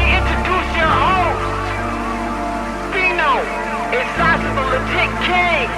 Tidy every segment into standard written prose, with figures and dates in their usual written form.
me introduce your host, Fino and Sasha, the legit king.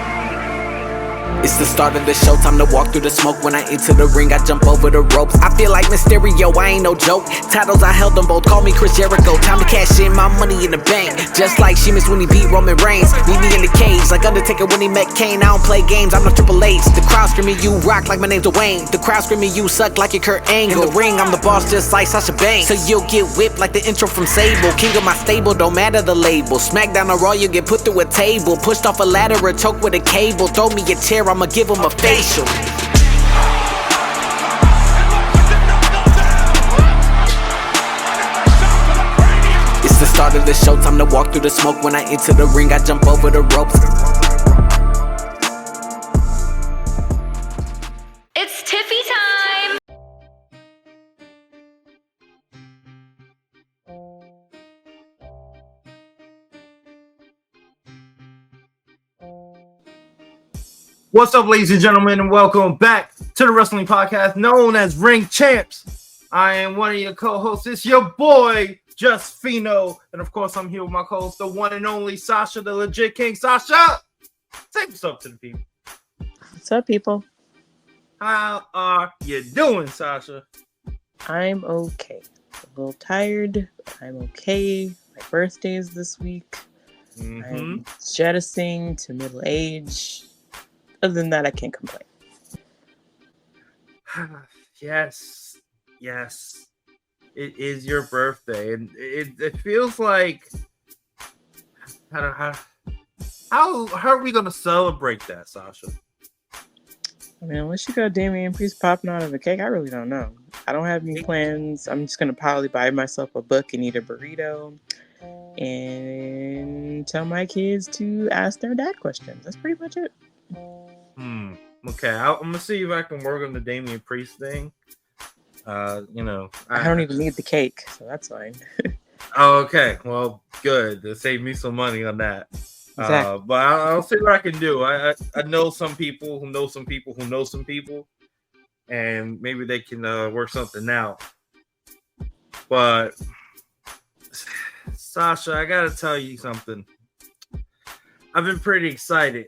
It's the start of the show, time to walk through the smoke. When I enter the ring, I jump over the ropes. I feel like Mysterio, I ain't no joke. Titles, I held them both, call me Chris Jericho. Time to cash in my money in the bank. Just like Sheamus when he beat Roman Reigns. Meet me in the cage, like Undertaker when he met Kane. I don't play games, I'm the Triple H. The crowd screaming, you rock like my name's Dwayne. The crowd screaming, you suck like your Kurt Angle. In the ring, I'm the boss just like Sasha Banks. So you'll get whipped like the intro from Sable. King of my stable, don't matter the label. Smackdown or Raw, you get put through a table. Pushed off a ladder or choked with a cable. Throw me a chair, I'ma give him a facial. It's the start of the show, time to walk through the smoke. When I enter the ring, I jump over the ropes. It's Tiffy time! What's up, ladies and gentlemen, and welcome back to the wrestling podcast known as Ring Champs. I am one of your co-hosts. It's your boy, Just Fino. And of course, I'm here with my co-host, the one and only Sasha, the legit king. Sasha, say what's up to the people. What's up, people? How are you doing, Sasha? I'm okay. A little tired, but I'm okay. My birthday is this week. I'm jettisoning to middle age. Other than that, I can't complain. Yes. It is your birthday, and it feels like how are we gonna celebrate that, Sasha? I mean, unless you got Damian Priest popping out of a cake, I really don't know. I don't have any plans. I'm just gonna probably buy myself a book and eat a burrito and tell my kids to ask their dad questions. That's pretty much it. Okay, I'm gonna see if I can work on the Damian Priest thing. I don't even need the cake, so that's fine. Oh, okay. Well, good. To save me some money on that. Exactly. But I'll see what I can do. I know some people who know some people who know some people, and maybe they can work something out. But Sasha, I gotta tell you something. I've been pretty excited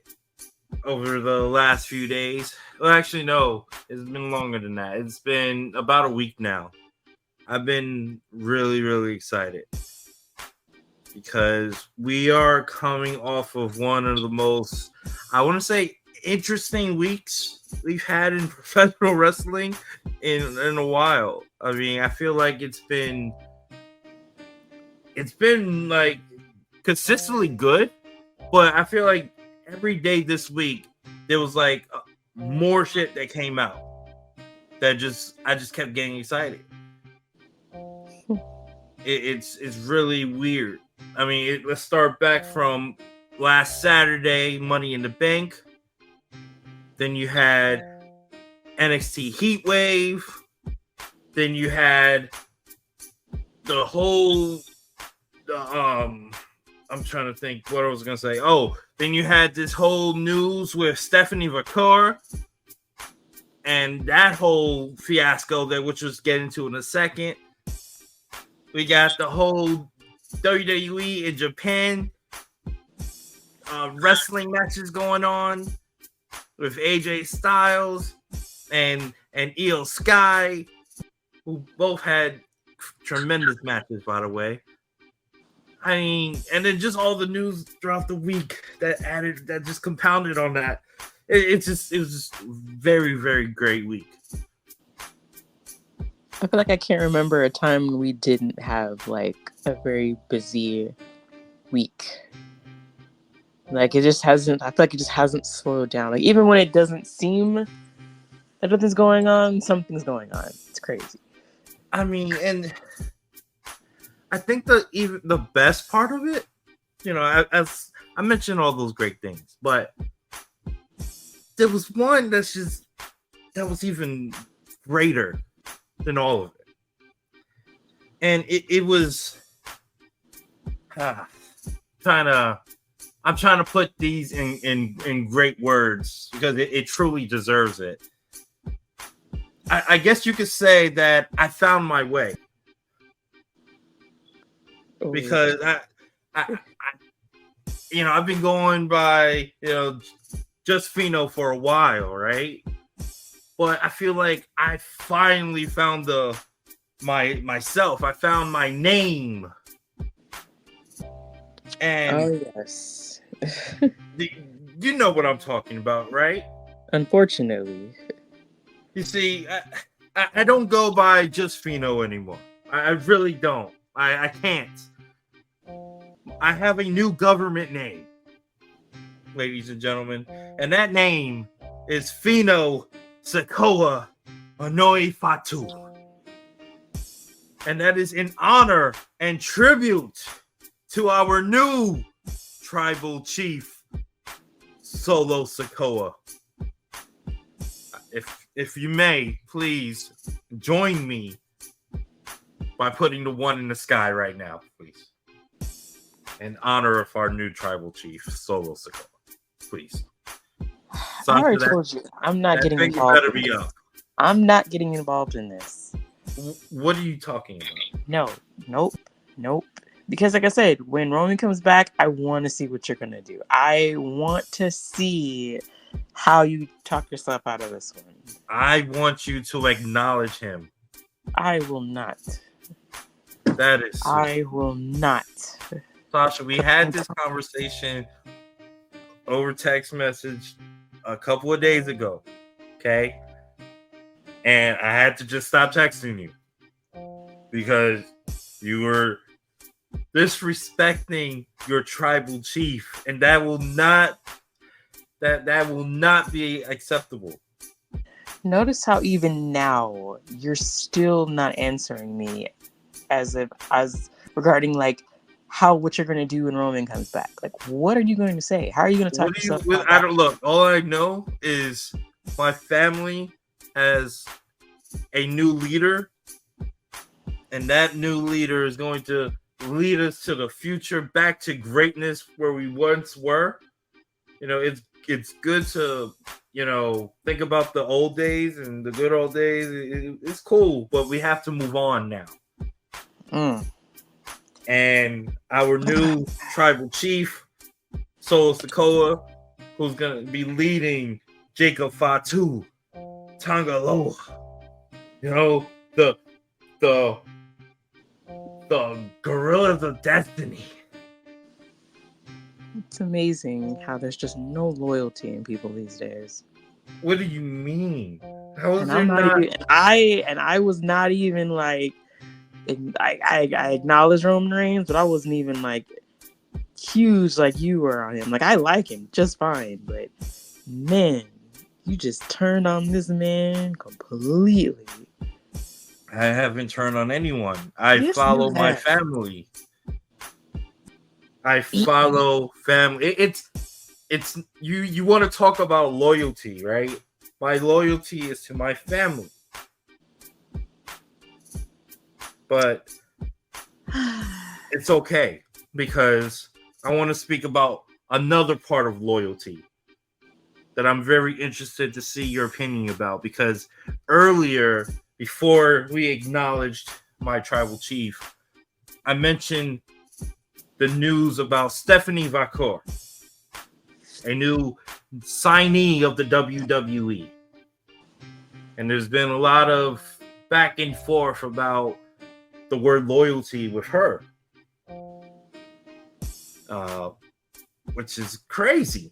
over the last few days. Well, actually, no, it's been longer than that. It's been about a week now. I've been really, really excited because we are coming off of one of the most, I want to say, interesting weeks we've had in professional wrestling in a while. I mean, I feel like it's been like consistently good, but I feel like every day this week there was like more shit that came out that I just kept getting excited. It's really weird. I mean, let's start back from last Saturday, Money in the Bank. Then you had NXT HeatWave. Then you had the whole I'm trying to think what I was gonna say. Oh, then you had this whole news with Stephanie Vaquer and that whole fiasco that which was get into in a second. We got the whole WWE in Japan wrestling matches going on with AJ Styles and Io Sky, who both had tremendous matches, by the way. I mean, and then just all the news throughout the week that just compounded on that. It was just very, very great week. I feel like I can't remember a time when we didn't have like a very busy week. Like I feel like it just hasn't slowed down. Like even when it doesn't seem that nothing's going on, something's going on. It's crazy. I mean, and I think the best part of it, as I mentioned all those great things, but there was one that was even greater than all of it. And it was I'm trying to put these in great words because it truly deserves it. I guess you could say that I found my way. because I've been going by just Fino for a while, right? But I feel like I finally found myself. I found my name. And yes. you know what I'm talking about, right? Unfortunately. You see, I don't go by just Fino anymore. I really don't. I can't. I have a new government name, ladies and gentlemen, and that name is Fino Sekoa Onoi Fatu. And that is in honor and tribute to our new tribal chief, Solo Sekoa. If you may, please join me by putting the one in the sky right now, please. In honor of our new tribal chief, Solo Sekoa. Please. I already told you, I'm not getting involved. Better be up. I'm not getting involved in this. What are you talking about? Nope. Because like I said, when Roman comes back, I want to see what you're going to do. I want to see how you talk yourself out of this one. I want you to acknowledge him. I will not. That is so. I will not. Sasha, we had this conversation over text message a couple of days ago, okay? And I had to just stop texting you because you were disrespecting your tribal chief, and that will not be acceptable. Notice how even now you're still not answering me as regarding like what you're going to do when Roman comes back. Like, what are you going to say? How are you going to talk yourself out? I don't look. All I know is my family has a new leader, and that new leader is going to lead us to the future, back to greatness where we once were. It's good to think about the old days and the good old days. It's cool, but we have to move on now. And our new tribal chief, Solo Sekoa, who's gonna be leading Jacob Fatu, Tangaloa. The gorillas of destiny. It's amazing how there's just no loyalty in people these days. What do you mean? How is there not? I was not even like. I acknowledge Roman Reigns, but I wasn't even like huge like you were on him. Like, I like him just fine, but man, you just turned on this man completely. I haven't turned on anyone. I follow my family. I follow family. It's you want to talk about loyalty, right? My loyalty is to my family. But it's okay, because I want to speak about another part of loyalty that I'm very interested to see your opinion about, because earlier, before we acknowledged my tribal chief, I mentioned the news about Stephanie Vaquer, a new signee of the WWE. And there's been a lot of back and forth about the word loyalty with her, which is crazy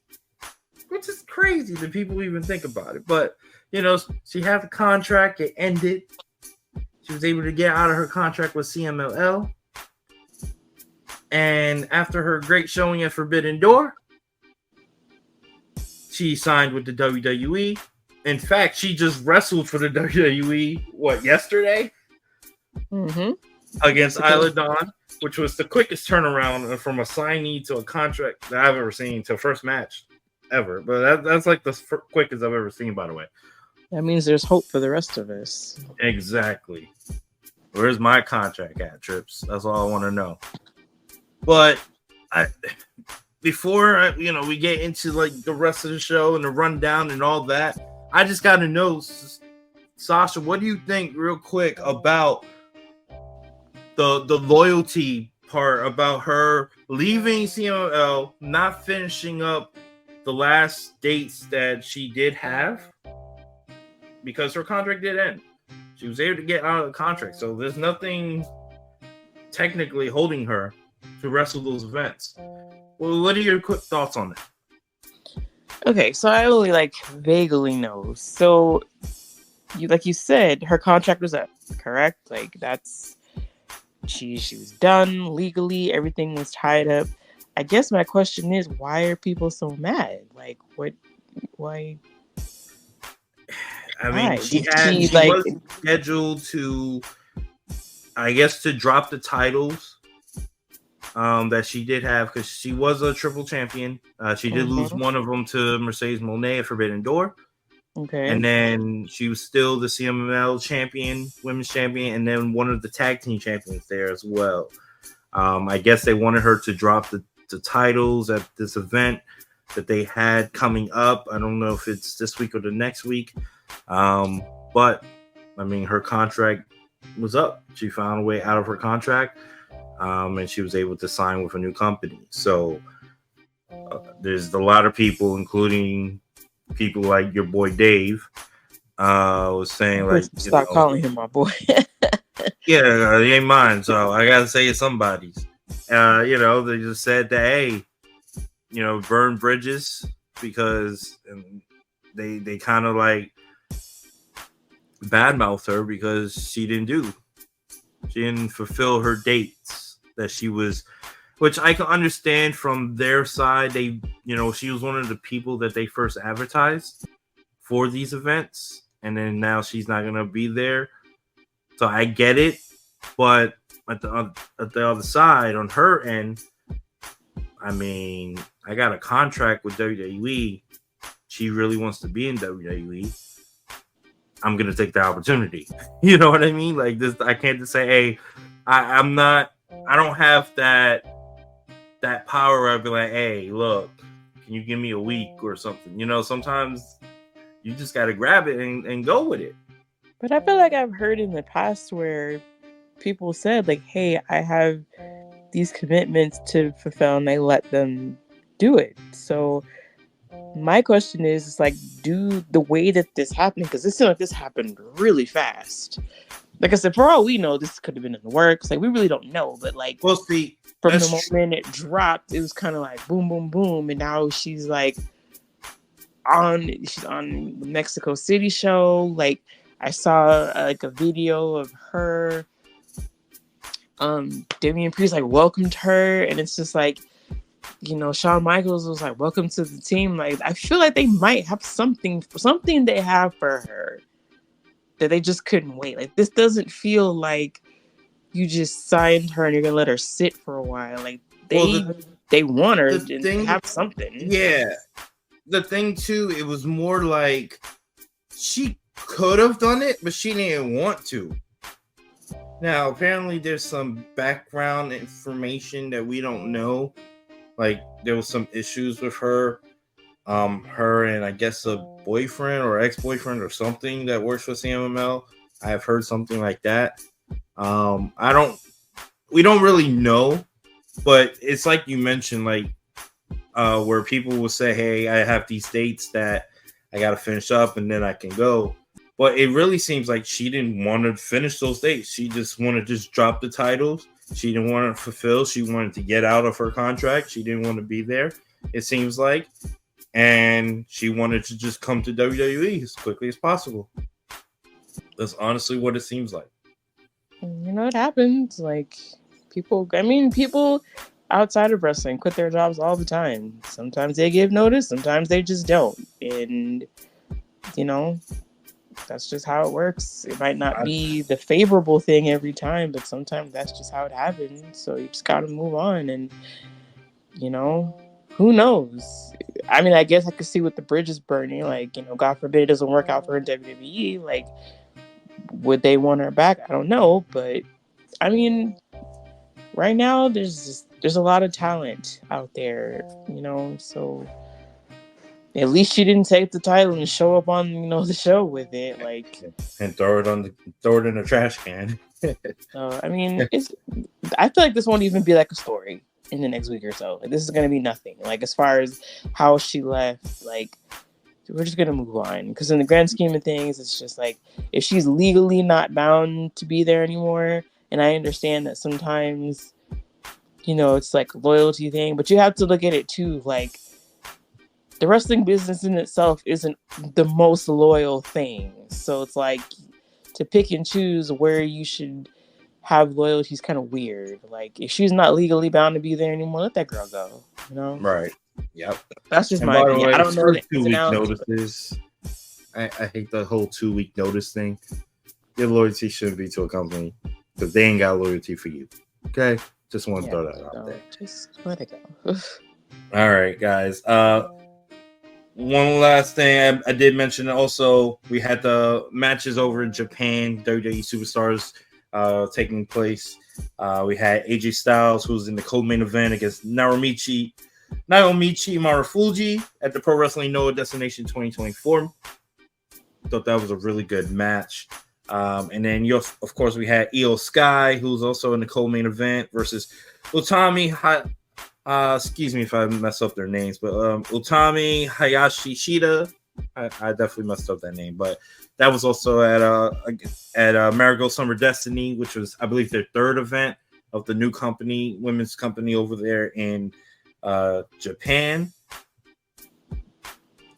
that people even think about it. But she had the contract, it ended. She was able to get out of her contract with CMLL, and after her great showing at Forbidden Door, she signed with the WWE. In fact, she just wrestled for the WWE yesterday? Against Isla Dawn, which was the quickest turnaround from a signee to a contract that I've ever seen to a first match ever. But that's like the quickest I've ever seen, by the way. That means there's hope for the rest of us. Exactly. Where's my contract at, Trips? That's all I want to know. But before we get into like the rest of the show and the rundown and all that, I just got to know, Sasha, what do you think, real quick, about the loyalty part about her leaving CMLL, not finishing up the last dates that she did have because her contract did end. She was able to get out of the contract, so there's nothing technically holding her to wrestle those events. Well, what are your quick thoughts on that? Okay, so I only vaguely know. So, you said, her contract was up, correct? That's she was done legally. Everything was tied up. I guess my question is, why are people so mad? What? Why? I mean, Why? she She was scheduled to, I guess, to drop the titles that she did have because she was a triple champion. She did lose one of them to Mercedes Moné at Forbidden Door. Okay. And then she was still the CMLL champion, women's champion, and then one of the tag team champions there as well. I guess they wanted her to drop the titles at this event that they had coming up. I don't know if it's this week or the next week. But I mean, her contract was up. She found a way out of her contract, and she was able to sign with a new company. So there's a lot of people, including people like your boy Dave, was saying stop calling him my boy. Yeah, he ain't mine, so I gotta say it's somebody's. They just said that, hey, burn bridges because they kind of badmouth her because she didn't fulfill her dates that she was, which I can understand from their side. She was one of the people that they first advertised for these events, and then now she's not gonna be there. So I get it, but at the other side, on her end, I mean, I got a contract with WWE. She really wants to be in WWE. I'm gonna take the opportunity. You know what I mean? This, I can't just say, hey, I don't have that power where I'd be like, hey, look, can you give me a week or something? Sometimes you just gotta grab it and go with it. But I feel like I've heard in the past where people said, hey, I have these commitments to fulfill, and they let them do it. So my question is do the way that this happened, because it seemed like this happened really fast. Like I said, for all we know, this could have been in the works. We really don't know. But we'll see. From the moment it dropped, it was kind of boom, boom, boom, and now she's on the Mexico City show. I saw a video of her. Damian Priest welcomed her, and it's just Shawn Michaels was welcome to the team. I feel like they might have something they have for her that they just couldn't wait. This doesn't feel like you just signed her and you're gonna let her sit for a while. They want her and they have something. Yeah. The thing too, it was more she could have done it, but she didn't want to. Now, apparently there's some background information that we don't know. There was some issues with her. Her and I guess a boyfriend or ex-boyfriend or something that works for CMLL. I have heard something like that. We don't really know, but it's like you mentioned, where people will say, hey, I have these dates that I got to finish up and then I can go. But it really seems like she didn't want to finish those dates. She just wanted to just drop the titles. She didn't want to fulfill. She wanted to get out of her contract. She didn't want to be there, it seems like. And she wanted to just come to WWE as quickly as possible. That's honestly what it seems like. It happens. People outside of wrestling quit their jobs all the time. Sometimes they give notice, sometimes they just don't. And, that's just how it works. It might not be the favorable thing every time, but sometimes that's just how it happens. So you just gotta move on. And, who knows? I mean, I guess I could see with the bridges burning, God forbid it doesn't work out for her in WWE. Would they want her back? I don't know. But, I mean, right now there's a lot of talent out there, so at least she didn't take the title and show up on the show with it, and throw it in the trash can. So I mean, I feel like this won't even be like a story in the next week or so. Like, this is gonna be nothing. Like, as far as how she left, like, we're just gonna move on, because in the grand scheme of things, it's just like, if she's legally not bound to be there anymore, and I understand that sometimes, it's like a loyalty thing, but you have to look at it too, like, the wrestling business in itself isn't the most loyal thing. So it's like, to pick and choose where you should have loyalty is kind of weird. Like, if she's not legally bound to be there anymore, let that girl go. Right. Yep. That's just And my by the opinion. way, I don't know for the ins and 2-week outs. notices, I hate the whole 2-week notice thing. Your loyalty shouldn't be to a company because they ain't got loyalty for you. Okay? Just want to throw that out there. Just let it go. All right, guys. One last thing I did mention also, we had the matches over in Japan, WWE Superstars taking place. We had AJ Styles, who's in the co-main event against Naomichi Marufuji at the Pro Wrestling Noah Destination 2024. Thought that was a really good match. And then, of course, we had Io Sky, who's also in the co-main event, versus Utami. Excuse me if I mess up their names, but Utami Hayashishita. I definitely messed up that name, but that was also at Marigold Summer Destiny, which was, I believe, their third event of the new company, women's company over there in Japan.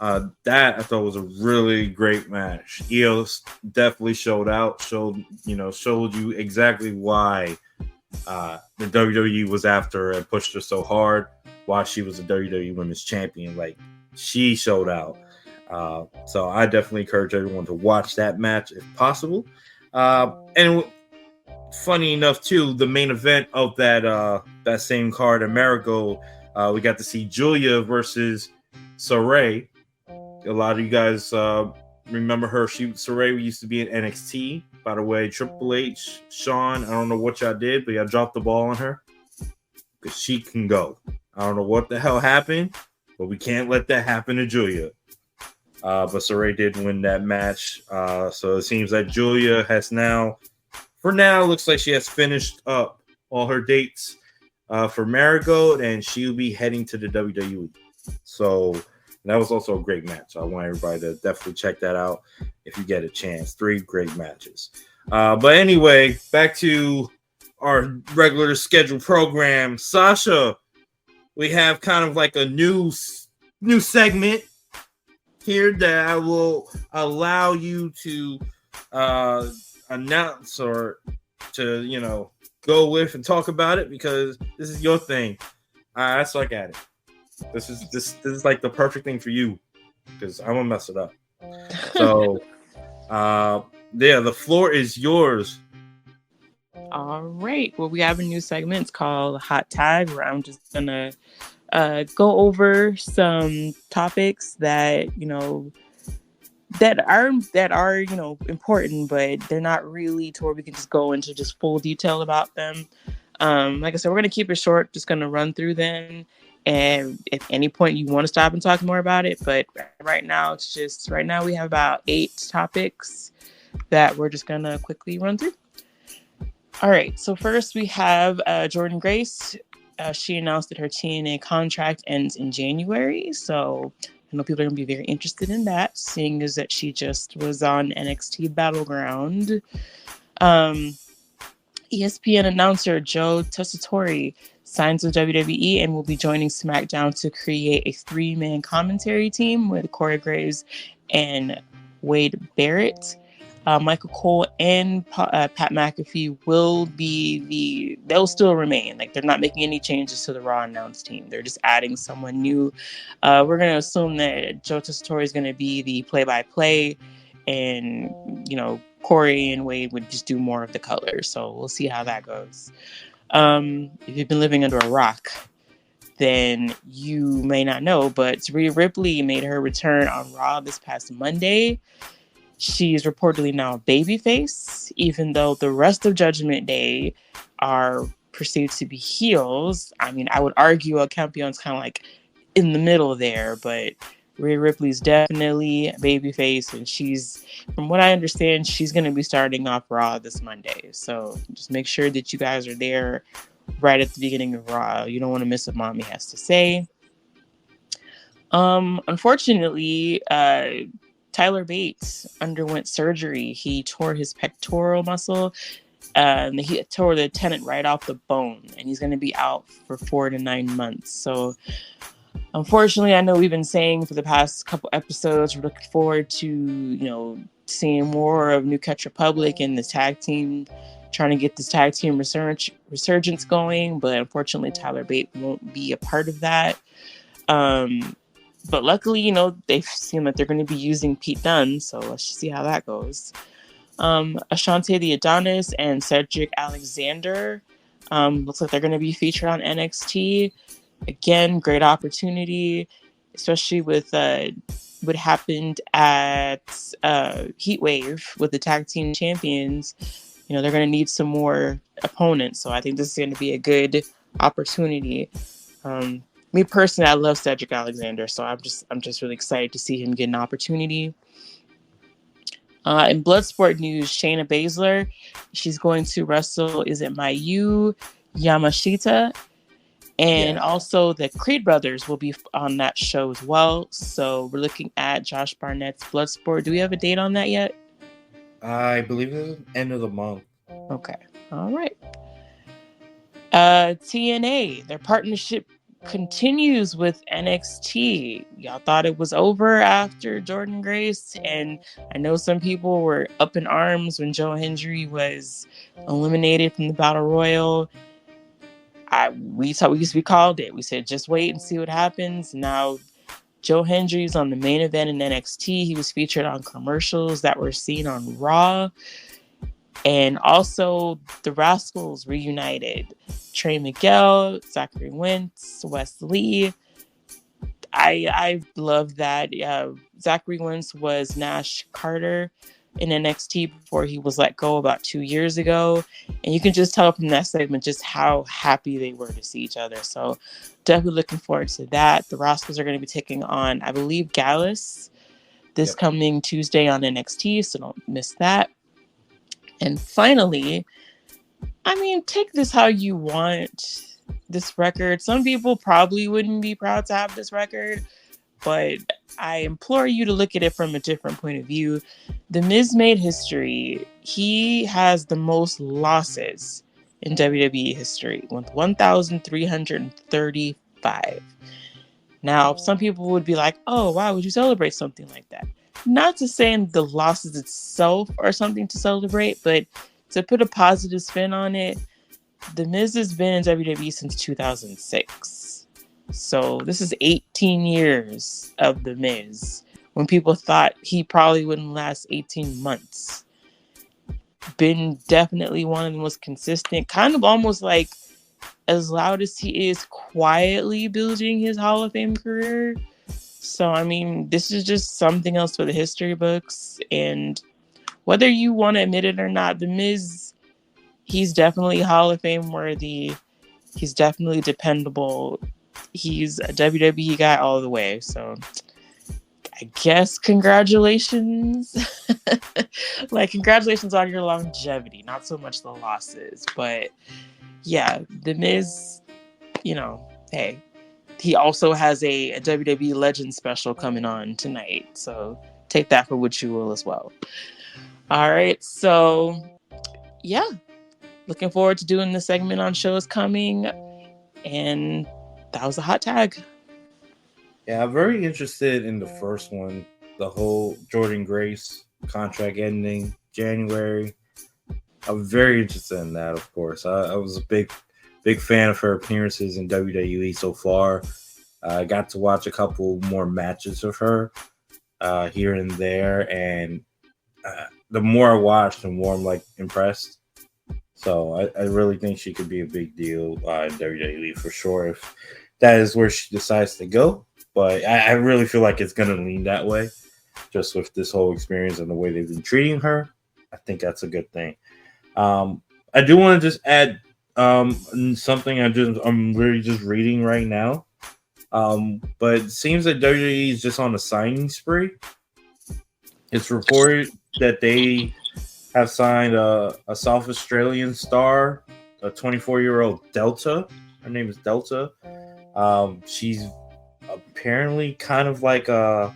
That I thought was a really great match. Io definitely showed out, showed you exactly why the WWE was after her and pushed her so hard while she was a WWE Women's Champion. Like, she showed out. So I definitely encourage everyone to watch that match if possible. And funny enough, too, the main event of that same card at Marigold, we got to see Julia versus Saray. A lot of you guys remember her. Saray used to be in NXT. By the way, Triple H, Sean, I don't know what y'all did, but y'all dropped the ball on her because she can go. I don't know what the hell happened, but we can't let that happen to Julia. But Saray did win that match. So it seems that Julia has now, for now, looks like she has finished up all her dates for Marigold, and she'll be heading to the WWE. So that was also a great match. I want everybody to definitely check that out if you get a chance. 3 great matches. But anyway, back to our regular scheduled program. Sasha, we have kind of like a new segment here that I will allow you to announce or to go with and talk about it, because this is your thing. I suck at it. This is like the perfect thing for you, because I'm gonna mess it up. So the floor is yours. All right. Well, we have a new segment. It's called Hot Tag, where I'm just gonna go over some topics that are important, but they're not really to where we can just go into just full detail about them. Like I said, we're gonna keep it short. Just gonna run through them, and at any point you want to stop and talk more about it. But right now we have about 8 topics that we're just gonna quickly run through. All right. So first we have Jordan Grace. She announced that her TNA contract ends in January. So I know people are going to be very interested in that, seeing as that she just was on NXT Battleground. ESPN announcer Joe Tessitore signs with WWE and will be joining SmackDown to create a 3-man commentary team with Corey Graves and Wade Barrett. Michael Cole and Pat McAfee they'll still remain. Like, they're not making any changes to the Raw announced team. They're just adding someone new. We're going to assume that Joe Tessitore is going to be the play-by-play, and, Corey and Wade would just do more of the color. So we'll see how that goes. If you've been living under a rock, then you may not know, but Rhea Ripley made her return on Raw this past Monday. She's reportedly now a babyface, even though the rest of Judgment Day are perceived to be heels. I mean, I would argue El Campion's kind of like in the middle there, but Rhea Ripley's definitely a babyface, and she's, from what I understand, she's going to be starting off Raw this Monday. So just make sure that you guys are there right at the beginning of Raw. You don't want to miss what Mommy has to say. Unfortunately, Tyler Bates underwent surgery. He tore his pectoral muscle. He tore the tendon right off the bone, and he's going to be out for 4 to 9 months. So, unfortunately, I know we've been saying for the past couple episodes, we're looking forward to, seeing more of New Catch Republic and the tag team, trying to get this tag team resurgence going. But unfortunately, Tyler Bates won't be a part of that. But luckily, they seem like they're going to be using Pete Dunne, so let's just see how that goes. Ashante the Adonis and Cedric Alexander looks like they're going to be featured on NXT. Again, great opportunity, especially with what happened at HeatWave with the tag team champions. They're going to need some more opponents, so I think this is going to be a good opportunity. Me personally, I love Cedric Alexander, so I'm just really excited to see him get an opportunity. In Bloodsport news, Shayna Baszler, she's going to wrestle, is it Mayu Yamashita? And also the Creed brothers will be on that show as well. So we're looking at Josh Barnett's Bloodsport. Do we have a date on that yet? I believe it's the end of the month. Okay. All right. TNA, their partnership continues with NXT. Y'all thought it was over after Jordynne Grace, and I know some people were up in arms when Joe Hendry was eliminated from the Battle Royal. We called it. We said just wait and see what happens. Now Joe Hendry's on the main event in NXT. He was featured on commercials that were seen on Raw. And also, the Rascals reunited. Trey Miguel, Zachary Wentz, Wes Lee. I love that. Zachary Wentz was Nash Carter in NXT before he was let go about 2 years ago. And you can just tell from that segment just how happy they were to see each other. So definitely looking forward to that. The Rascals are going to be taking on, I believe, Gallus this coming Tuesday on NXT. So don't miss that. And finally, take this how you want, this record. Some people probably wouldn't be proud to have this record, but I implore you to look at it from a different point of view. The Miz made history. He has the most losses in WWE history with 1,335. Now, some people would be like, oh, why would you celebrate something like that? Not to say the losses itself are something to celebrate, but to put a positive spin on it, The Miz has been in WWE since 2006. So this is 18 years of The Miz, when people thought he probably wouldn't last 18 months. Been definitely one of the most consistent, kind of almost like as loud as he is, quietly building his Hall of Fame career. So, this is just something else for the history books. And whether you want to admit it or not, The Miz, he's definitely Hall of Fame worthy. He's definitely dependable. He's a WWE guy all the way. So, I guess congratulations. Congratulations on your longevity, not so much the losses. But, yeah, The Miz, hey. He also has a WWE Legends special coming on tonight. So take that for what you will as well. All right. So, yeah. Looking forward to doing the segment on shows coming. And that was a hot tag. Yeah, I'm very interested in the first one. The whole Jordynne Grace contract ending January. I'm very interested in that, of course. I was a big fan of her appearances in WWE so far. I got to watch a couple more matches of her here and there, and the more I watched, the more I'm impressed. So I really think she could be a big deal in WWE for sure if that is where she decides to go. But I really feel like it's going to lean that way, just with this whole experience and the way they've been treating her. I think that's a good thing. I do want to just add something I'm really just reading right now. But it seems that WWE is just on a signing spree. It's reported that they have signed a South Australian star, a 24-year-old Delta. Her name is Delta. She's apparently kind of like a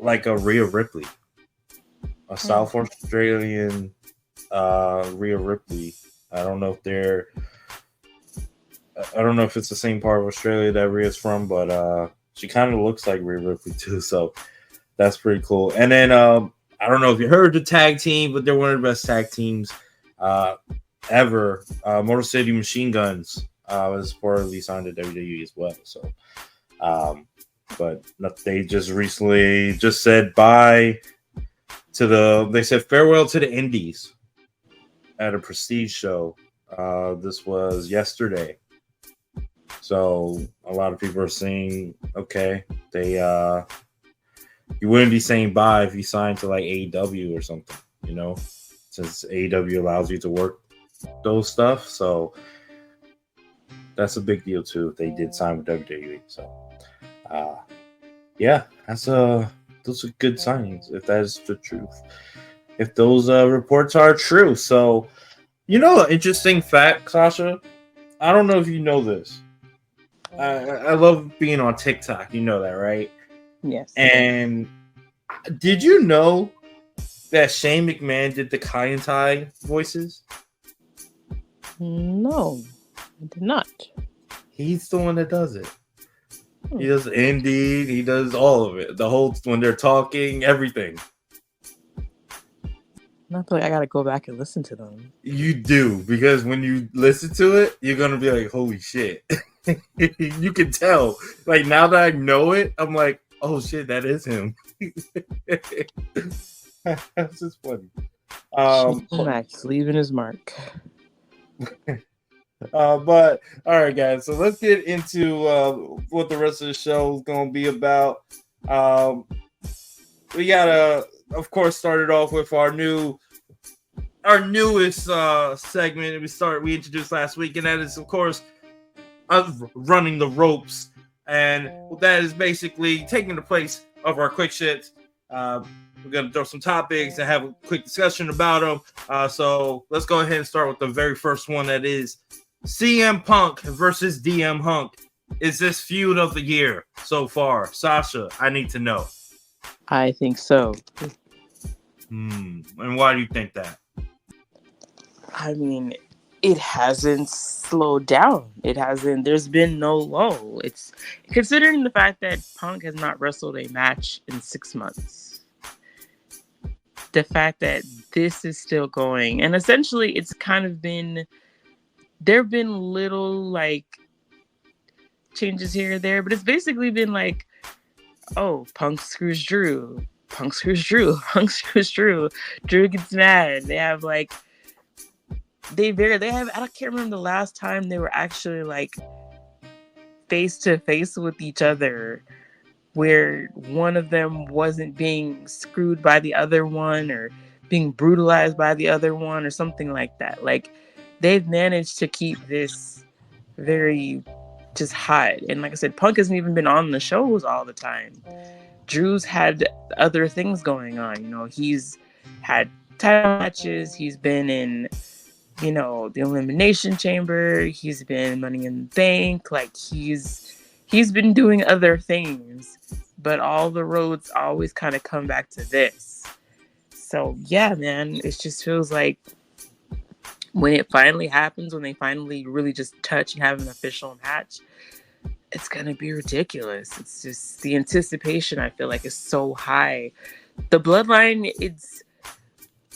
Rhea Ripley, a South Australian Rhea Ripley. I don't know if it's the same part of Australia that Rhea's from, but she kind of looks like Rhea Ripley too. So that's pretty cool. And then I don't know if you heard the tag team, but they're one of the best tag teams ever. Motor City Machine Guns was reportedly signed to WWE as well. So, but they just recently just said bye to they said farewell to the Indies at a Prestige show. This was yesterday. So a lot of people are saying, okay, you wouldn't be saying bye if you signed to like AEW or something, since AEW allows you to work those stuff. So that's a big deal too. They did sign with WWE. So yeah, those are good signings if that is the truth. If those reports are true. So an interesting fact, Sasha. I don't know if you know this. I love being on TikTok. You know that, right? Yes. And did you know that Shane McMahon did the Kai and Tai voices? No, I did not. He's the one that does it. He does Indeed. He does all of it. The whole when they're talking, everything. I feel like I gotta go back and listen to them. You do, because when you listen to it, you're gonna be like, "Holy shit!" You can tell. Like now that I know it, I'm like, "Oh shit, that is him." That's just funny. Max leaving his mark. But all right, guys. So let's get into what the rest of the show is gonna be about. We gotta, of course, started off with our newest segment we introduced last week, and that is, of course, us running the ropes, and that is basically taking the place of our quick shits. We're gonna throw some topics and have a quick discussion about them. So let's go ahead and start with the very first one. That is CM Punk versus DM Hunk. Is this feud of the year so far? Sasha, I need to know. I think so. And why do you think that? I mean, it hasn't slowed down. There's been no lull. It's considering the fact that Punk has not wrestled a match in 6 months. The fact that this is still going, and essentially it's kind of been, there have been little like changes here and there, but it's basically been like, oh, Punk screws Drew. Punk screws Drew. Punk screws Drew. Drew gets mad. They have like, I can't remember the last time they were actually like face to face with each other where one of them wasn't being screwed by the other one or being brutalized by the other one or something like that. Like they've managed to keep this very just hot. And like I said, Punk hasn't even been on the shows all the time. Drew's had other things going on. He's had title matches. He's been in, the Elimination Chamber. He's been Money in the Bank. Like he's been doing other things, but all the roads always kind of come back to this. So yeah, man, it just feels like when it finally happens, when they finally really just touch and have an official match, it's going to be ridiculous. It's just the anticipation, I feel like, is so high. The Bloodline,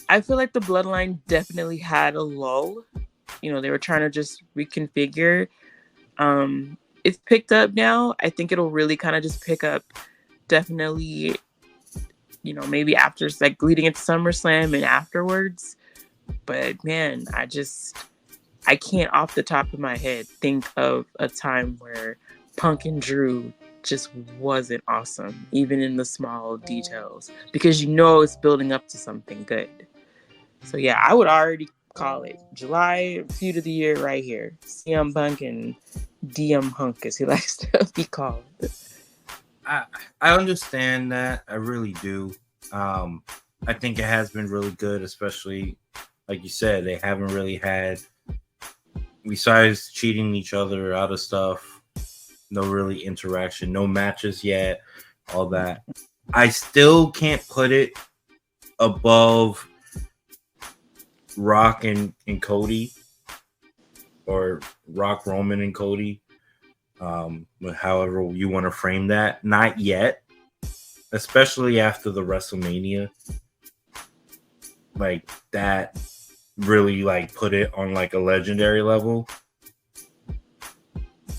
I feel like the Bloodline definitely had a lull. They were trying to just reconfigure. It's picked up now. I think it'll really kind of just pick up definitely, maybe after, like, leading into SummerSlam and afterwards. But, man, I can't off the top of my head think of a time where Punk and Drew just wasn't awesome, even in the small details, because it's building up to something good. So yeah, I would already call it July feud of the year right here. CM Punk and DM Hunk, as he likes to be called. I understand that. I really do. I think it has been really good, especially like you said, they haven't really had, besides cheating each other out of stuff, no really interaction, no matches yet, all that. I still can't put it above Rock and Cody, or Rock, Roman, and Cody. However you want to frame that, not yet, especially after the WrestleMania. Like that really like put it on like a legendary level.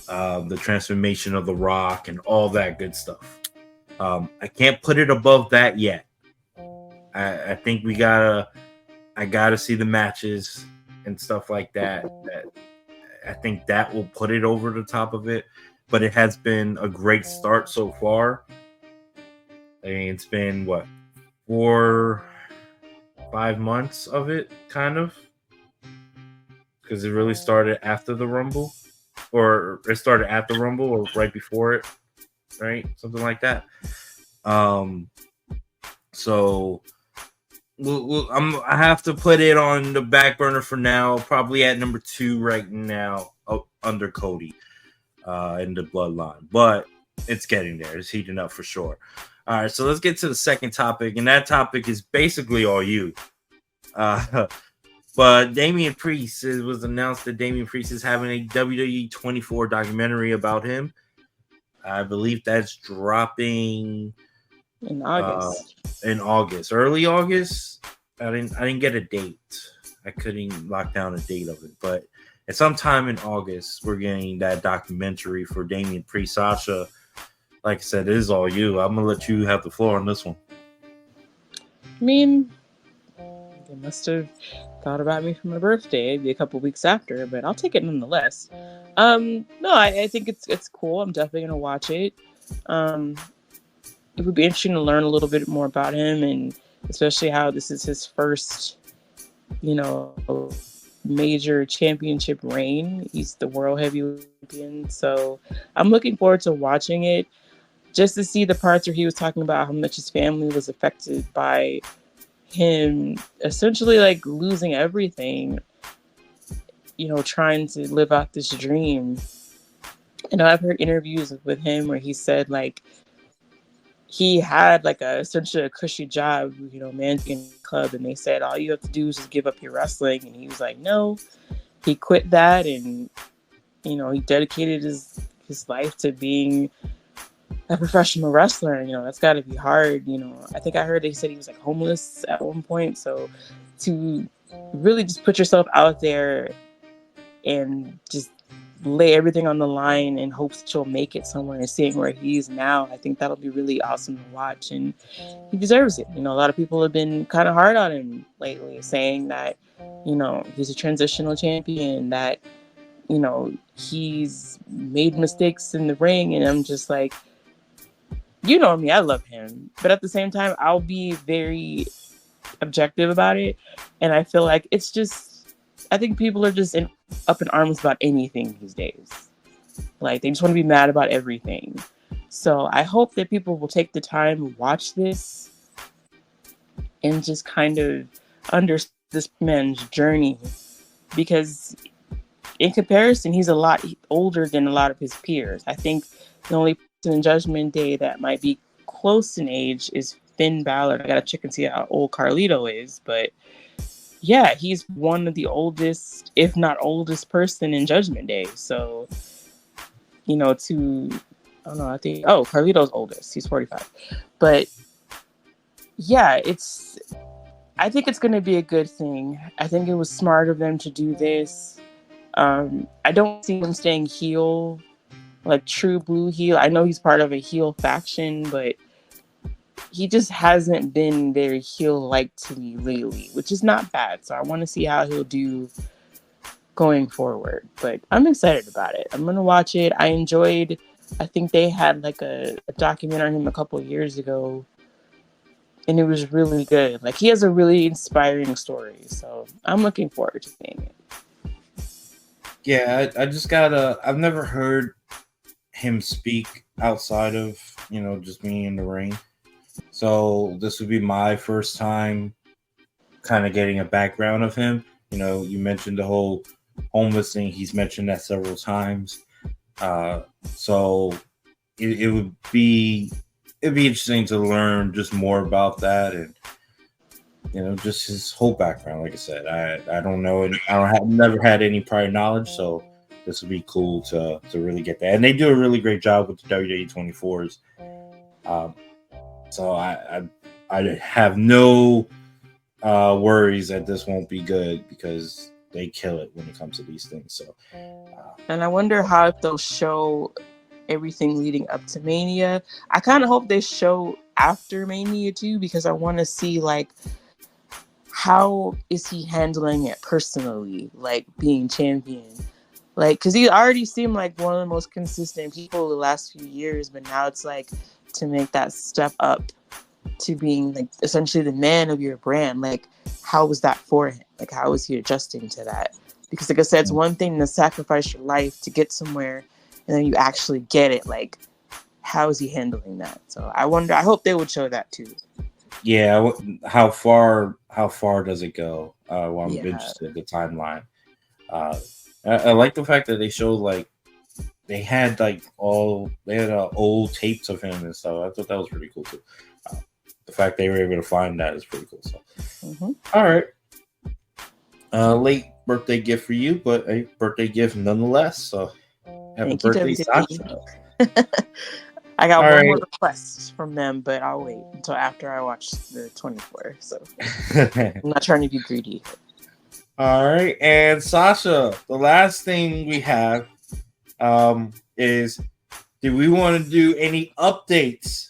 The transformation of the Rock and all that good stuff. I can't put it above that yet. I think I gotta see the matches and stuff like that. I think that will put it over the top of it. But it has been a great start so far. I mean, it's been what, 4-5 months of it, kind of, because it really started after the Rumble, or it started at the Rumble, or right before it, right? Something like that. So I have to put it on the back burner for now, probably at number 2 right now, under Cody in the bloodline. But it's getting there. It's heating up for sure. All right, so let's get to the second topic, and that topic is basically all you. But Damian Priest, it was announced that Damian Priest is having a WWE 24 documentary about him. I believe that's dropping In August. Early August. I didn't get a date. I couldn't lock down a date of it, but at some time in August, we're getting that documentary for Damian Priest. Sasha, like I said, it is all you. I'm gonna let you have the floor on this one. I mean, they must have thought about me for my birthday. It'd be a couple weeks after, but I'll take it nonetheless. No, I think it's cool. I'm definitely gonna watch it. It would be interesting to learn a little bit more about him, and especially how this is his first, major championship reign. He's the world heavyweight champion, so I'm looking forward to watching it, just to see the parts where he was talking about how much his family was affected by him essentially like losing everything, trying to live out this dream. I've heard interviews with him where he said like he had like essentially a cushy job, managing a club, and they said all you have to do is just give up your wrestling, and he was like, no, he quit that, and he dedicated his life to being a professional wrestler. That's got to be hard. I think I heard they said he was like homeless at one point. So to really just put yourself out there and just lay everything on the line in hopes that you'll make it somewhere, and seeing where he is now, I think that'll be really awesome to watch, and he deserves it. A lot of people have been kind of hard on him lately, saying that he's a transitional champion, that he's made mistakes in the ring, and I'm just like, me, I love him, but at the same time, I'll be very objective about it, and I feel like it's just, I think people are just up in arms about anything these days. Like, they just want to be mad about everything. So I hope that people will take the time to watch this and just kind of understand this man's journey, because in comparison, he's a lot older than a lot of his peers. I think the only person in Judgment Day that might be close in age is Finn Balor. I gotta check and see how old Carlito is, but yeah, he's one of the oldest, if not oldest person in Judgment Day. So, I don't know, Carlito's oldest. He's 45. But yeah, I think it's going to be a good thing. I think it was smart of them to do this. I don't see him staying heel, like true blue heel. I know he's part of a heel faction, but he just hasn't been very heel-like to me lately, which is not bad. So I want to see how he'll do going forward. But I'm excited about it. I'm going to watch it. I think they had like a documentary on him a couple of years ago, and it was really good. Like, he has a really inspiring story. So I'm looking forward to seeing it. Yeah, I just gotta. I've never heard him speak outside of just being in the ring. So this would be my first time kind of getting a background of him. You mentioned the whole homeless thing. He's mentioned that several times. So it would be interesting to learn just more about that and just his whole background. Like I said, I don't know, and never had any prior knowledge, so this would be cool to really get that. And they do a really great job with the WWE 24s. So I have no worries that this won't be good because they kill it when it comes to these things. So, and I wonder how if they'll show everything leading up to Mania. I kind of hope they show after Mania too, because I want to see like how is he handling it personally, like being champion. Like, because he already seemed like one of the most consistent people the last few years, but now it's like to make that step up to being like essentially the man of your brand. Like, how was that for him? Like, how was he adjusting to that? Because, like I said, it's one thing to sacrifice your life to get somewhere, and then you actually get it. Like, how is he handling that? So I wonder. I hope they would show that too. Yeah, how far does it go? Well, I'm interested in the timeline. I like the fact that they showed like they had old tapes of him and stuff. I thought that was pretty cool too. The fact they were able to find that is pretty cool. So, all right, late birthday gift for you, but a birthday gift nonetheless. So, happy birthday, Sasha. I got one more request from them, but I'll wait until after I watch the 24. So I'm not trying to be greedy. All right, and Sasha, the last thing we have is, do we want to do any updates?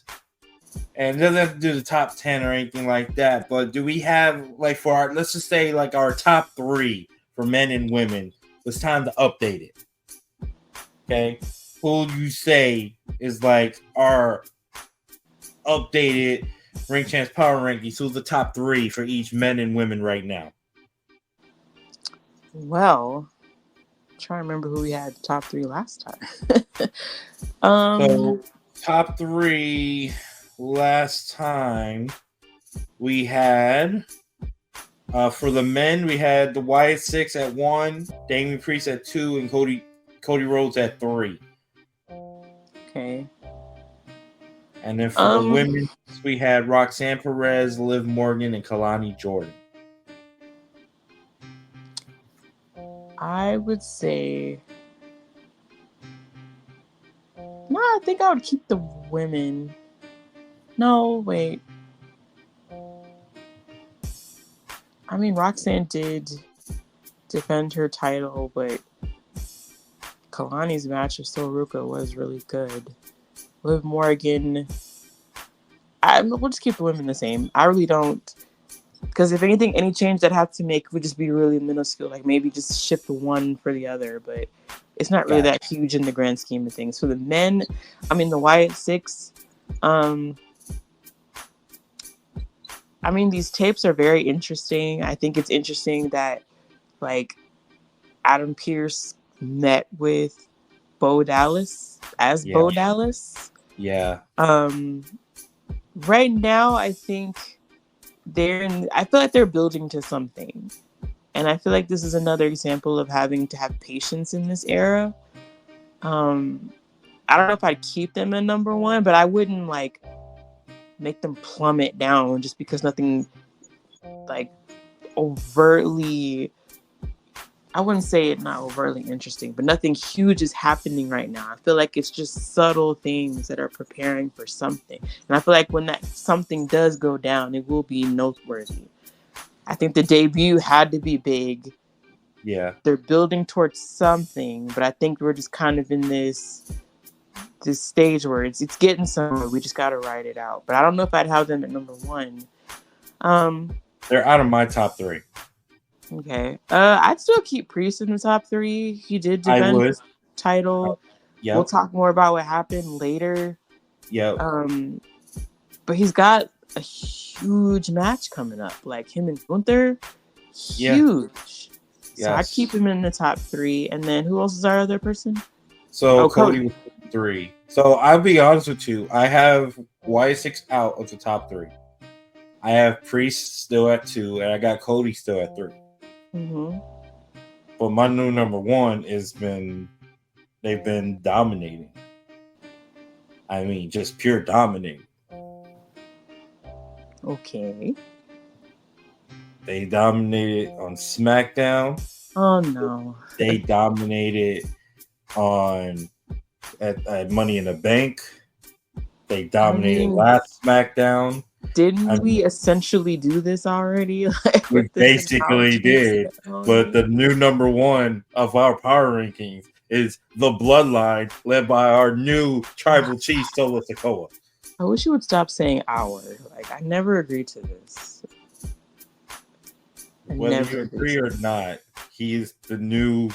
And it doesn't have to do the top 10 or anything like that, but do we have for our, let's just say our top 3 for men and women? It's time to update it. Okay, who do you say is our updated Ring Champs Power Rankings? Who's the top 3 for each men and women right now? Well, I'm trying to remember who we had top 3 last time. So top 3 last time we had for the men, we had the Wyatt 6 at 1, Damian Priest at 2, and Cody Rhodes at 3. Okay. And then for the women, we had Roxanne Perez, Liv Morgan, and Kalani Jordan. I would say, no, I think I would keep the women. No, wait. I mean, Roxanne did defend her title, but Kalani's match with Soruka was really good. Liv Morgan, we'll just keep the women the same. I really don't, because if anything, any change that I have to make would just be really minuscule. Like maybe just shift one for the other, but it's not really that huge in the grand scheme of things. For the men, I mean, the Wyatt 6, I mean, these tapes are very interesting. I think it's interesting that, Adam Pearce met with Bo Dallas as Bo Dallas. Yeah. Right now, I think I feel like they're building to something. And I feel like this is another example of having to have patience in this era. I don't know if I'd keep them at number 1, but I wouldn't, make them plummet down just because nothing overtly, I wouldn't say it not overtly interesting, but nothing huge is happening right now. I feel like it's just subtle things that are preparing for something. And I feel like when that something does go down, it will be noteworthy. I think the debut had to be big. Yeah. They're building towards something, but I think we're just kind of in this stage where it's getting somewhere. We just got to ride it out. But I don't know if I'd have them at number 1. They're out of my top 3. Okay. I'd still keep Priest in the top 3. He did defend his title. Yep. We'll talk more about what happened later. Yep. But he's got a huge match coming up. Him and Gunther. Huge. So I'd keep him in the top 3. And then who else is our other person? So Cody. was 3. So I'll be honest with you. I have Y6 out of the top 3. I have Priest still at 2, and I got Cody still at 3. Mm-hmm. But my new number 1 they've been dominating. I mean, just pure dominating. Okay. They dominated on SmackDown. Oh no. They dominated at Money in the Bank. They dominated last SmackDown. Didn't we essentially do this already? Like, we basically did. But the new number 1 of our power rankings is the Bloodline, led by our new tribal chief, Solo Sikoa. I wish you would stop saying our. Like, I never agreed to this. Whether you agree or not, he is the new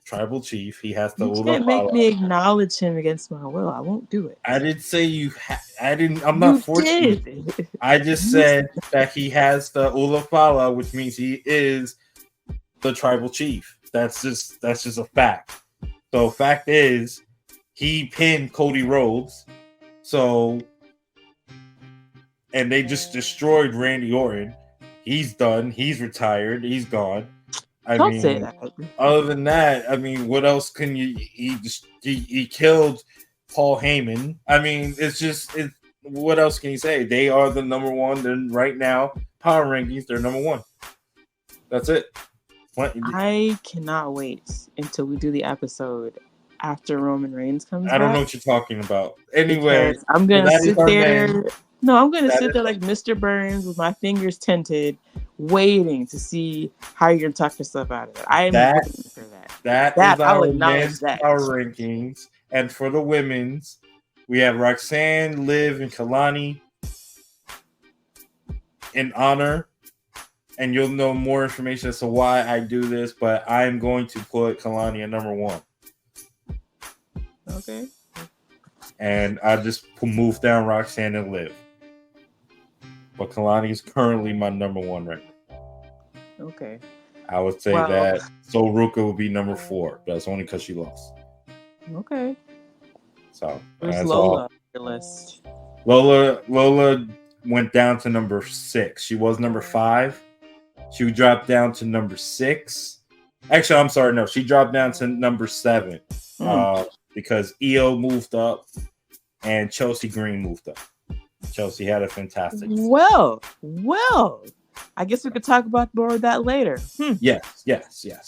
tribal chief. He has to. You can't make me acknowledge him against my will. I won't do it. I didn't say you. I didn't. I'm not forcing you. I just said that he has the Ulafala, which means he is the tribal chief. That's just a fact. So fact is, he pinned Cody Rhodes. So, and they just destroyed Randy Orton. He's done. He's retired. He's gone. Don't say that. Other than that, I mean, what else can you? He killed Paul Heyman. I mean, what else can you say? They are the number 1. Then right now, power rankings, they're number 1. That's it. I cannot wait until we do the episode after Roman Reigns comes back. I don't know what you're talking about. Anyway, I'm gonna sit there. No, I'm gonna sit there like Mr. Burns with my fingers tinted, waiting to see how you're gonna talk yourself out of it. I am waiting for that. That is our men's power rankings, and for the women's, we have Roxanne, Liv, and Kalani in honor. And you'll know more information as to why I do this, but I'm going to put Kalani at number 1. Okay. And I just moved down Roxanne and Liv. But Kalani is currently my number 1 right now. Okay. I would say that Sol Ruka would be number 4. That's only because she lost. Okay. So where's Lola on your list? Lola went down to number 6. She was number 5. She dropped down to number 6. Actually, I'm sorry. No, she dropped down to number 7 because Io moved up and Chelsea Green moved up. Chelsea had a fantastic season. Well, I guess we could talk about more of that later. Yes.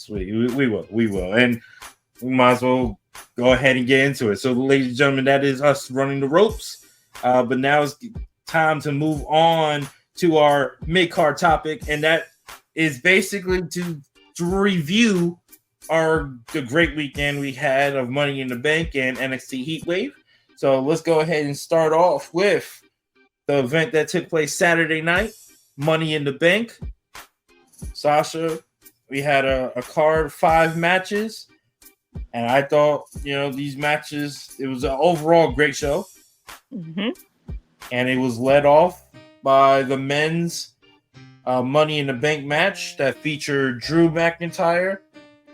We will. And we might as well go ahead and get into it. So, ladies and gentlemen, that is us running the ropes. But now it's time to move on to our mid-card topic, and that is basically to review the great weekend we had of Money in the Bank and NXT HeatWave. So let's go ahead and start off with the event that took place Saturday night, Money in the Bank. Sasha, we had a card of 5 matches, and I thought, these matches, it was an overall great show. Mm-hmm. And it was led off by the men's Money in the Bank match that featured Drew McIntyre,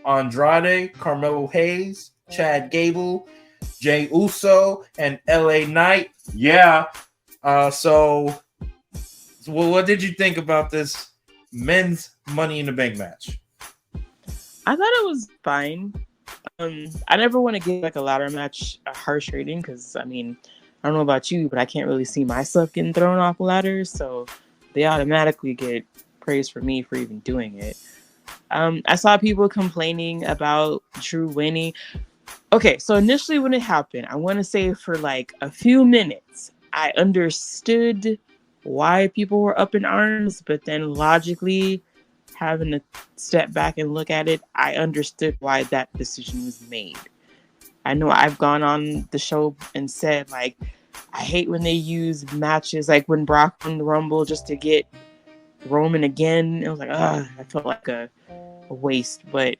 Andrade, Carmelo Hayes, Chad Gable, Jey Uso, and LA Knight. Yeah. So what did you think about this men's Money in the Bank match? I thought it was fine. I never want to give like a ladder match a harsh rating because, I don't know about you, but I can't really see myself getting thrown off ladders, so they automatically get praise for me for even doing it. I saw people complaining about Drew winning. Okay, so initially when it happened, I want to say for like a few minutes, I understood why people were up in arms, but then logically, having to step back and look at it, I understood why that decision was made. I know I've gone on the show and said, like, I hate when they use matches like when Brock won the Rumble just to get Roman again. It was like, I felt like a waste. But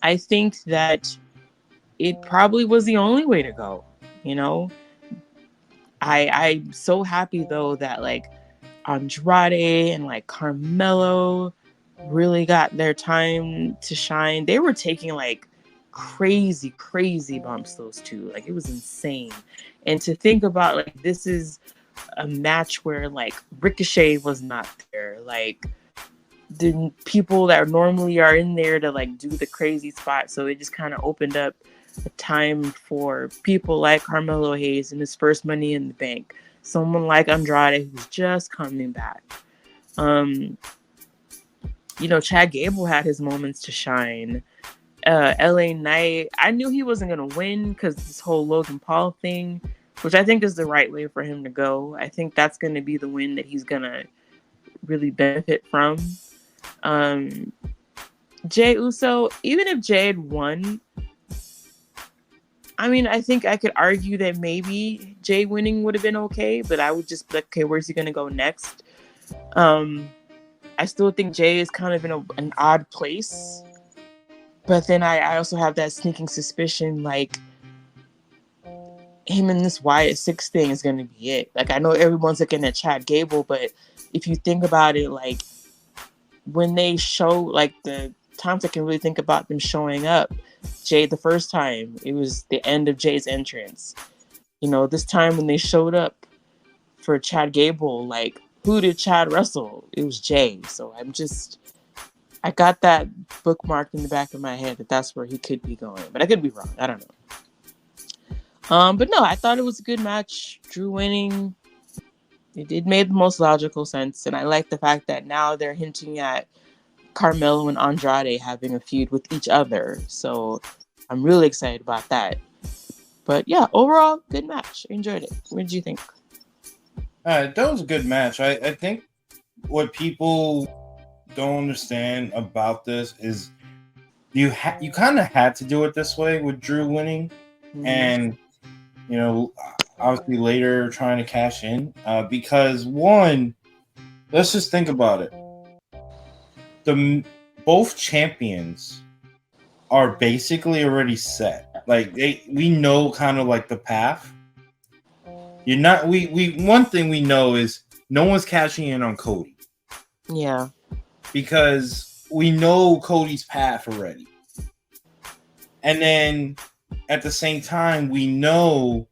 I think that it probably was the only way to go, I'm so happy, though, that, like, Andrade and, like, Carmelo really got their time to shine. They were taking like crazy, crazy bumps, those two. Like it was insane. And to think about like this is a match where like Ricochet was not there. Like the people that normally are in there to like do the crazy spot. So it just kind of opened up a time for people like Carmelo Hayes in his first Money in the Bank. Someone like Andrade who's just coming back. Chad Gable had his moments to shine. LA Knight, I knew he wasn't going to win because this whole Logan Paul thing, which I think is the right way for him to go. I think that's going to be the win that he's going to really benefit from. Jey Uso, even if Jey had won, I mean, I think I could argue that maybe Jey winning would have been okay, but I would just be like, okay, where's he going to go next? I still think Jey is kind of in an odd place. But then I also have that sneaking suspicion, like, him and this Wyatt 6 thing is going to be it. Like, I know everyone's looking at Chad Gable, but if you think about it, like, when they show, like, the times I can really think about them showing up, Jey the first time, it was the end of Jey's entrance. This time when they showed up for Chad Gable, like, who did Chad wrestle? It was Jey. So I got that bookmarked in the back of my head that that's where he could be going. But I could be wrong. I don't know. But no, I thought it was a good match. Drew winning. It made the most logical sense. And I like the fact that now they're hinting at Carmelo and Andrade having a feud with each other. So I'm really excited about that. But yeah, overall, good match. I enjoyed it. What did you think? That was a good match. I think what people don't understand about this is you kind of had to do it this way with Drew winning, and obviously later trying to cash in because one, let's just think about it. Both champions are basically already set. Like we know kind of like the path. One thing we know is no one's cashing in on Cody. Yeah. Because we know Cody's path already. And then at the same time, we know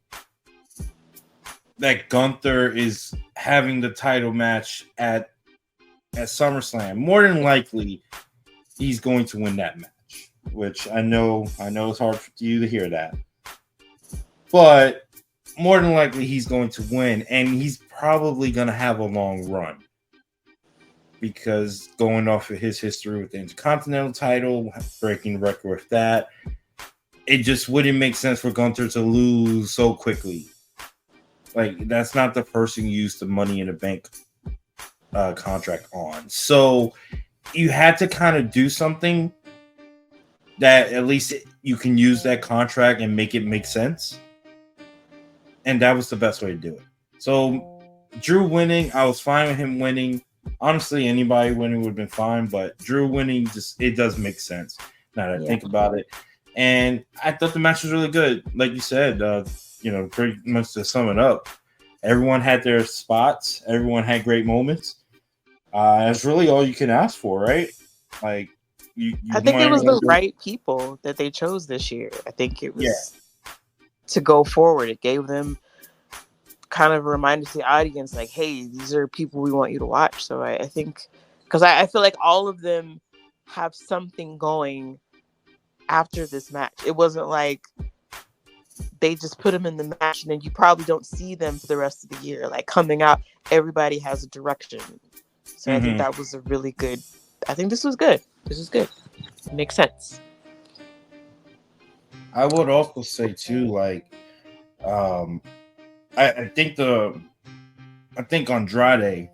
that Gunther is having the title match at SummerSlam. More than likely, he's going to win that match. Which I know it's hard for you to hear that. But more than likely, he's going to win. And he's probably going to have a long run. Because going off of his history with the Intercontinental title, breaking the record with that, it just wouldn't make sense for Gunther to lose so quickly. Like, that's not the person you use the Money in the Bank contract on. So you had to kind of do something that at least you can use that contract and make it make sense. And that was the best way to do it. So Drew winning, I was fine with him winning. Honestly, anybody winning would have been fine, but Drew winning, it does make sense now that I think about it. And I thought the match was really good. Like you said, pretty much to sum it up, everyone had their spots. Everyone had great moments. That's really all you can ask for, right? Like, I think it was the right people that they chose this year. I think it was to go forward. It gave them kind of a reminder to the audience, like, hey, these are people we want you to watch. So I think, because I feel like all of them have something going after this match. It wasn't like they just put them in the match and then you probably don't see them for the rest of the year. Like, coming out, everybody has a direction. So I think that was a really good, I think this was good. This is good. It makes sense. I would also say too, like, I think Andrade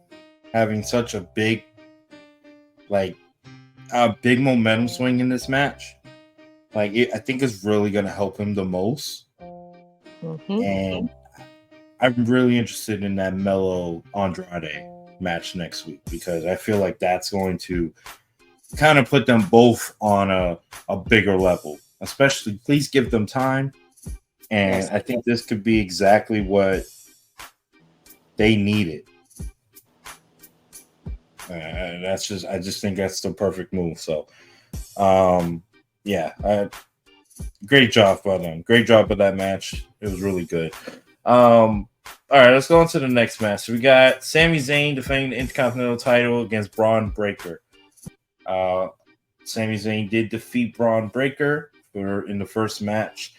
having such a big momentum swing in this match, I think is really going to help him the most. And I'm really interested in that Melo Andrade match next week because I feel like that's going to kind of put them both on a bigger level. Especially, please give them time. And I think this could be exactly what they needed. I just think that's the perfect move. So, great job by them. Great job with that match. It was really good. All right, let's go on to the next match. We got Sami Zayn defending the Intercontinental title against Braun Breaker. Sami Zayn did defeat Braun Breaker in the first match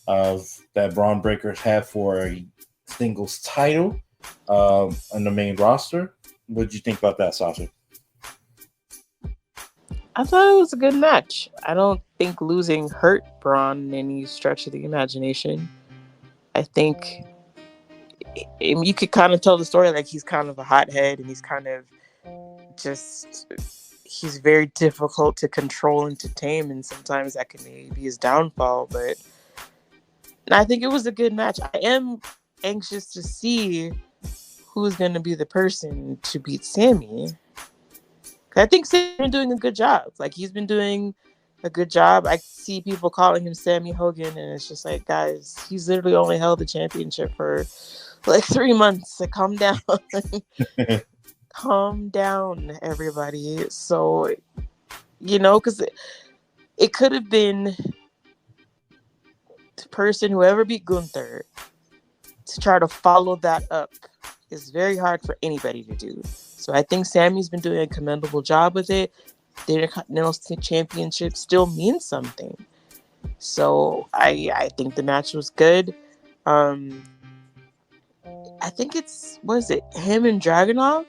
of that Braun Breaker had for a singles title on the main roster. What did you think about that, Sasha? I thought it was a good match. I don't think losing hurt Braun in any stretch of the imagination. I think you could kind of tell the story like he's kind of a hothead and he's kind of he's very difficult to control and to tame, and sometimes that can maybe be his downfall. But I think it was a good match. I am anxious to see who's going to be the person to beat Sammy. I think Sammy's been doing a good job. Like, he's been doing a good job. I see people calling him Sammy Hogan, and it's just like, guys, he's literally only held the championship for like 3 months. So calm down. Calm down, everybody. So, because it could have been the person, whoever beat Gunther, to try to follow that up is very hard for anybody to do. So I think Sammy's been doing a commendable job with it. The Intercontinental Championship still means something. So I think the match was good. I think him and Dragunov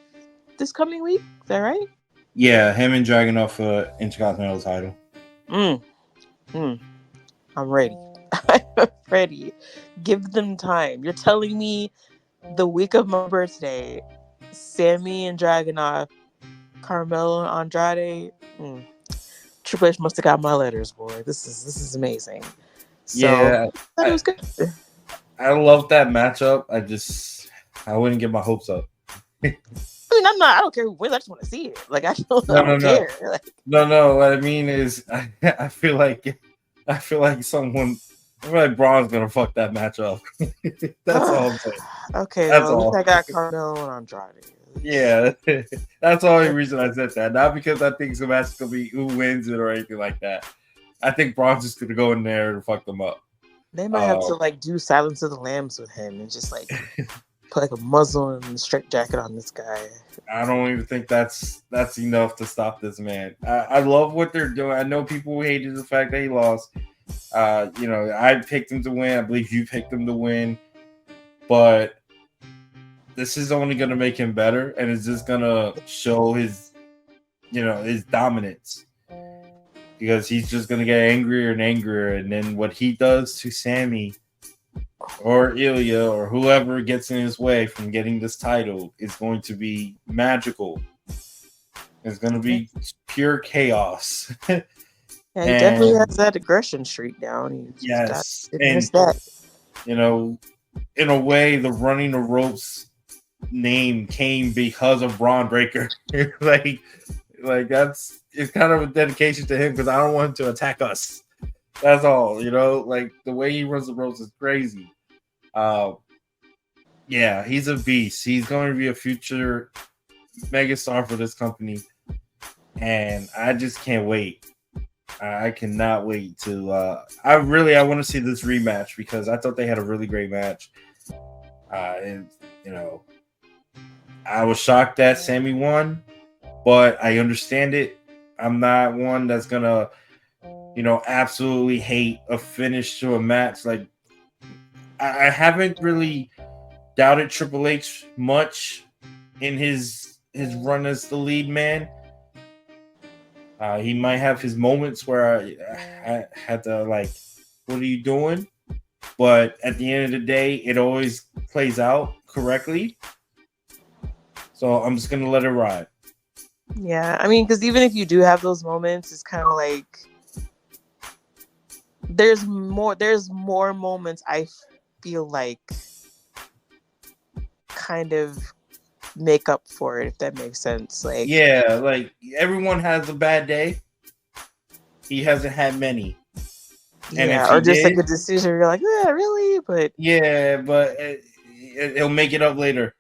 this coming week? Is that right? Yeah, him and Dragunov for Intercontinental title. I'm ready. I'm ready. Give them time. You're telling me the week of my birthday, Sammy and Dragunov, Carmelo and Andrade. Triple H must have got my letters, boy. This is amazing. So, yeah, it was good. I love that matchup. I wouldn't get my hopes up. I mean, I don't care who wins. I just want to see it. Like, I don't care. Like, no. What I mean is, I feel like Braun's gonna fuck that match up. That's all I'm saying. Okay, that's well, all. I got Carmelo and Andrade. Yeah, that's the only reason I said that. Not because I think the match is gonna be who wins it or anything like that. I think Braun's just gonna go in there and fuck them up. They might have to like do Silence of the Lambs with him and just like put like a muzzle and a straight jacket on this guy. I don't even think that's enough to stop this man. I love what they're doing. I know people hated the fact that he lost. I picked him to win. I believe you picked him to win. But this is only going to make him better, and it's just going to show his dominance. Because he's just going to get angrier and angrier, and then what he does to Sammy or Ilya or whoever gets in his way from getting this title is going to be magical. It's going to be pure chaos. Yeah, he definitely has that aggression streak down. Yes. And that. In a way, the Running the Ropes name came because of Braun Breaker. like it's kind of a dedication to him because I don't want him to attack us. That's all, like the way he runs the ropes is crazy. He's a beast. He's going to be a future megastar for this company. And I just can't wait. I cannot wait to I want to see this rematch because I thought they had a really great match. I was shocked that Sammy won, but I understand it. I'm not one that's gonna absolutely hate a finish to a match. Like I haven't really doubted Triple H much in his run as the lead man. He might have his moments where I had to like, what are you doing? But at the end of the day, it always plays out correctly. So I'm just going to let it ride. Yeah, I mean, because even if you do have those moments, it's kind of like there's more moments I feel like kind of make up for it, if that makes sense. Like, yeah, like everyone has a bad day. He hasn't had many. And or just like a decision you're like, yeah, really? But yeah, but he'll make it up later.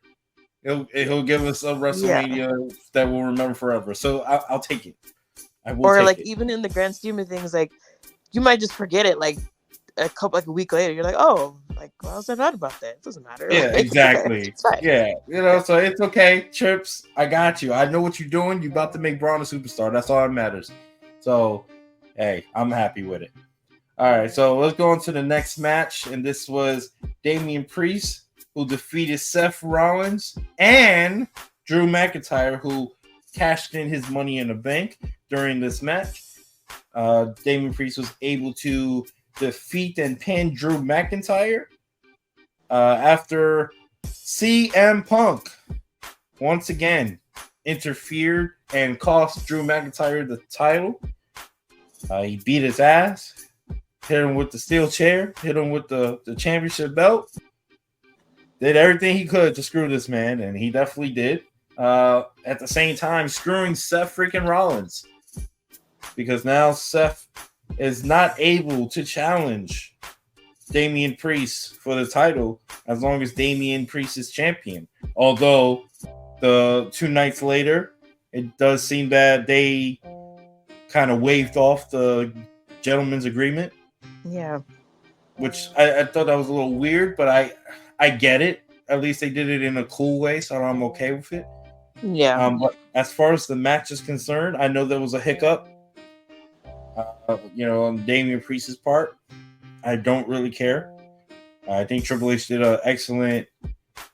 He'll give us a WrestleMania that we'll remember forever. So I'll take it. I will Or take like it. even in the grand scheme of things, like you might just forget it like a week later. You're like, oh, like why was I not about that? It doesn't matter. Yeah, Like, exactly. it's fine. Yeah, so it's okay. Trips, I got you. I know what you're doing. You're about to make Braun a superstar. That's all that matters. So, hey, I'm happy with it. All right, so let's go on to the next match. And this was Damian Priest, who defeated Seth Rollins, and Drew McIntyre, who cashed in his money in the bank during this match. Damian Priest was able to defeat and pin Drew McIntyre after CM Punk once again interfered and cost Drew McIntyre the title. He beat his ass, hit him with the steel chair, hit him with the championship belt, did everything he could to screw this man, and he definitely did. At the same time, screwing Seth freaking Rollins, because now Seth is not able to challenge Damian Priest for the title as long as Damian Priest is champion. Although the 2 nights later, it does seem that they kind of waved off the gentleman's agreement. Yeah. Which I thought that was a little weird, but I get it. At least they did it in a cool way, so I'm okay with it. Yeah. But as far as the match is concerned, I know there was a hiccup, on Damian Priest's part. I don't really care. I think Triple H did an excellent,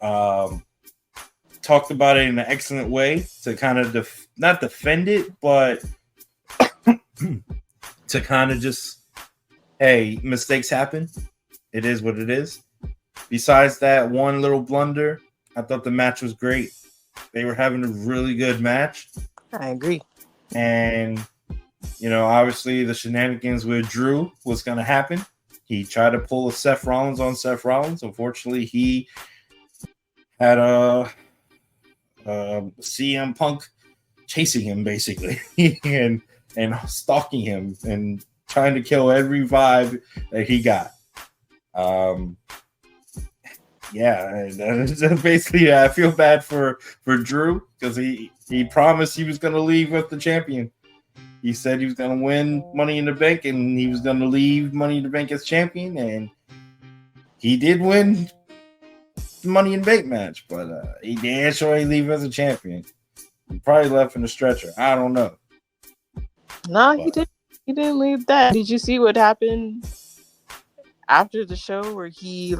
talked about it in an excellent way to kind of not defend it, but to kind of just, hey, mistakes happen. It is what it is. Besides that one little blunder, I thought the match was great. They were having a really good match. I agree. And, obviously the shenanigans with Drew was going to happen. He tried to pull a Seth Rollins on Seth Rollins. Unfortunately, he had a CM Punk chasing him, basically, and stalking him and trying to kill every vibe that he got. Basically, I feel bad for Drew because he promised he was going to leave with the champion. He said he was going to win Money in the Bank and he was going to leave Money in the Bank as champion, and he did win the Money in the Bank match, but he didn't surely leave as a champion. He probably left in the stretcher. I don't know. No, he didn't. He didn't leave that. Did you see what happened after the show where he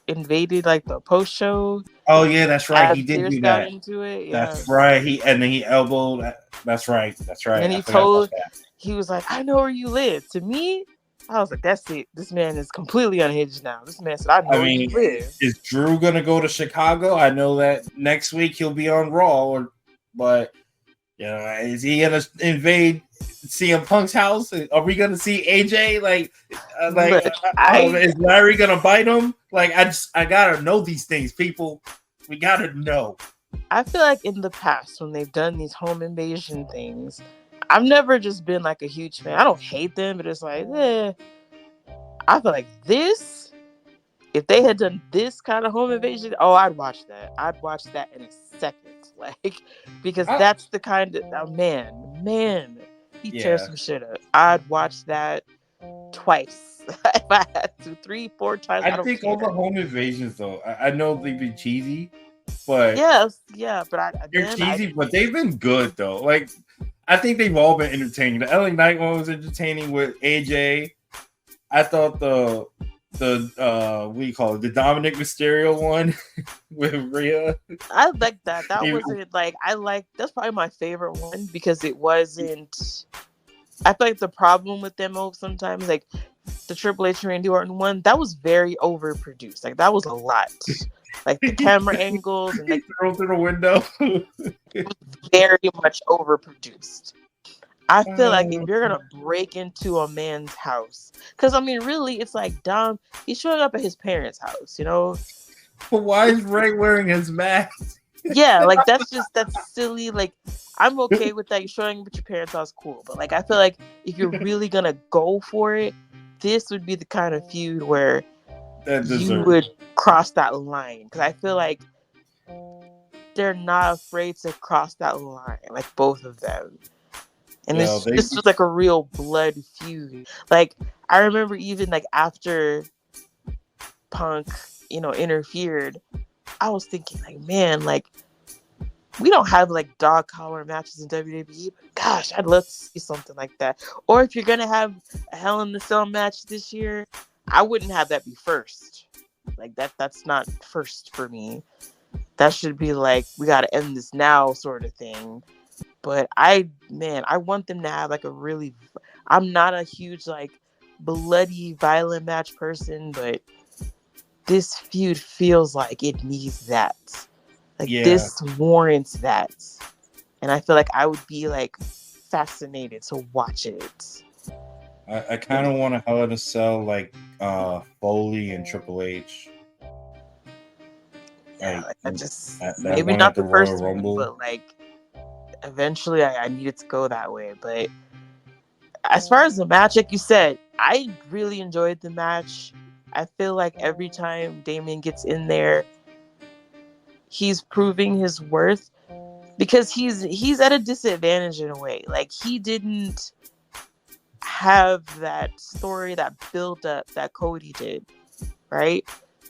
invaded the post show? Oh yeah, that's right. He did do that. Into it. Yeah. That's right. Then he elbowed. That's right. And he was like, "I know where you live." To me, I was like, "That's it. This man is completely unhinged now." This man said, "I know where you live." Is Drew gonna go to Chicago? I know that next week he'll be on Raw, but is he gonna invade CM Punk's house? Are we gonna see AJ? Is Larry gonna bite him? I gotta know these things, people. We gotta know. I feel like in the past when they've done these home invasion things, I've never just been a huge fan. I don't hate them, but it's I feel like this, if they had done this kind of home invasion, I'd watch that. I'd watch that in a second. Because that's the kind of man, he tears some shit up. I'd watch that twice if I had to, 3-4 times. I think all the home invasions, though, I know they've been cheesy, but they're cheesy, but they've been good though. I think they've all been entertaining. The LA Knight one was entertaining with AJ. I thought the the Dominic Mysterio one with Rhea. I like that. That wasn't that's probably my favorite one because it wasn't. I feel like the problem with them sometimes, the Triple H and Randy Orton one, that was very overproduced. That was a lot. The camera angles and throw through the window. It was very much overproduced. I feel like if you're gonna break into a man's house, because really, it's Dom. He's showing up at his parents' house, But why is Ray wearing his mask? Yeah, that's silly. I'm okay with that. You're showing up at your parents' house, cool. But I feel like if you're really gonna go for it, this would be the kind of feud where you would cross that line. Because I feel like they're not afraid to cross that line, like both of them. And Yo, this was like a real blood feud. Like I remember even like after Punk, interfered, I was thinking like, man, like we don't have like dog collar matches in WWE, but gosh, I'd love to see something like that. Or if you're gonna have a Hell in the Cell match this year, I wouldn't have that be first. Like that's not first for me. That should be like, we gotta end this now sort of thing. But I want them to have like a really, I'm not a huge like bloody violent match person, but this feud feels like it needs that. Like this warrants that. And I feel like I would be like fascinated to watch it. I kind of want a Hell in a Cell like Foley and Triple H. Yeah, like I just that maybe one not at the the first Royal one, Rumble. but like eventually I needed to go that way. But as far as the match, like you said, I really enjoyed the match. I feel like every time Damien gets in there, he's proving his worth because he's at a disadvantage in a way. Like he didn't have that story, that build up that Cody did, right?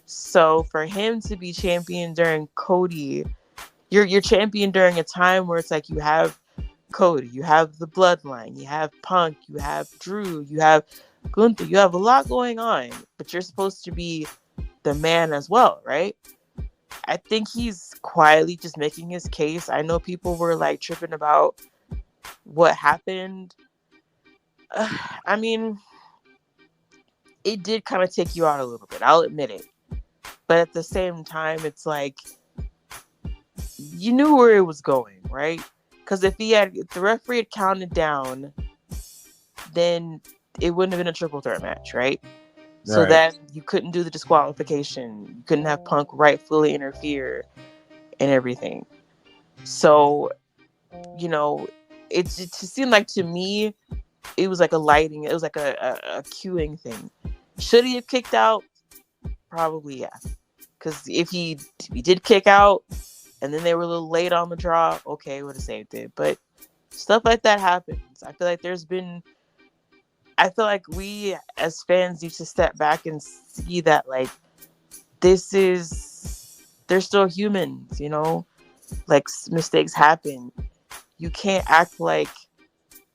So for him to be champion during Cody, you're champion during a time where it's like you have Cody, you have the Bloodline, you have Punk, you have Drew, you have Gunther, you have a lot going on, but you're supposed to be the man as well, right? I think he's quietly just making his case. I know people were like tripping about what happened. I mean, it did kind of take you out a little bit. I'll admit it. But at the same time, it's like you knew where it was going, right? Because if the referee had counted down, then it wouldn't have been a triple threat match, right? So that you couldn't do the disqualification. You couldn't have Punk rightfully interfere and everything. So, it just seemed like to me, it was like a lighting. It was like a cueing thing. Should he have kicked out? Probably, yeah. Because if he did kick out and then they were a little late on the draw, okay, would have saved it. But stuff like that happens. I feel like we as fans need to step back and see that like they're still humans, like mistakes happen. You can't act like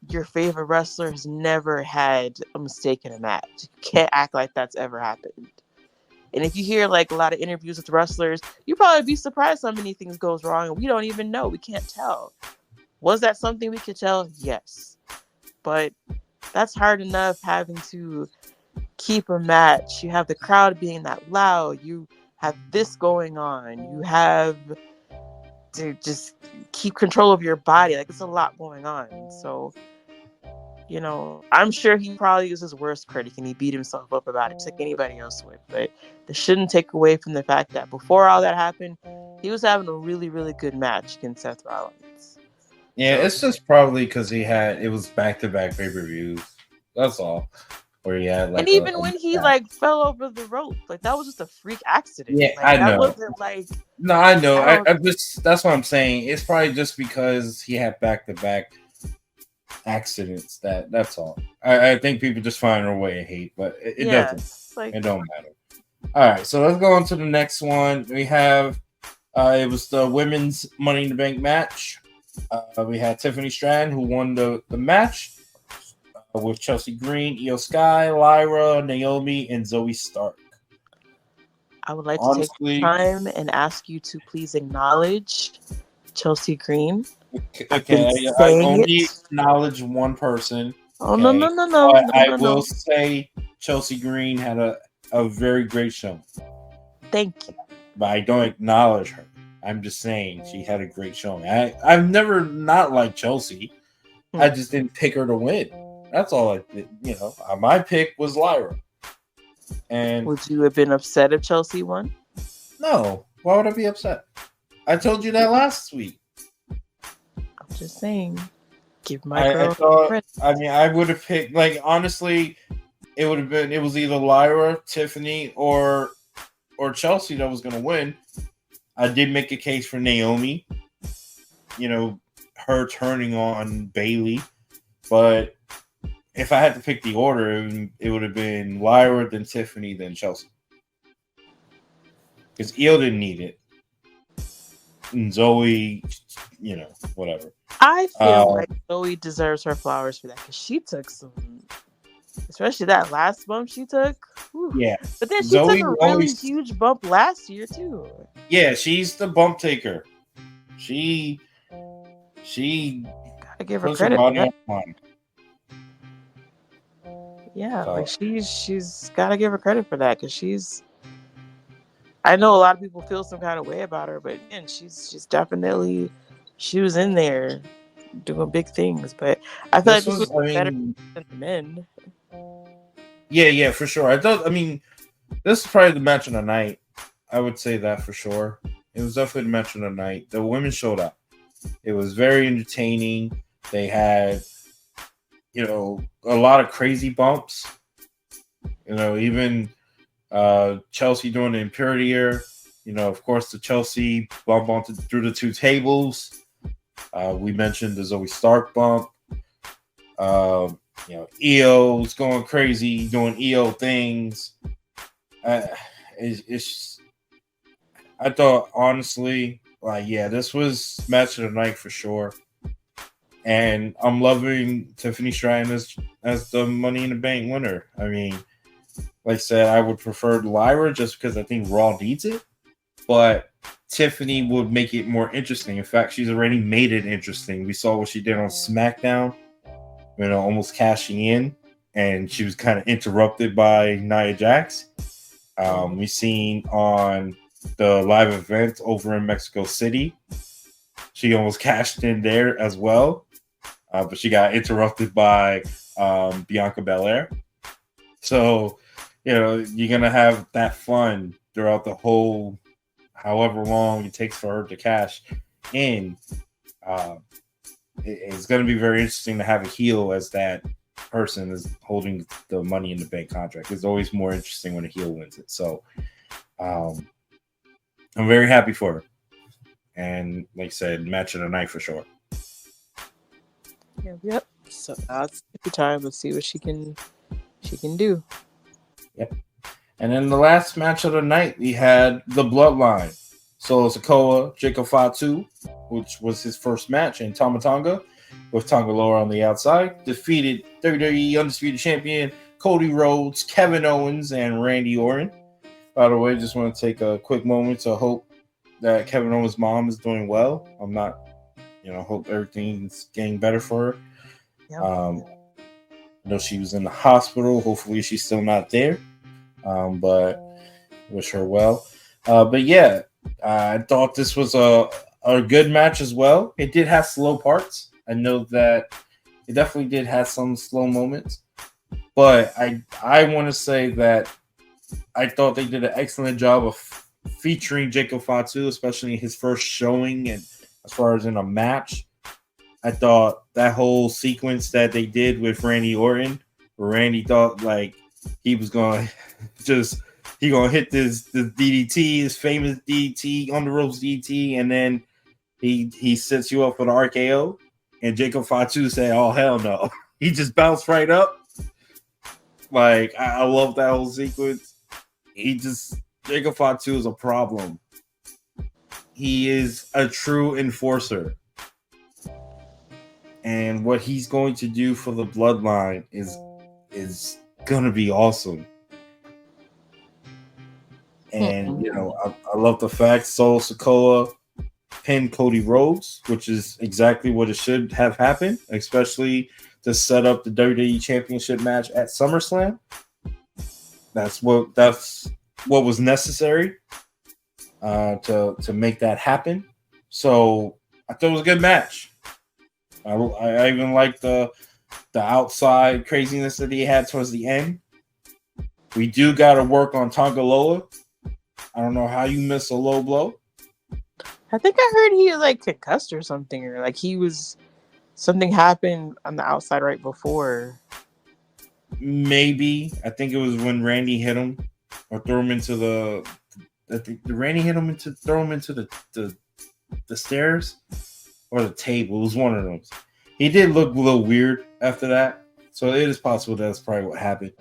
your favorite wrestler has never had a mistake in a match. You can't act like that's ever happened. And if you hear like a lot of interviews with wrestlers, you probably be surprised how many things goes wrong and we don't even know. We can't tell. Was that something we could tell? Yes. But that's hard enough having to keep a match. You have the crowd being that loud. You have this going on. You have to just keep control of your body. Like, it's a lot going on. So, I'm sure he probably is his worst critic and he beat himself up about it just like anybody else would. But this shouldn't take away from the fact that before all that happened, he was having a really, really good match against Seth Rollins. Yeah, it's just probably because it was back-to-back pay-per-views. That's all. Where he had like, and even when he like fell over the rope, like that was just a freak accident. Yeah, like, I know. That wasn't like. No, I know. I just that's what I'm saying. It's probably just because he had back-to-back accidents. That's all. I think people just find their way to hate, but it doesn't. Like, it don't matter. All right, so let's go on to the next one. We have it was the women's Money in the Bank match. We had Tiffany Stratton, who won the match with Chelsea Green, Io Sky, Lyra, Naomi, and Zoe Stark. I would like to take the time and ask you to please acknowledge Chelsea Green. Okay, I only acknowledge one person. Oh, okay? No. I will say Chelsea Green had a very great show. Thank you. But I don't acknowledge her. I'm just saying she had a great showing. I've never not liked Chelsea. I just didn't pick her to win. That's all I did. My pick was Lyra. And would you have been upset if Chelsea won? No. Why would I be upset? I told you that last week. I'm just saying. Give my girl credit. I would have picked, like, honestly, it was either Lyra, Tiffany, or Chelsea that was going to win. I did make a case for Naomi. You know, her turning on Bailey, but if I had to pick the order, it would have been Lyra, then Tiffany, then Chelsea. Because Io didn't need it. And Zoe, you know, whatever. I feel like Zoe deserves her flowers for that because she took some, especially that last bump she took. Whew. Yeah. But then she Zoe took a really always, huge bump last year too. yeah, she's the bump taker. She Gotta give her puts her credit. body For on that. the line. Yeah, So- like she's gotta give her credit for that because she's. I know a lot of people feel some kind of way about her, but again, she's definitely she was in there doing big things. But I feel like this was better than the men. Yeah, for sure. I mean, this is probably the match of the night. I would say that for sure. It was definitely the match of the night. The women showed up. It was very entertaining. They had, you know, a lot of crazy bumps. You know, even Chelsea doing the Imperator. You know, of course, the Chelsea bump through the two tables. We mentioned the Zoe Stark bump. You know, EO's going crazy, doing EO things. It's I thought, honestly, like, yeah, this was match of the night for sure. And I'm loving Tiffany Stratton as the Money in the Bank winner. I mean, like I said, I would prefer Lyra just because I think Raw needs it. But Tiffany would make it more interesting. In fact, she's already made it interesting. We saw what she did on SmackDown, you know, almost cashing in. And she was kind of interrupted by Nia Jax. We've seen on the live event over in Mexico City, she almost cashed in there as well. But she got interrupted by Bianca Belair. So, you know, you're going to have that fun throughout the whole, however long it takes for her to cash in. It's going to be very interesting to have a heel as that person is holding the Money in the Bank contract. It's always more interesting when a heel wins it. So, I'm very happy for her. And like I said, match of the night for sure. Yep. So now it's the time. Let's see what she can do. Yep. And then the last match of the night, we had the Bloodline. Solo Sikoa, Jacob Fatu, which was his first match in Tama Tonga, with Tonga Loa on the outside, defeated WWE Undisputed Champion Cody Rhodes, Kevin Owens, and Randy Orton. By the way, just want to take a quick moment to hope that Kevin Owens' mom is doing well. I'm not, hope everything's getting better for her. Yep. I know she was in the hospital. Hopefully she's still not there. But wish her well. But yeah, I thought this was a good match as well. It did have slow parts. I know that it definitely did have some slow moments. But I want to say that I thought they did an excellent job of featuring Jacob Fatu, especially in his first showing and as far as in a match. I thought that whole sequence that they did with Randy Orton, where Randy thought like he was going to hit this DDT, his famous DDT, on the ropes DDT, and then he sets you up for the RKO, and Jacob Fatu said, "Oh hell no!" He just bounced right up. Like I love that whole sequence. Jacob Fatu is a problem. He is a true enforcer. And what he's going to do for the Bloodline is going to be awesome. And, I love the fact Solo Sikoa pinned Cody Rhodes, which is exactly what it should have happened, especially to set up the WWE Championship match at SummerSlam. That's what was necessary to make that happen. So I thought it was a good match. I even like the outside craziness that he had towards the end. We do got to work on Tonga Loa. I don't know how you miss a low blow. I think I heard he was concussed or something, or something happened on the outside right before. Maybe. I think it was when Randy hit him or threw him into the I think the Randy throw him into the stairs or the table. It was one of those. He did look a little weird after that, so it is possible that's probably what happened.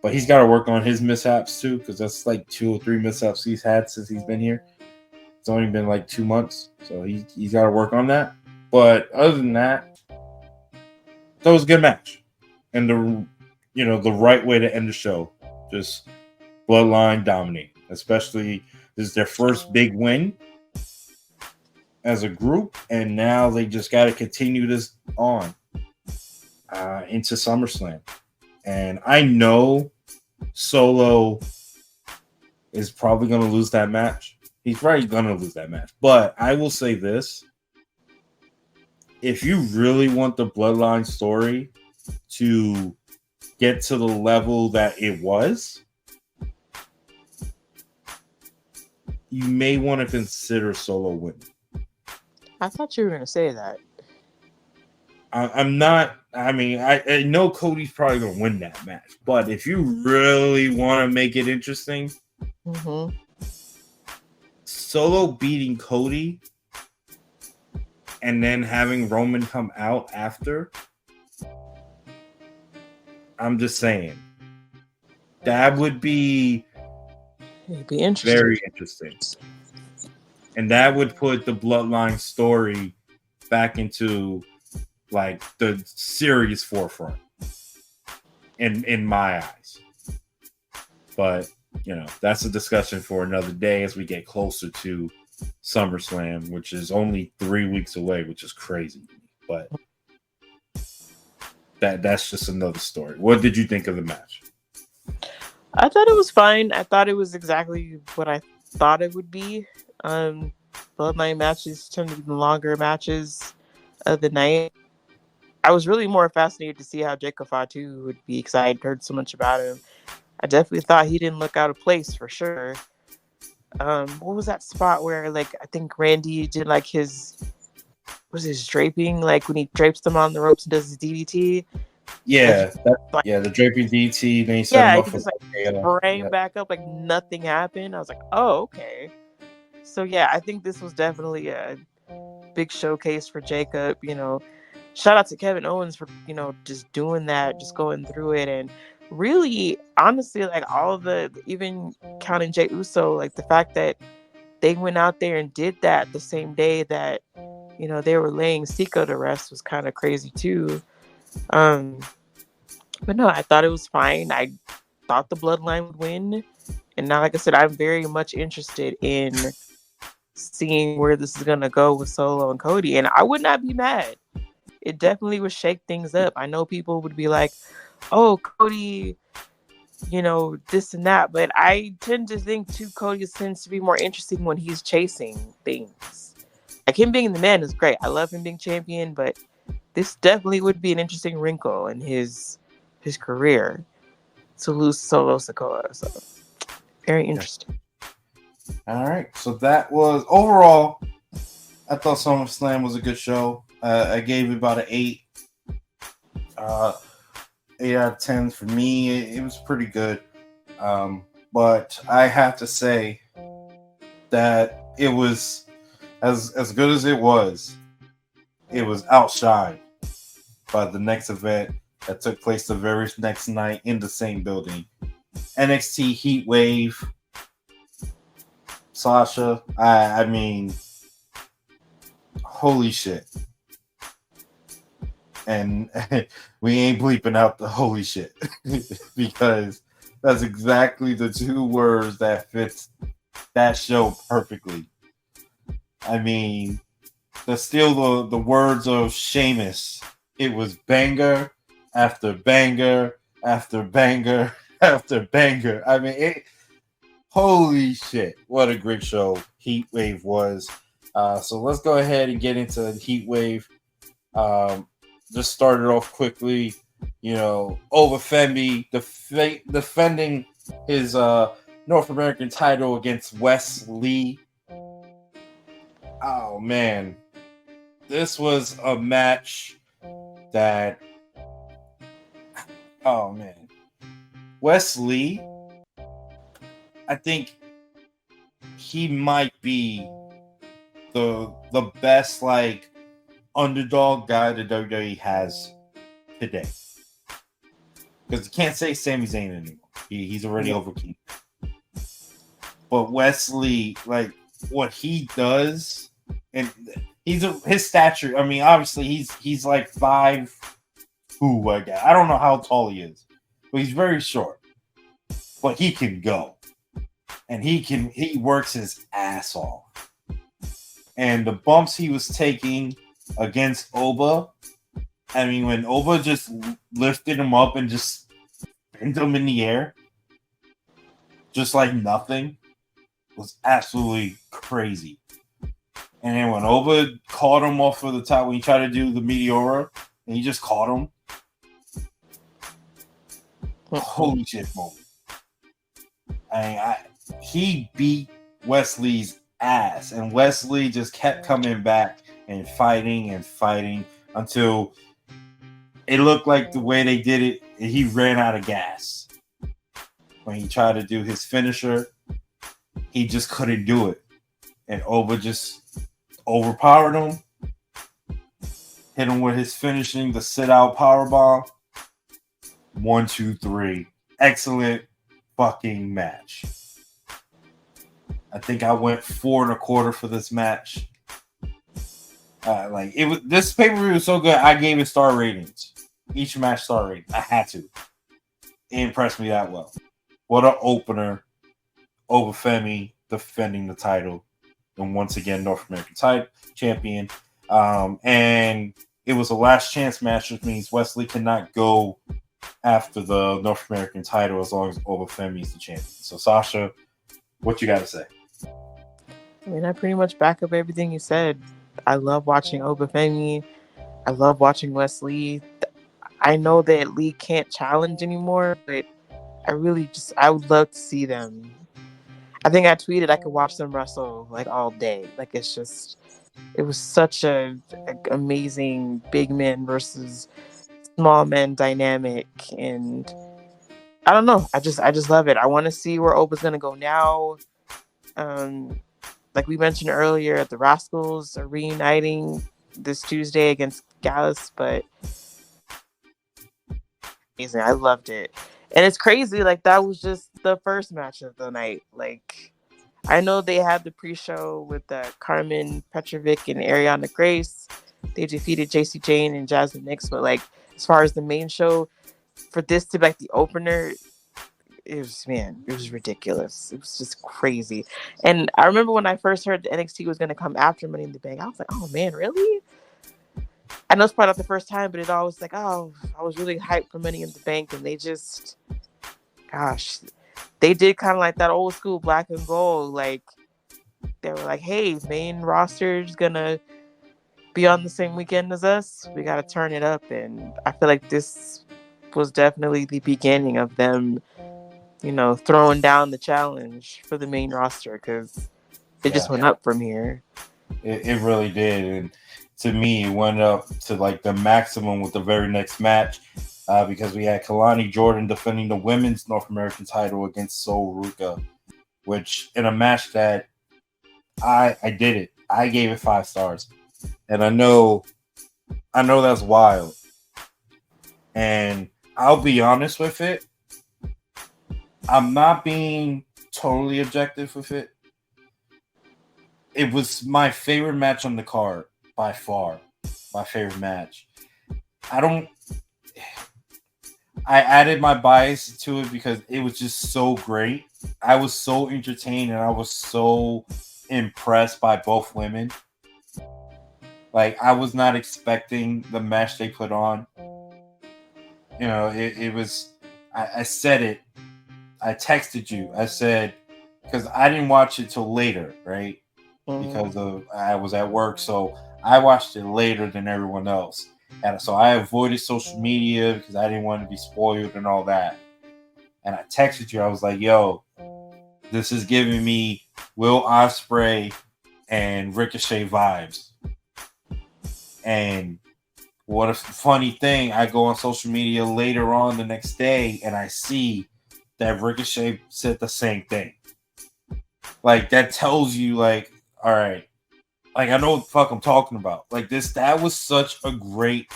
But he's got to work on his mishaps too, because that's like 2 or 3 mishaps he's had since he's been here. It's only been like 2 months, so he's got to work on that. But other than that, that was a good match, and the right way to end the show. Just Bloodline dominate, especially this is their first big win as a group, and now they just got to continue this on into SummerSlam. And I know Solo is probably going to lose that match. He's probably going to lose that match. But I will say this. If you really want the Bloodline story to get to the level that it was, you may want to consider Solo winning. I thought you were going to say that. I'm not. I mean, I know Cody's probably going to win that match, but if you really want to make it interesting, Solo beating Cody and then having Roman come out after, I'm just saying, that would be It'd be interesting. very interesting. And that would put the Bloodline story back into like the serious forefront in my eyes. But that's a discussion for another day as we get closer to SummerSlam, which is only 3 weeks away, which is crazy. But that's just another story. What did you think of the match? I thought it was fine. I thought it was exactly what I thought it would be. Bloodline matches tend to be the longer matches of the night. I was really more fascinated to see how Jacob Fatu would be, because I had heard so much about him. I definitely thought he didn't look out of place for sure. What was that spot where, like, I think Randy did like his draping, like when he drapes them on the ropes and does his DDT? Yeah, the draping DT. Then he set him up he for just sprang back up like nothing happened. I was like, oh, okay. So yeah, I think this was definitely a big showcase for Jacob. Shout out to Kevin Owens for just doing that, just going through it, and really, honestly, like all of even counting Jey Uso, like the fact that they went out there and did that the same day that they were laying Siko to rest was kind of crazy too. But no, I thought it was fine. I thought the Bloodline would win. And now, like I said, I'm very much interested in seeing where this is going to go with Solo and Cody. And I would not be mad. It definitely would shake things up. I know people would be like, oh, Cody, this and that. But I tend to think, too, Cody tends to be more interesting when he's chasing things. Like him being the man is great. I love him being champion, but this definitely would be an interesting wrinkle in his career to lose Solo Sikoa. So very interesting. All right. So that was overall, I thought SummerSlam was a good show. I gave it about an 8. 8 out of 10 for me. It was pretty good. But I have to say that it was as good as it was outshined by the next event that took place the very next night in the same building. NXT HeatWave. Sasha. I mean, holy shit. And we ain't bleeping out the holy shit because that's exactly the 2 words that fits that show perfectly. I mean, to steal the words of Sheamus, it was banger after banger after banger after banger. I mean, holy shit, what a great show HeatWave was. So let's go ahead and get into HeatWave. Just started off quickly, over Femi defending his North American title against Wes Lee. Oh man, this was a match that, oh man, Wes Lee, I think he might be the best like underdog guy the WWE has today. Because you can't say Sami Zayn anymore. He's already overkey. But Wesley, like what he does, and his stature. I mean, obviously he's like 5'2", I guess. I don't know how tall he is, but he's very short. But he can go, and he works his ass off. And the bumps he was taking against Oba, I mean, when Oba just lifted him up and just pinned him in the air, just like nothing, was absolutely crazy. And then when Oba caught him off of the top, when he tried to do the Meteora, and he just caught him, holy shit moment. He beat Wesley's ass, and Wesley just kept coming back and fighting until it looked like the way they did it, he ran out of gas. When he tried to do his finisher, he just couldn't do it. And Oba just overpowered him, hit him with his finishing, the sit-out powerbomb. 1, 2, 3. Excellent fucking match. I think I went 4.25 for this match. This pay-per-view was so good, I gave it star ratings. Each match star rating. I had to. It impressed me that well. What an opener. Obafemi defending the title. And once again, North American title champion. And it was a last chance match, which means Wesley cannot go after the North American title as long as Obafemi is the champion. So, Sasha, what you got to say? I mean, I pretty much back up everything you said. I love watching Obafemi. I love watching Wesley. I know that Lee can't challenge anymore, but I would love to see them. I think I tweeted I could watch them wrestle like all day. Like it was such a amazing big men versus small men dynamic, and I don't know. I just love it. I want to see where Oba's gonna go now. Like we mentioned earlier, the Rascals are reuniting this Tuesday against Gallus, but amazing. I loved it. And it's crazy, like that was just the first match of the night. Like I know they had the pre-show with Carmen Petrovic and Ariana Grace. They defeated JC Jane and Jasmine Nix, but like as far as the main show, for this to be like the opener, it was ridiculous. It was just crazy. And I remember when I first heard the NXT was going to come after Money in the Bank, I was like, oh man, really? I know it's probably not the first time, but it always like, oh, I was really hyped for Money in the Bank, and they just, gosh, they did kind of like that old school black and gold. Like they were like, hey, main roster's gonna be on the same weekend as us. We got to turn it up, and I feel like this was definitely the beginning of them, throwing down the challenge for the main roster, because it just went up from here. It really did, and to me, it went up to like the maximum with the very next match, because we had Kalani Jordan defending the women's North American title against Sol Ruka, which in a match that I did it. I gave it 5 stars, and I know that's wild, and I'll be honest with it. I'm not being totally objective with it. It was my favorite match on the card, by far. My favorite match. I added my bias to it because it was just so great. I was so entertained and I was so impressed by both women. Like, I was not expecting the match they put on. It was... I said it. I texted you. I said... Because I didn't watch it till later, right? Because I was at work, so I watched it later than everyone else. And so I avoided social media because I didn't want to be spoiled and all that. And I texted you. I was like, yo, this is giving me Will Ospreay and Ricochet vibes. And what a funny thing. I go on social media later on the next day and I see that Ricochet said the same thing. Like that tells you, like, all right, like I know what the fuck I'm talking about. Like that was such a great,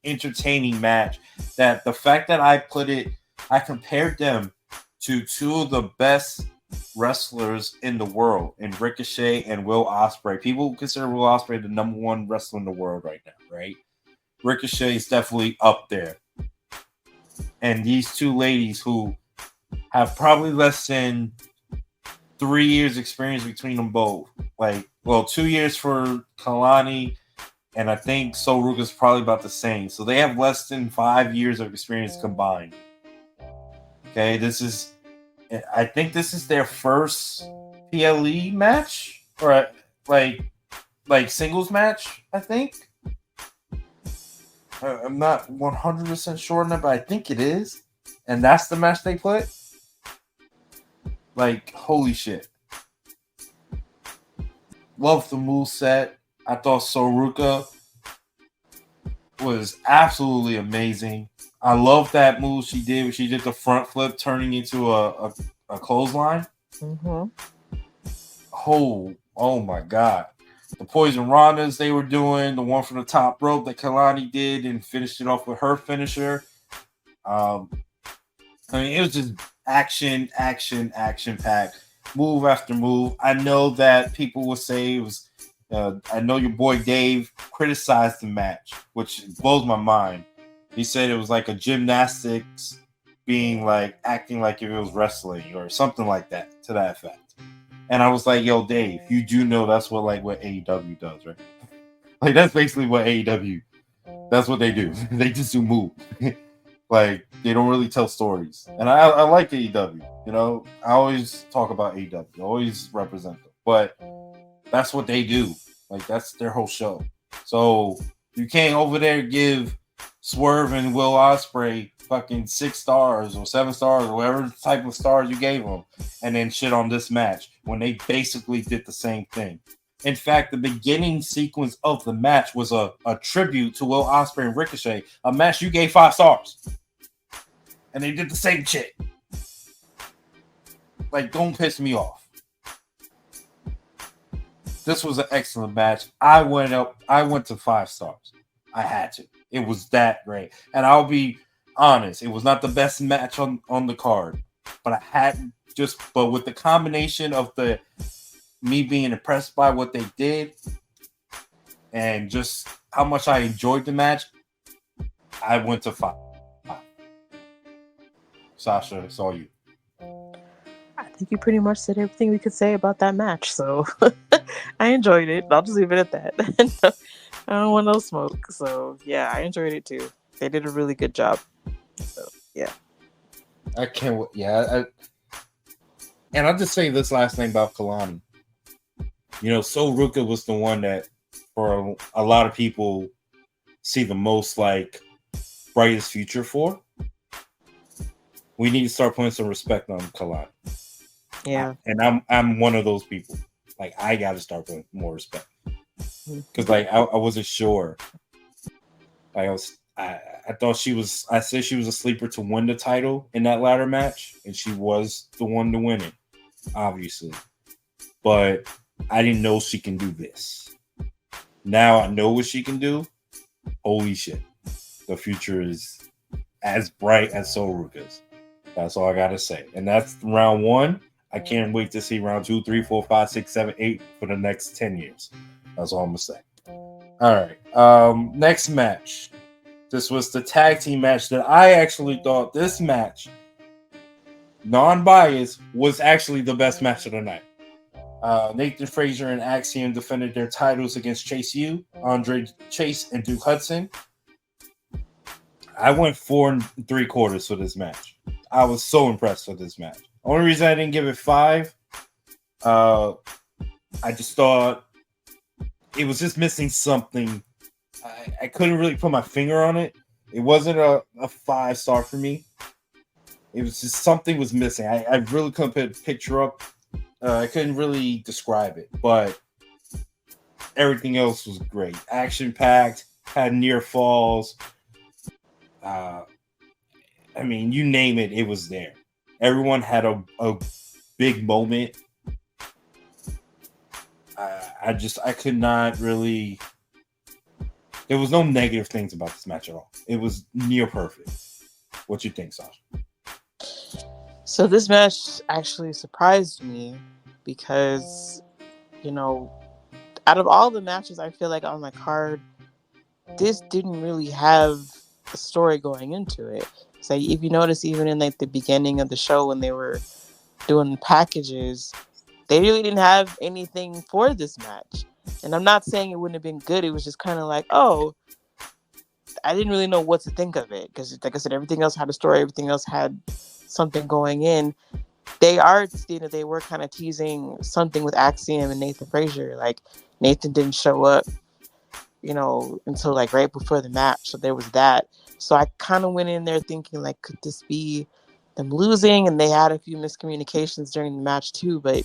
entertaining match that the fact that I compared them to two of the best wrestlers in the world, in Ricochet and Will Ospreay. People consider Will Ospreay the number one wrestler in the world right now, right? Ricochet is definitely up there. And these two ladies who have probably less than 3 years experience between them both. Like, well, 2 years for Kalani, and I think Soruka's probably about the same. So they have less than 5 years of experience combined. Okay, I think this is their first PLE match, or like singles match, I think. I'm not 100% sure on that, but I think it is. And that's the match they put. Like, holy shit. Love the moveset. I thought Soruka was absolutely amazing. I love that move she did. She did the front flip turning into a clothesline. Mm-hmm. Oh my God. The Poison Rondas they were doing, the one from the top rope that Kalani did and finished it off with her finisher. I mean, it was just action packed, move after move. I know that people will say it was, I know your boy Dave criticized the match, which blows my mind. He said it was like a gymnastics being like acting like if it was wrestling or something like that, to that effect. And I was like, yo, Dave, you do know that's what AEW does, right? Like, that's basically what AEW, that's what they do. They just do move. Like, they don't really tell stories. And I like AEW, you know? I always talk about AEW, always represent them. But that's what they do. Like, that's their whole show. So, you can't over there give Swerve and Will Ospreay fucking 6 stars or 7 stars or whatever type of stars you gave them and then shit on this match when they basically did the same thing. In fact, the beginning sequence of the match was a tribute to Will Ospreay and Ricochet, a match you gave 5 stars. And they did the same shit. Like, don't piss me off. This was an excellent match. I went to 5 stars. I had to. It was that great. And I'll be honest, it was not the best match on the card. But but with the combination of me being impressed by what they did and just how much I enjoyed the match, I went to 5. Sasha, it's all you. I think you pretty much said everything we could say about that match, so I enjoyed it. I'll just leave it at that. I don't want no smoke, so yeah, I enjoyed it too. They did a really good job. So yeah, I can't wait. Yeah, and I'll just say this last thing about Kalani. You know, Soruka was the one that, for a lot of people, see the most like brightest future for. We need to start putting some respect on Kalani. yeah. And I'm one of those people. Like, I got to start putting more respect because like I wasn't sure. I thought I said she was a sleeper to win the title in that ladder match, and she was the one to win it, obviously. But I didn't know she can do this. Now I know what she can do. Holy shit. The future is as bright as Soruka's. That's all I gotta say. And that's round 1. I can't wait to see round 2, 3, 4, 5, 6, 7, 8 for the next 10 years. That's all I'm gonna say. All right. Next match. This was the tag team match that I actually thought this match, non-biased, was actually the best match of the night. Nathan Frazier and Axiom defended their titles against Chase U, Andre Chase, and Duke Hudson. I went 4 3/4 for this match. I was so impressed with this match. Only reason I didn't give it 5, I just thought it was just missing something. I couldn't really put my finger on it. It wasn't a 5-star for me. It was just something was missing. I really couldn't put a picture up. I couldn't really describe it, but everything else was great. Action-packed, had near falls. I mean, you name it, it was there. Everyone had a big moment. I could not really. There was no negative things about this match at all. It was near perfect. What you think, Sasha? So this match actually surprised me because, you know, out of all the matches I feel like on my card, this didn't really have a story going into it. So if you notice, even in like the beginning of the show when they were doing packages, they really didn't have anything for this match. And I'm not saying it wouldn't have been good. It was just kind of like, oh, I didn't really know what to think of it because, like I said, everything else had a story. Everything else had something going in. They were kind of teasing something with Axiom and Nathan Frazier. Like Nathan didn't show up, until like right before the match. So there was that. So I kind of went in there thinking like, could this be them losing? And they had a few miscommunications during the match too. But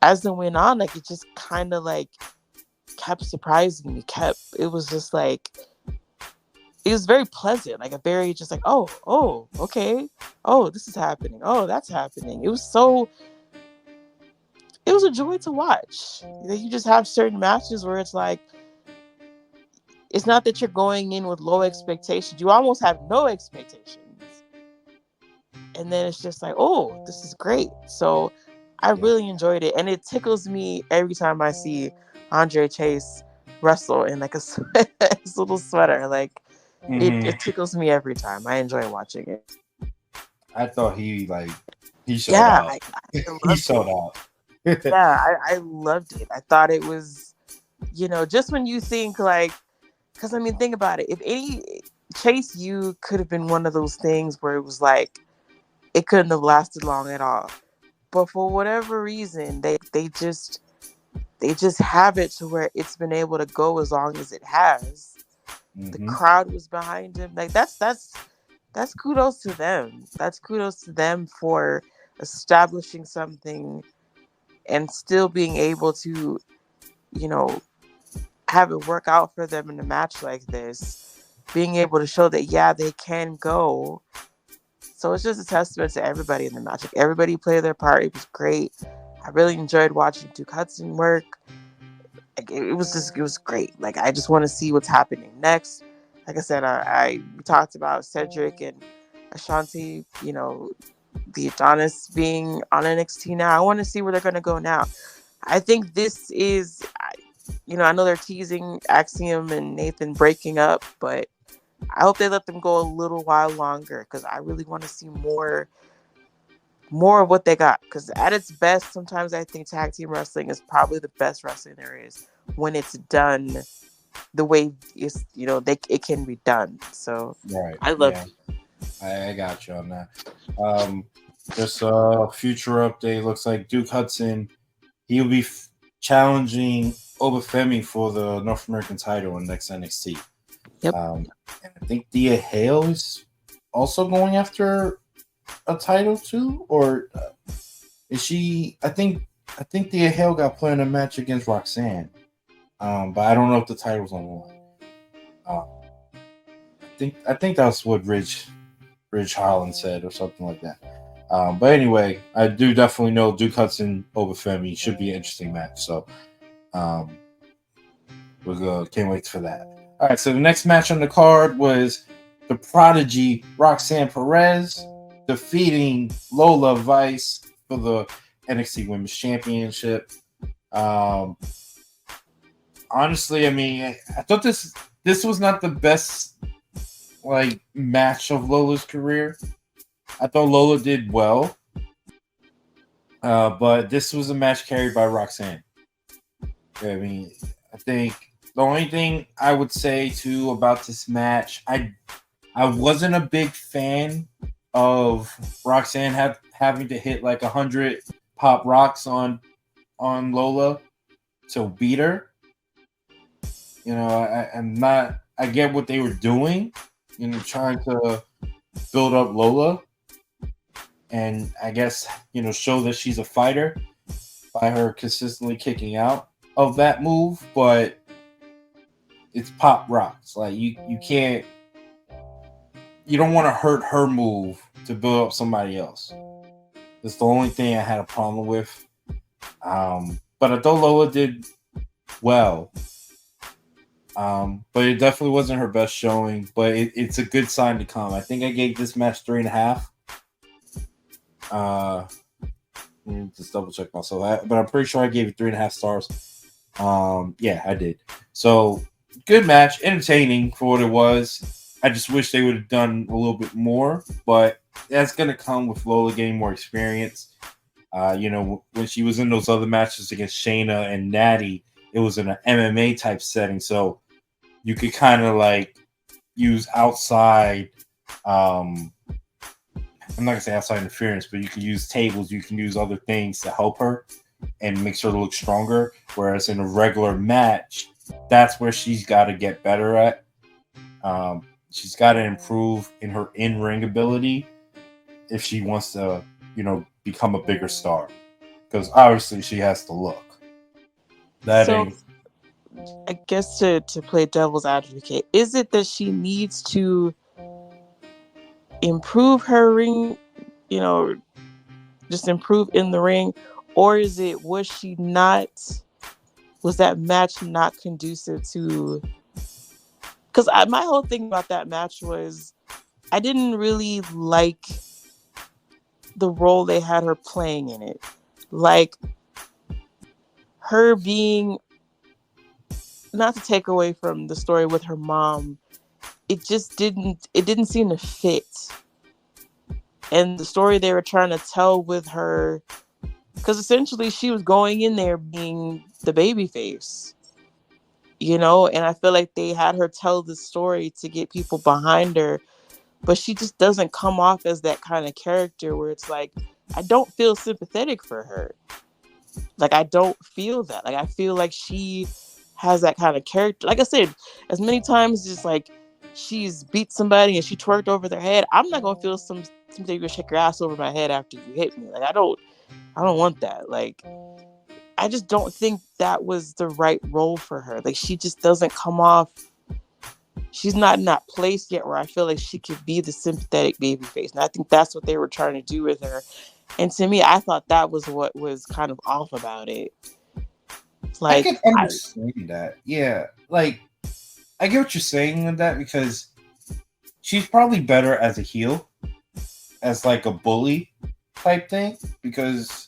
as it went on, like it just kind of like kept surprising me. It was just like, it was very pleasant, like a very just like, oh, okay, oh, this is happening, oh, that's happening. It was a joy to watch. You just have certain matches where it's like, it's not that you're going in with low expectations, you almost have no expectations, and then it's just like, oh, this is great. So I really enjoyed it, and it tickles me every time I see Andre Chase wrestle in like his little sweater. Like it tickles me every time. I enjoy watching it. I thought he showed Yeah, out. I He loved showed it. out. Yeah, I loved it. I thought it was, just when you think like, because I mean, think about it. If any Chase U could have been one of those things where it was like, it couldn't have lasted long at all. But for whatever reason, they just have it to where it's been able to go as long as it has. The crowd was behind him. Like that's kudos to them. That's kudos to them for establishing something and still being able to, have it work out for them in a match like this. Being able to show that, yeah, they can go. So it's just a testament to everybody in the match. Like, everybody played their part. It was great. I really enjoyed watching Duke Hudson work. Like, it was great. Like, I just want to see what's happening next. Like I said, we talked about Cedric and Ashanti, the Adonis being on NXT now. I want to see where they're going to go now. I think this is, I know they're teasing Axiom and Nathan breaking up, but I hope they let them go a little while longer because I really want to see more of what they got. Because at its best, sometimes I think tag team wrestling is probably the best wrestling there is when it's done the way it can be done. So Right. I love it. I got you on that. Just a future update. Looks like Duke Hudson, he'll be challenging Obafemi for the North American title in next NXT. Yep. And I think Thea Hale is also going after a title too, or is she? I think Thea Hale got put in a match against Roxanne, but I don't know if the title's on the line. I think that's what Ridge Holland said or something like that. But anyway, I do definitely know Duke Hudson Obafemi should be an interesting match. So can't wait for that. All right, so the next match on the card was the prodigy Roxanne Perez defeating Lola Vice for the NXT Women's Championship. Honestly, I mean, I thought this was not the best match of Lola's career. I thought Lola did well, but this was a match carried by Roxanne. I mean, I think the only thing I would say too about this match, I wasn't a big fan of Roxanne having to hit like 100 pop rocks on Lola to beat her. I'm not. I get what they were doing, trying to build up Lola, and I guess show that she's a fighter by her consistently kicking out of that move, but it's pop rocks. Like you can't. You don't want to hurt her move to build up somebody else. That's the only thing I had a problem with. But I thought Lola did well. But it definitely wasn't her best showing. But it's a good sign to come. I think I gave this match 3.5. Let me just double check myself. But I'm pretty sure I gave it 3.5 stars. Yeah, I did. So good match, entertaining for what it was. I just wish they would have done a little bit more, but that's gonna come with Lola getting more experience. When she was in those other matches against Shayna and Natty, it was in an MMA type setting, so you could kind of like use outside. I'm not gonna say outside interference, but you can use tables, you can use other things to help her and makes her look stronger. Whereas in a regular match, that's where she's got to get better at. She's got to improve in her in-ring ability if she wants to, become a bigger star. Because obviously she has to look. So I guess to play devil's advocate, is it that she needs to improve her ring, just improve in the ring, or is it was that match not conducive to? Because my whole thing about that match was I didn't really like the role they had her playing in it, like her being, not to take away from the story with her mom, it didn't seem to fit. And the story they were trying to tell with her, because essentially she was going in there being the baby face, and I feel like they had her tell the story to get people behind her, but she just doesn't come off as that kind of character where it's like, I don't feel sympathetic for her. Like, I don't feel that. Like, I feel like she has that kind of character. Like I said, as many times as like she's beat somebody and she twerked over their head, I'm not gonna feel something you're gonna shake your ass over my head after you hit me. Like, I don't want that. Like, I just don't think that was the right role for her. Like, she just doesn't come off. She's not in that place yet where I feel like she could be the sympathetic baby face. And I think that's what they were trying to do with her. And to me, I thought that was what was kind of off about it. Like, I can understand that. Yeah. Like, I get what you're saying with that, because she's probably better as a heel, as like a bully type thing. Because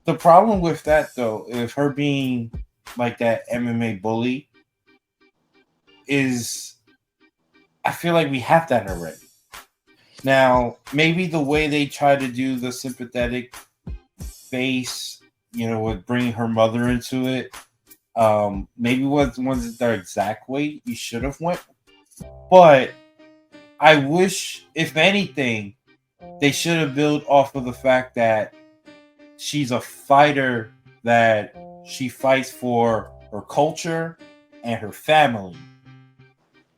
the problem with that, though, if her being like that MMA bully, is I feel like we have that already. Now, maybe the way they try to do the sympathetic face, with bringing her mother into it, maybe wasn't the exact way you should have went. But I wish, if anything, they should have built off of the fact that she's a fighter, that she fights for her culture and her family,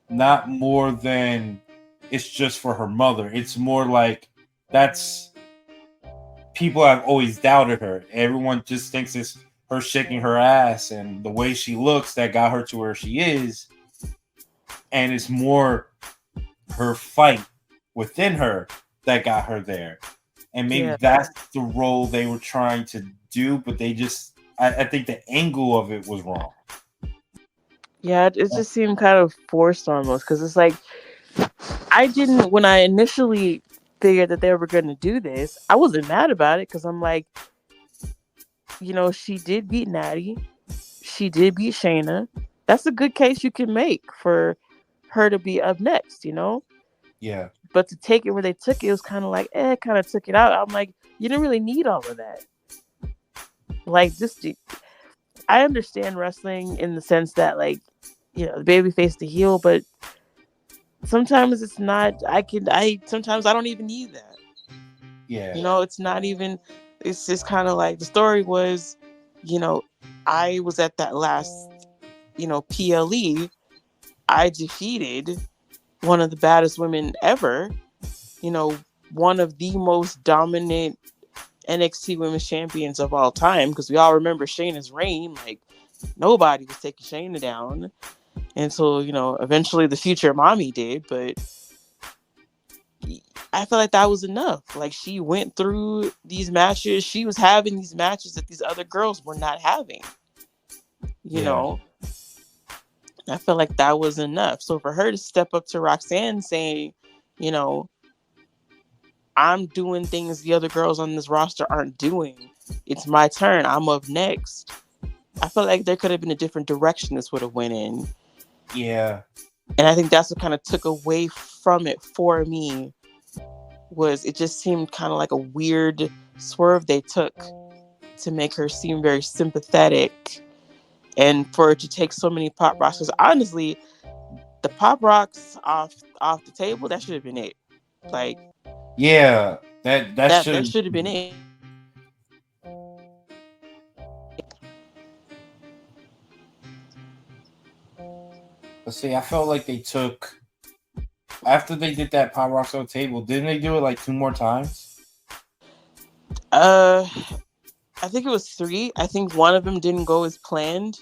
not more than it's just for her mother. It's more like that's people have always doubted her. Everyone just thinks it's her shaking her ass and the way she looks that got her to where she is. And it's more her fight within her that got her there. And maybe that's the role they were trying to do, but they just, I think the angle of it was wrong. Yeah, it just seemed kind of forced almost, because it's like, when I initially figured that they were going to do this, I wasn't mad about it, because I'm like, she did beat Natty. She did beat Shayna. That's a good case you can make for her to be up next, Yeah. But to take it where they took it was kind of like, kind of took it out. I'm like, you didn't really need all of that. Like, I understand wrestling in the sense that, like, the baby face the heel, but sometimes it's not. Sometimes I don't even need that. Yeah. It's not even. It's just kind of like the story was, I was at that last, PLE. I defeated one of the baddest women ever. One of the most dominant NXT Women's Champions of all time, because we all remember Shayna's reign. Like, nobody was taking Shayna down until, eventually the future mommy did. But I feel like that was enough. Like, she went through these matches. She was having these matches that these other girls were not having. You know, I feel like that was enough. So for her to step up to Roxanne saying, you know, I'm doing things the other girls on this roster aren't doing. It's my turn. I'm up next. I feel like there could have been a different direction this would have went in. Yeah. And I think that's what kind of took away from it for me. Was it just seemed kind of like a weird swerve they took to make her seem very sympathetic, and for her to take so many pop rocks. Because honestly, the pop rocks off the table, that should have been it. Like, yeah, that should have been it. But see, I felt like they took after they did that pop rocks on the table. Didn't they do it like 2 more times? I think it was 3. I think one of them didn't go as planned.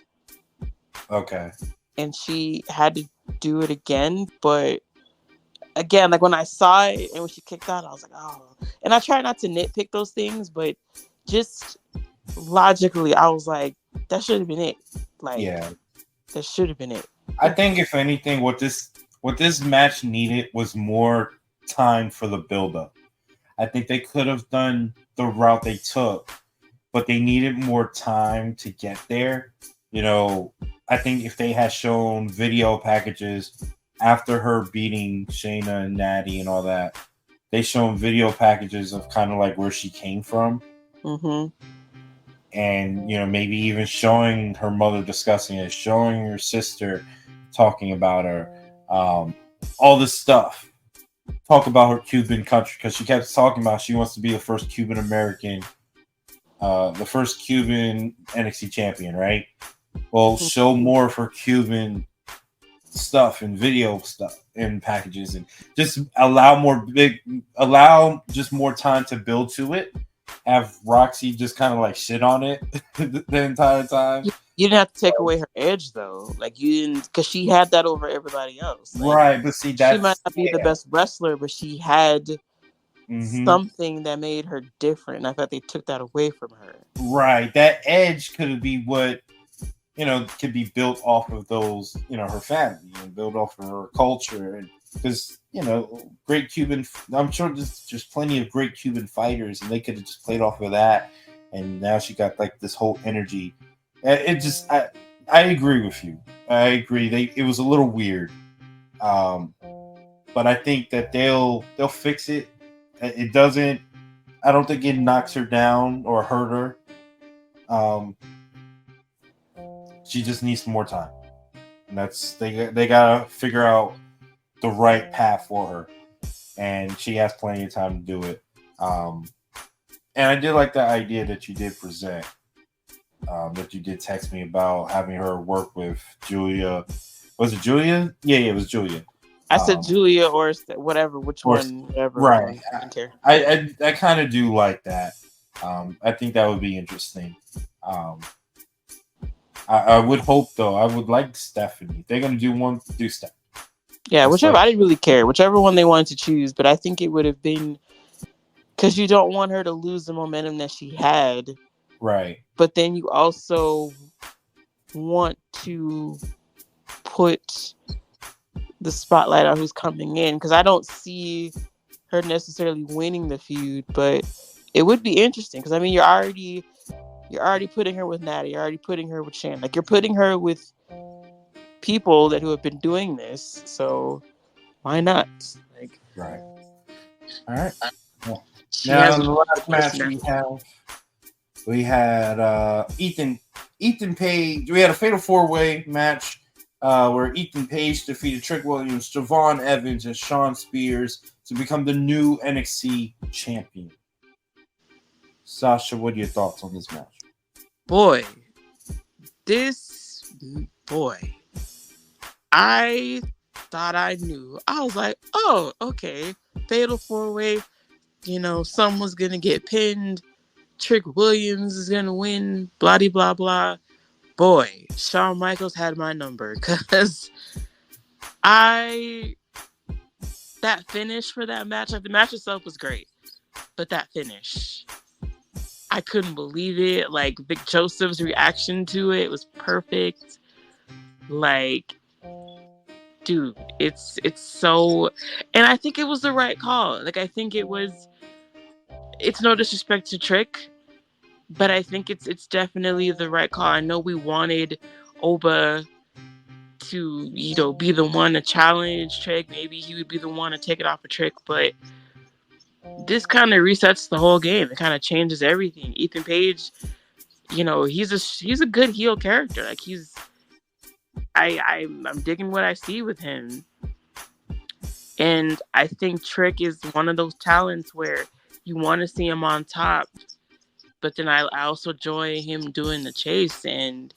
Okay. And she had to do it again, but again, like when I saw it and when she kicked out, I was like, oh. And I try not to nitpick those things, but just logically, I was like, that should have been it. Like, yeah, that should have been it. I think if anything, what this match needed was more time for the build-up. I think they could have done the route they took, but they needed more time to get there. You know, I think if they had shown video packages after her beating Shayna and Natty and all that, they shown video packages of kind of like where she came from. Mm-hmm. And, you know, maybe even showing her mother discussing it, showing her sister talking about her, all this stuff. Talk about her Cuban country, because she kept talking about she wants to be the first Cuban American, the first Cuban NXT champion, right? Well, show more of her Cuban stuff and video stuff and packages, and just allow just more time to build to it. Have Roxy just kind of like shit on it the entire time. You didn't have to take away her edge though. Like, you didn't, because she had that over everybody else. Like, right, but see, that she might not be the best wrestler, but she had something that made her different. And I thought they took that away from her. Right, that edge could be what, you know, could be built off of those, you know, her family and built off of her culture. And because, you know, great Cuban, I'm sure there's just plenty of great Cuban fighters, and they could have just played off of that. And now she got like this whole energy. It just, I agree with you. I agree. It was a little weird, but I think that they'll fix it. It doesn't. I don't think it knocks her down or hurt her. She just needs more time, and that's they gotta figure out the right path for her, and she has plenty of time to do it. And I did like the idea that you did present, that you did text me about having her work with Julia. Was it Julia? Yeah, it was Julia. I said Julia or whatever, which one, whatever. Right. I don't care. I kind of do like that. I think that would be interesting. I would hope, though. I would like Stephanie. If they're gonna do Steph. Yeah, whichever. I didn't really care. Whichever one they wanted to choose, but I think it would have been, because you don't want her to lose the momentum that she had. Right. But then you also want to put the spotlight on who's coming in, because I don't see her necessarily winning the feud, but it would be interesting, because I mean, you're already putting her with Natty, you're already putting her with Shan, like, you're putting her with people who have been doing this, so why not? Like, right. All right. Well, she now has the last match we had Ethan Page. We had a fatal 4-way match where Ethan Page defeated Trick Williams, Javon Evans, and Shawn Spears to become the new NXT champion. Sasha, what are your thoughts on this match? Boy, I thought I knew. I was like, oh, okay, fatal 4-way. You know, someone's gonna get pinned. Trick Williams is gonna win. Blah blah blah. Boy, Shawn Michaels had my number, because that finish for that match, like, the match itself was great, but that finish, I couldn't believe it. Like Vic Joseph's reaction to it was perfect. Like, dude, it's so, and I think it was the right call. Like, I think it was. It's no disrespect to Trick, but I think it's definitely the right call. I know we wanted Oba to, be the one to challenge Trick. Maybe he would be the one to take it off of Trick, but this kind of resets the whole game. It kind of changes everything. Ethan Page, he's a good heel character. Like I'm digging what I see with him, and I think Trick is one of those talents where you want to see him on top, but then I also enjoy him doing the chase, and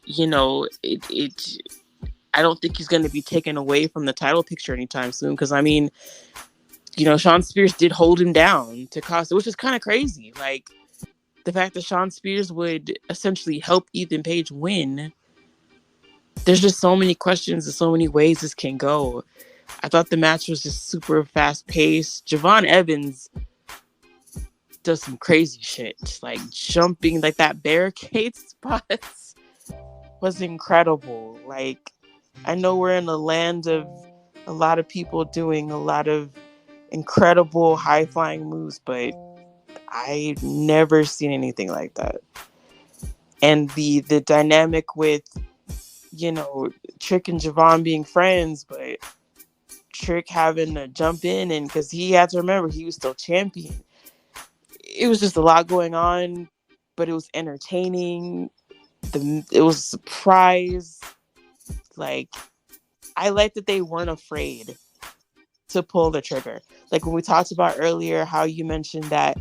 it. I don't think he's going to be taken away from the title picture anytime soon. Because I mean, Shawn Spears did hold him down to Costa, which is kind of crazy. Like the fact that Shawn Spears would essentially help Ethan Page win. There's just so many questions and so many ways this can go. I thought the match was just super fast paced. Javon Evans does some crazy shit, like jumping, like that barricade spot was incredible. Like, I know we're in a land of a lot of people doing a lot of incredible high flying moves, but I've never seen anything like that. And the dynamic with, Trick and Javon being friends, but Trick having to jump in, and because he had to remember he was still champion. It was just a lot going on, but it was entertaining. It was a surprise. Like, I like that they weren't afraid to pull the trigger. Like when we talked about earlier, how you mentioned that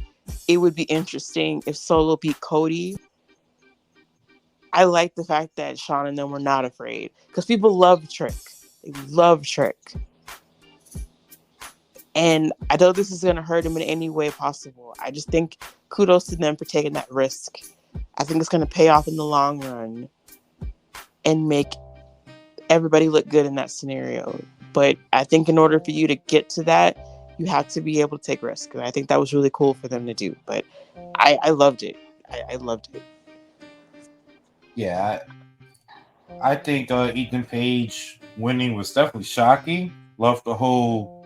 it would be interesting if Solo beat Cody. I like the fact that Shawn and them were not afraid, because people love Trick. They love Trick. And I know this is going to hurt him in any way possible. I just think kudos to them for taking that risk. I think it's going to pay off in the long run and make everybody look good in that scenario. But I think in order for you to get to that, you have to be able to take risks. And I think that was really cool for them to do. But I loved it. I loved it. Yeah, I think Ethan Page winning was definitely shocking. Loved the whole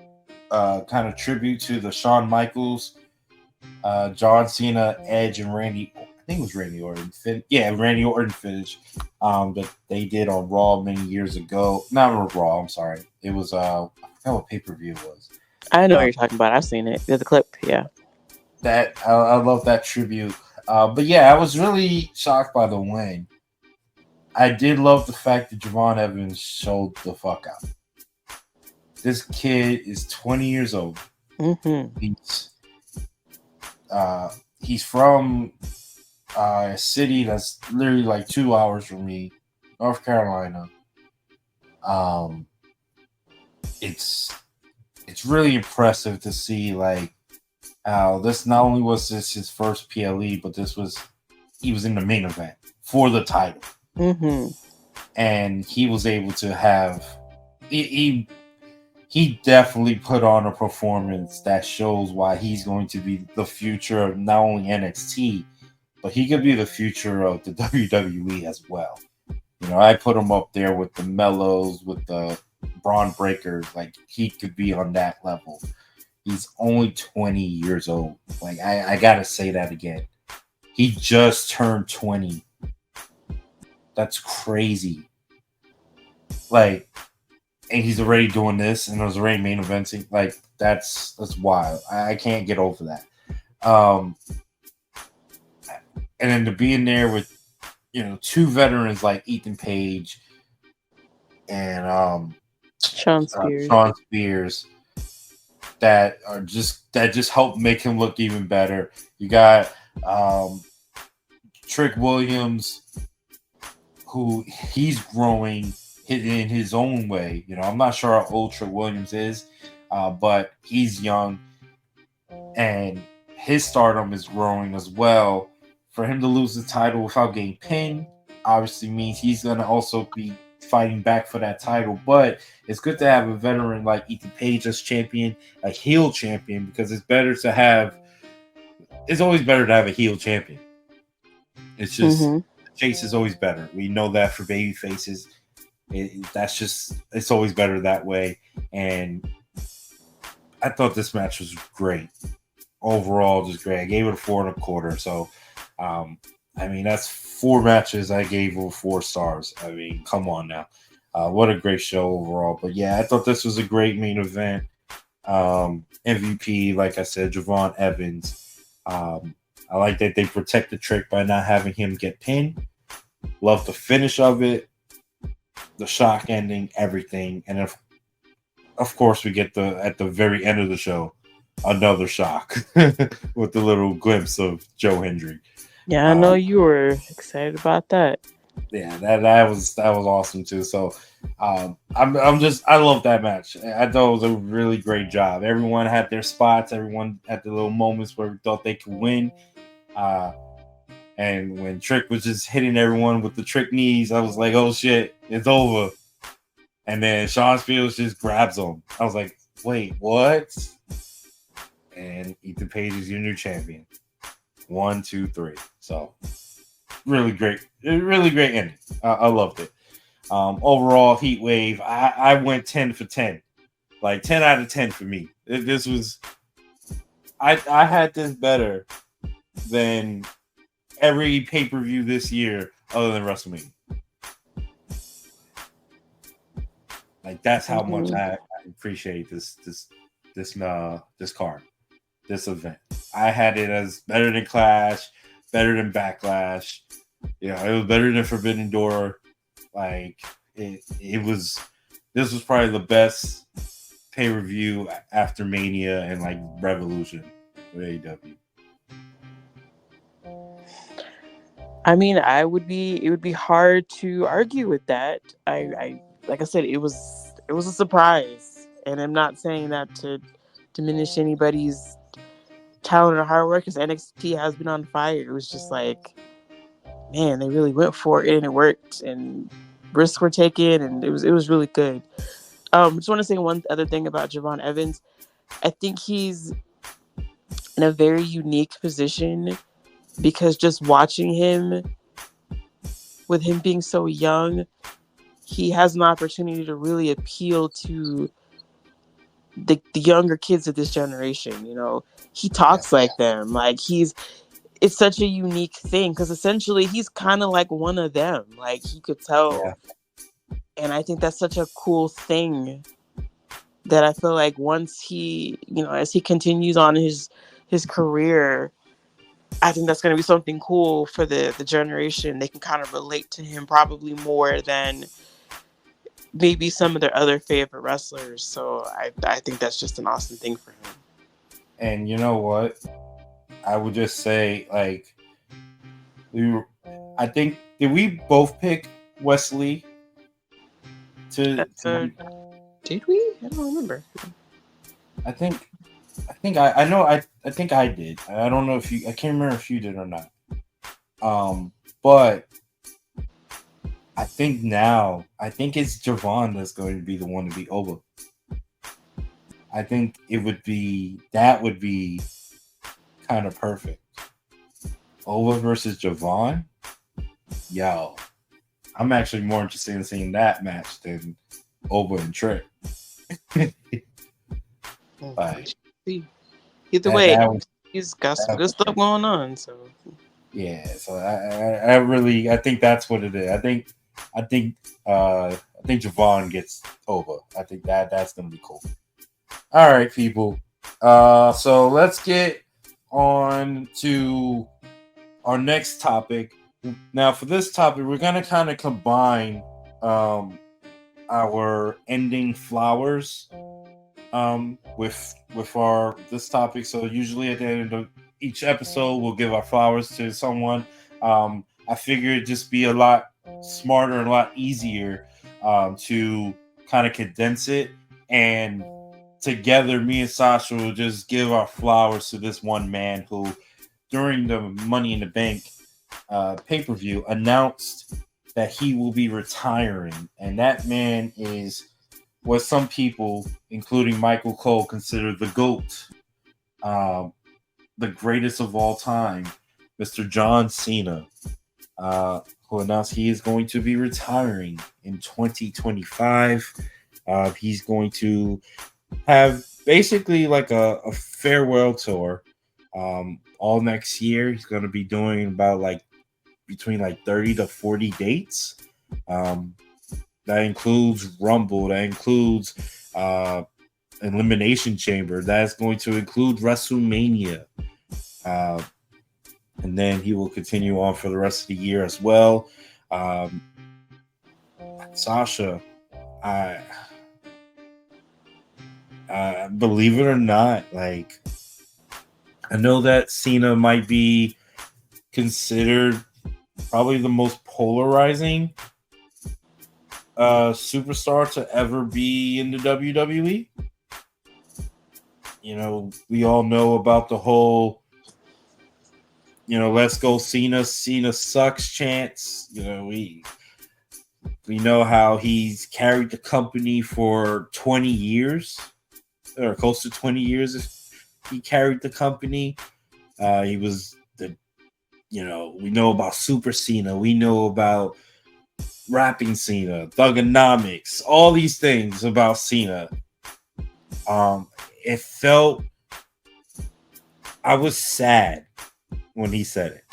kind of tribute to the Shawn Michaels, John Cena, Edge, and Randy. I think it was Randy Orton. Randy Orton finish that they did on Raw many years ago. Not on Raw, I'm sorry. It was, I forgot what pay-per-view it was. I know what you're talking about. I've seen it. There's a clip, yeah. I love that tribute. But yeah, I was really shocked by the win. I did love the fact that Javon Evans showed the fuck out. This kid is 20 years old. Mm-hmm. He's from a city that's literally like 2 hours from me, North Carolina. It's really impressive to see like how this not only was this his first PLE, but he was in the main event for the title. Mm-hmm. And he was able to have he definitely put on a performance that shows why he's going to be the future of not only NXT, but he could be the future of the WWE as well. I put him up there with the Mellows, with the Braun Breakers. Like, he could be on that level. He's only 20 years old. Like, I gotta say that again. He just turned 20. That's crazy. Like, and he's already doing this, and it was already main eventing. Like, that's wild. I can't get over that. And then to be in there with, two veterans like Ethan Page and Shawn Spears. Shawn Spears that just help make him look even better. You got Trick Williams, who he's growing in his own way. I'm not sure how old Trick Williams is, but he's young, and his stardom is growing as well. For him to lose the title without getting pinned obviously means he's going to also be fighting back for that title. But it's good to have a veteran like Ethan Page as champion, a heel champion, because it's better to have it's always better to have a heel champion. It's just Mm-hmm. Chase is always better. We know that for baby faces. It's always better that way. And I thought this match was great. Overall, just great. I gave it a 4.25. So, I mean, that's 4 matches I gave over 4 stars. I mean, come on now. What a great show overall. But yeah, I thought this was a great main event. MVP, like I said, Javon Evans. I like that they protect the Trick by not having him get pinned. Love the finish of it, the shock ending, everything. And of course, we get at the very end of the show, another shock with the little glimpse of Joe Hendry. Yeah, I know you were excited about that. Yeah, that was awesome too. So I love that match. I thought it was a really great job. Everyone had their spots. Everyone had the little moments where we thought they could win. And when Trick was just hitting everyone with the Trick knees, I was like, oh shit, it's over. And then Shawn Spears just grabs him. I was like, wait, what? And Ethan Page is your new champion. 1, 2, 3. So really great ending. I loved it. Overall, HeatWave, I went 10 for 10. Like 10 out of 10 for me. This was I had this better than every pay-per-view this year other than WrestleMania. Like that's how much I appreciate this card, this event. I had it as better than Clash, better than Backlash. You know, it was better than Forbidden Door. Like it was. This was probably the best pay-per-view after Mania and like Revolution with AEW. I mean, it would be hard to argue with that. I like I said, it was a surprise, and I'm not saying that to diminish anybody's talent or hard work, because NXT has been on fire. It was just like, man, they really went for it and it worked, and risks were taken, and it was really good. Just want to say one other thing about Javon Evans. I think he's in a very unique position, because just watching him, with him being so young, he has an opportunity to really appeal to the younger kids of this generation. You know, he talks like them. Like it's such a unique thing, because essentially he's kind of like one of them. Like he could tell. Yeah. And I think that's such a cool thing, that I feel like once he, as he continues on his career, I think that's going to be something cool for the generation. They can kind of relate to him probably more than maybe some of their other favorite wrestlers. So I think that's just an awesome thing for him. And you know what? I would just say, like, I think, did we both pick Wesley to did we? I don't remember. I think I did. I don't know I can't remember if you did or not. But I think it's Javon that's going to be the one to beat Oba. I think that would be kind of perfect. Oba versus Javon? Yo. I'm actually more interested in seeing that match than Oba and Trick. Like, either way, he's got some good stuff going on. So yeah, so I think that's what it is. I think Javon gets Oba. I think that's gonna be cool. All right, people. So let's get on to our next topic. Now, for this topic, we're gonna kind of combine our ending flowers with our this topic. So usually at the end of each episode, we'll give our flowers to someone. I figure it'd just be a lot smarter and a lot easier to kind of condense it, and together me and Sasha will just give our flowers to this one man who, during the Money in the Bank pay-per-view, announced that he will be retiring, and that man is what some people, including Michael Cole, consider the GOAT. the greatest of all time, Mr. John Cena, who announced he is going to be retiring in 2025. He's going to have basically like a farewell tour all next year. He's going to be doing about like between like 30 to 40 dates. That includes Rumble, that includes Elimination Chamber, that's going to include WrestleMania. And then he will continue on for the rest of the year as well. Sasha, I believe it or not, like, I know that Cena might be considered probably the most polarizing superstar to ever be in the WWE. You know, we all know about the whole, let's go Cena, Cena sucks chants. We know how he's carried the company for 20 years, or close to 20 years. He carried the company. He was we know about Super Cena. We know about Rapping Cena, Thugonomics, all these things about Cena. It felt, I was sad when he said it.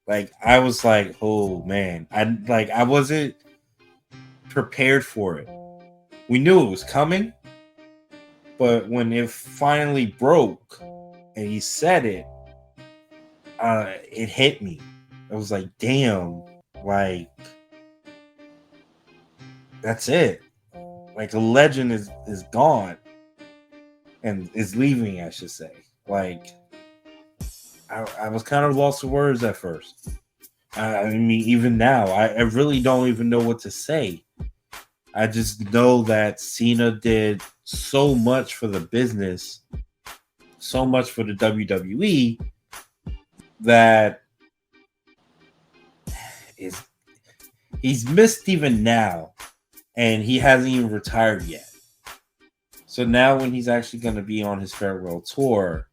Like, I was like, oh man, I wasn't prepared for it. We knew it was coming, but when it finally broke and he said it, it hit me. I was like, damn, like, that's it. Like, a legend is gone and is leaving, I should say. Like, I was kind of lost for words at first. I mean, even now, I really don't even know what to say. I just know that Cena did so much for the business, so much for the WWE, that he's missed even now, and he hasn't even retired yet. So now when he's actually going to be on his farewell tour,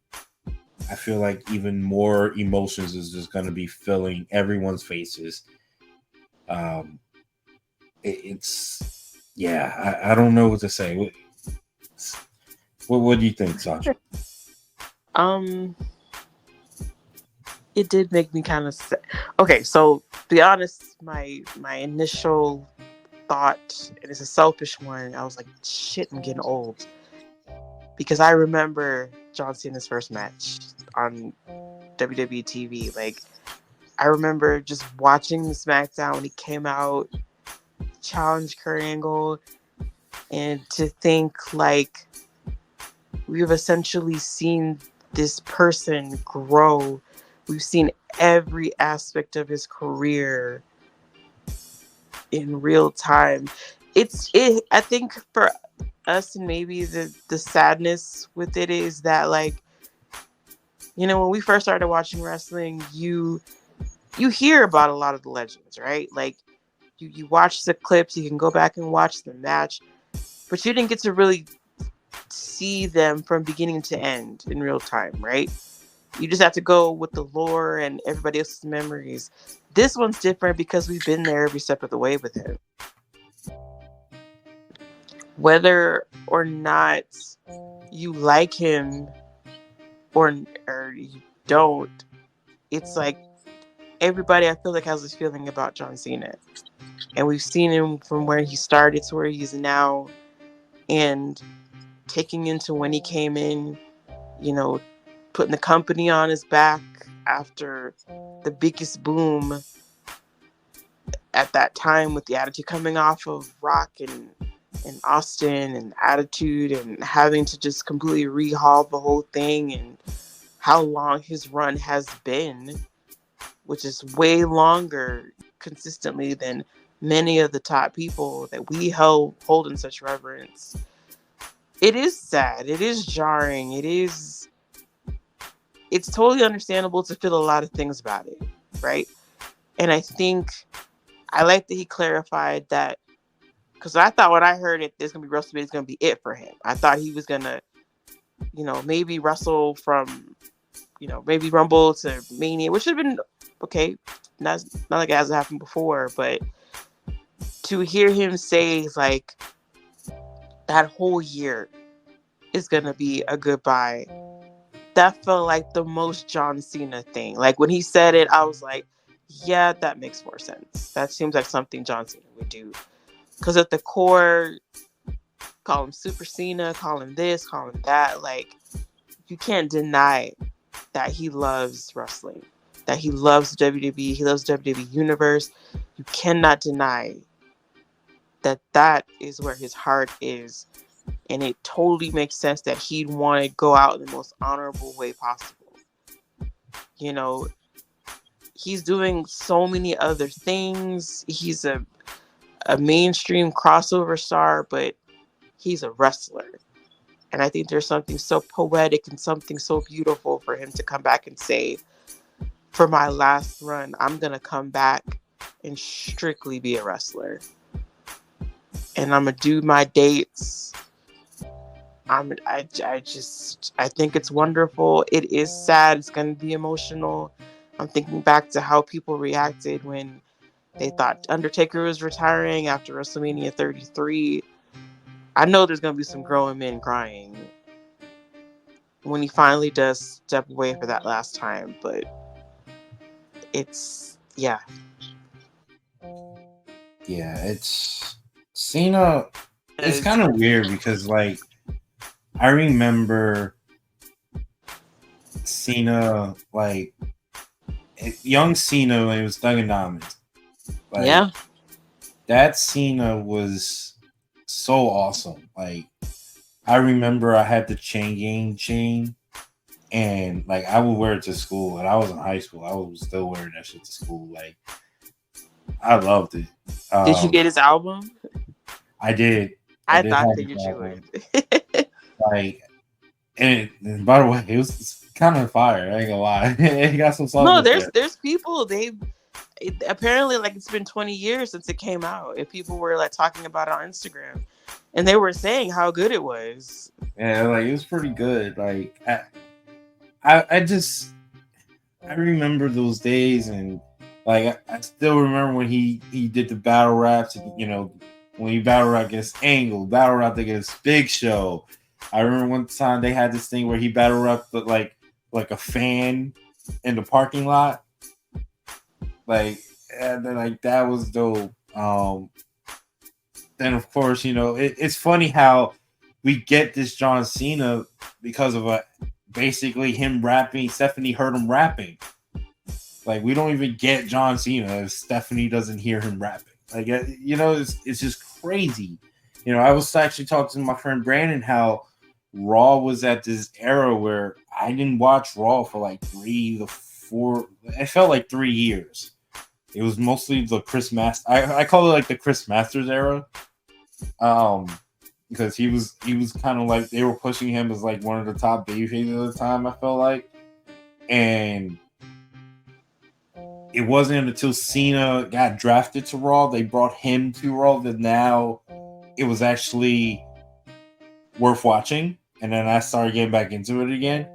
I feel like even more emotions is just going to be filling everyone's faces. I don't know what to say. What do you think, Sasha? It did make me kind of sad. Okay, so to be honest, my initial thought, and it's a selfish one, I was like, shit, I'm getting old. Because I remember John Cena's first match on WWE TV. Like, I remember just watching the SmackDown when he came out, challenged Kurt Angle, and to think, like, we've essentially seen this person grow. We've seen every aspect of his career in real time. I think for us, and maybe the sadness with it is that, like, when we first started watching wrestling, you hear about a lot of the legends, right? Like, you watch the clips, you can go back and watch the match, but you didn't get to really see them from beginning to end in real time, right? You just have to go with the lore and everybody else's memories. This one's different because we've been there every step of the way with him. Whether or not you like him or you don't, it's like everybody, I feel like, has this feeling about John Cena. And we've seen him from where he started to where he is now, and taking into when he came in, putting the company on his back after the biggest boom at that time, with the Attitude coming off of Rock and Austin and Attitude, and having to just completely rehaul the whole thing, and how long his run has been, which is way longer consistently than many of the top people that we hold in such reverence. It is sad. It is jarring. It's totally understandable to feel a lot of things about it, right? And I think I like that he clarified that, because I thought when I heard it, there's going to be WrestleMania, it's going to be it for him. I thought he was going to, maybe wrestle from maybe Rumble to Mania, which should have been okay. Not like it hasn't happened before, but to hear him say like that whole year is gonna be a goodbye, that felt like the most John Cena thing. Like when he said it, I was like, yeah, that makes more sense. That seems like something John Cena would do. Because at the core, call him Super Cena, call him this, call him that. Like, you can't deny that he loves wrestling, that he loves WWE, he loves WWE Universe. You cannot deny that is where his heart is. And it totally makes sense that he'd want to go out in the most honorable way possible. He's doing so many other things. He's a mainstream crossover star, but he's a wrestler. And I think there's something so poetic and something so beautiful for him to come back and say, for my last run, I'm going to come back and strictly be a wrestler. And I'm going to do my dates. I think it's wonderful. It is sad. It's going to be emotional. I'm thinking back to how people reacted when they thought Undertaker was retiring after WrestleMania 33. I know there's going to be some grown men crying when he finally does step away for that last time. But yeah. Yeah, it's Cena. It's kind of weird because, like, I remember Cena, like, young Cena when it was Doug and Diamonds. Like, yeah. That Cena was so awesome. Like, I remember I had the chain gang chain, and, like, I would wear it to school. And I was in high school. I was still wearing that shit to school. Like, I loved it. Did you get his album? I did. I thought that you would. Like, and by the way, it was kind of fire. I ain't gonna lie. It got some songs. No, there's people apparently, like, it's been 20 years since it came out, and people were like talking about it on Instagram, and they were saying how good it was. Yeah, like, it was pretty good. Like, I remember those days, and, like, I still remember when he did the battle raps. When he battle rap against Angle, battle rap against Big Show. I remember one time they had this thing where he battle rapped like a fan in the parking lot. Like, and then, like, that was dope. Then of course, it's funny how we get this John Cena because of basically him rapping. Stephanie heard him rapping. Like, we don't even get John Cena if Stephanie doesn't hear him rapping. Like, it's just crazy. I was actually talking to my friend Brandon how Raw was at this era where I didn't watch Raw for like 3 to 4. It felt like 3 years. It was mostly the Chris Masters. I call it like the Chris Masters era, because he was kind of like, they were pushing him as like one of the top babyfaces at the time. I felt like, and it wasn't until Cena got drafted to Raw, they brought him to Raw, that now it was actually worth watching. And then I started getting back into it again.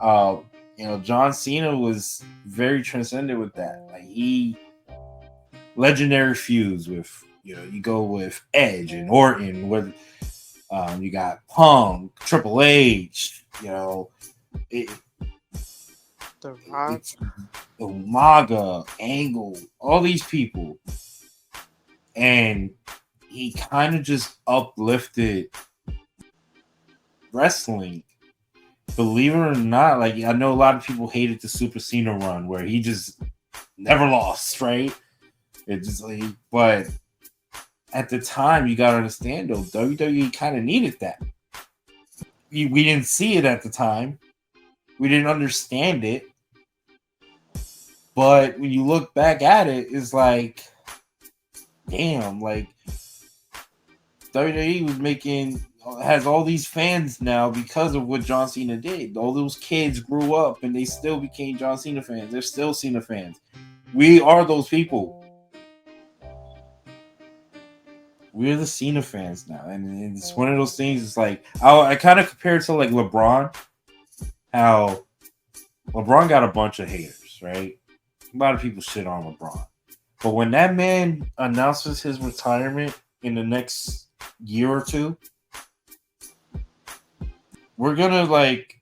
John Cena was very transcendent with that. Like, he legendary feuds with, you go with Edge and Orton, with you got Punk, Triple H, The Rock, Umaga, Angle, all these people. And he kind of just uplifted wrestling. Believe it or not, like, I know a lot of people hated the Super Cena run where he just never lost, right? It just like, but at the time, you gotta understand though, WWE kind of needed that. We didn't see it at the time. We didn't understand it. But when you look back at it, it's like, damn, like, WWE has all these fans now because of what John Cena did. All those kids grew up and they still became John Cena fans. They're still Cena fans. We are those people. We're the Cena fans now. And it's one of those things, it's like, I kind of compare it to like LeBron. How LeBron got a bunch of haters, right? A lot of people shit on LeBron. But when that man announces his retirement in the next year or two, we're gonna like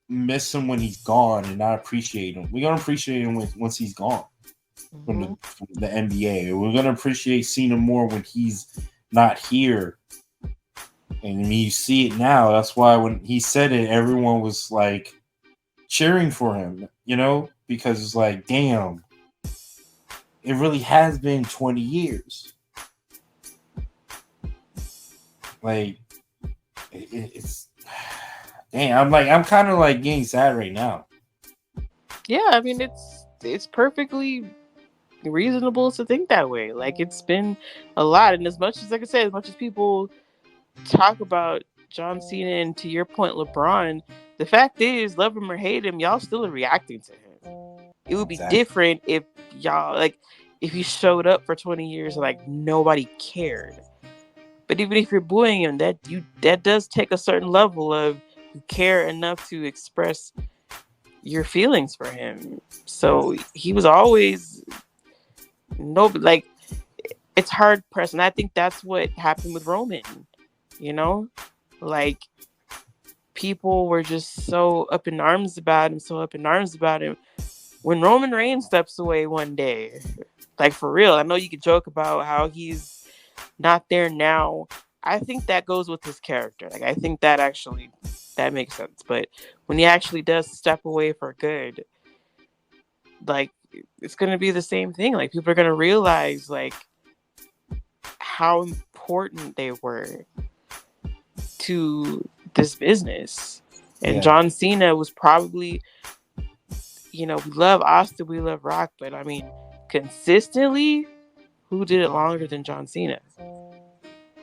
miss him when he's gone and not appreciate him. We're gonna appreciate him once he's gone from the NBA. We're gonna appreciate Cena more when he's not here. And I mean, you see it now. That's why when he said it, everyone was like cheering for him, you know, because it's like, damn, it really has been 20 years. Like, it's damn. I'm kind of like getting sad right now. Yeah, I mean, it's perfectly reasonable to think that way. Like, it's been a lot, and as much as, like I said, as much as people talk about John Cena and, to your point, LeBron, the fact is, love him or hate him, y'all still are reacting to him. It would be different if y'all, like, if he showed up for 20 years and like nobody cared. But even if you're booing him, that does take a certain level of you care enough to express your feelings for him. So he was always like, it's hard pressed, and I think that's what happened with Roman. You know, like, people were just so up in arms about him. When Roman Reigns steps away one day, like, for real, I know you could joke about how he's not there now. I think that goes with his character. Like, I think that makes sense. But when he actually does step away for good, like, it's going to be the same thing. Like, people are going to realize, like, how important they were to this business. And John Cena was probably, we love Austin, we love Rock, but I mean, consistently, who did it longer than John Cena?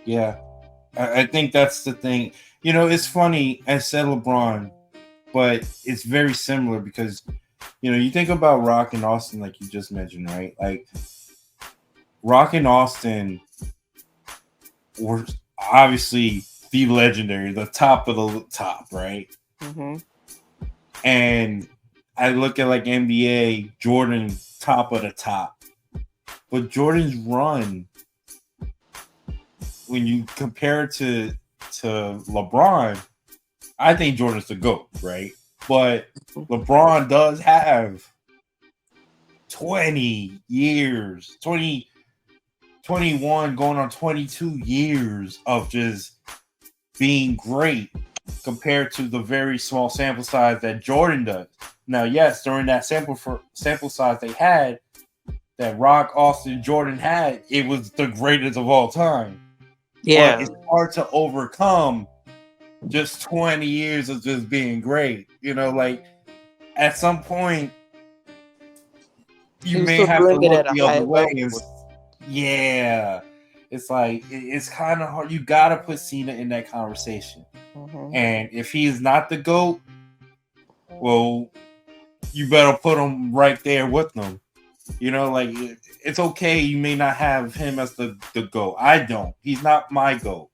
Yeah, I think that's the thing. It's funny, I said LeBron, but it's very similar because, you think about Rock and Austin, like you just mentioned, right? Like, Rock and Austin were obviously the legendary, the top of the top, right? Mm-hmm. And I look at like NBA, Jordan, top of the top. But Jordan's run, when you compare it to LeBron, I think Jordan's the GOAT, right? But LeBron does have 20 years, 21 going on 22 years of just being great compared to the very small sample size that Jordan does. Now, yes, during that sample size they had, that Rock, Austin, Jordan had, it was the greatest of all time. Yeah. But it's hard to overcome just 20 years of just being great. Like, at some point, you may have to look the other way. It's like, it's kind of hard. You got to put Cena in that conversation. Mm-hmm. And if he is not the GOAT, well, you better put him right there with them. Like, it's okay. You may not have him as the GOAT. I don't. He's not my GOAT.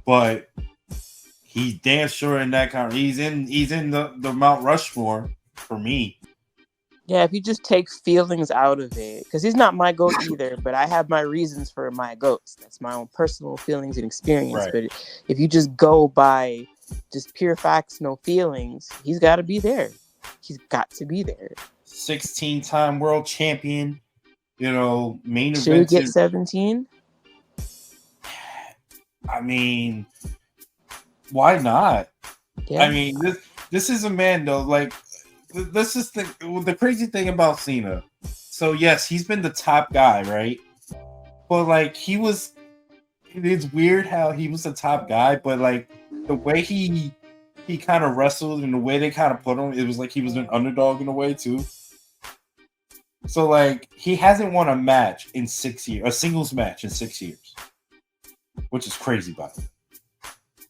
But he's damn sure in that conversation. He's in the Mount Rushmore for me. Yeah, if you just take feelings out of it, because he's not my GOAT either, but I have my reasons for my GOATs. That's my own personal feelings and experience. Right. But if you just go by just pure facts, no feelings, he's got to be there. He's got to be there. 16-time world champion, main event. Should we get 17? I mean, why not? Yeah. I mean, this is a man, though. Like, this is the crazy thing about Cena. So, yes, he's been the top guy, right? But, like, it's weird how he was the top guy, but, like, the way he kind of wrestled and the way they kind of put him, it was like he was an underdog in a way, too. So, like, he hasn't won a match in 6 years, a singles match in 6 years, which is crazy, by the way.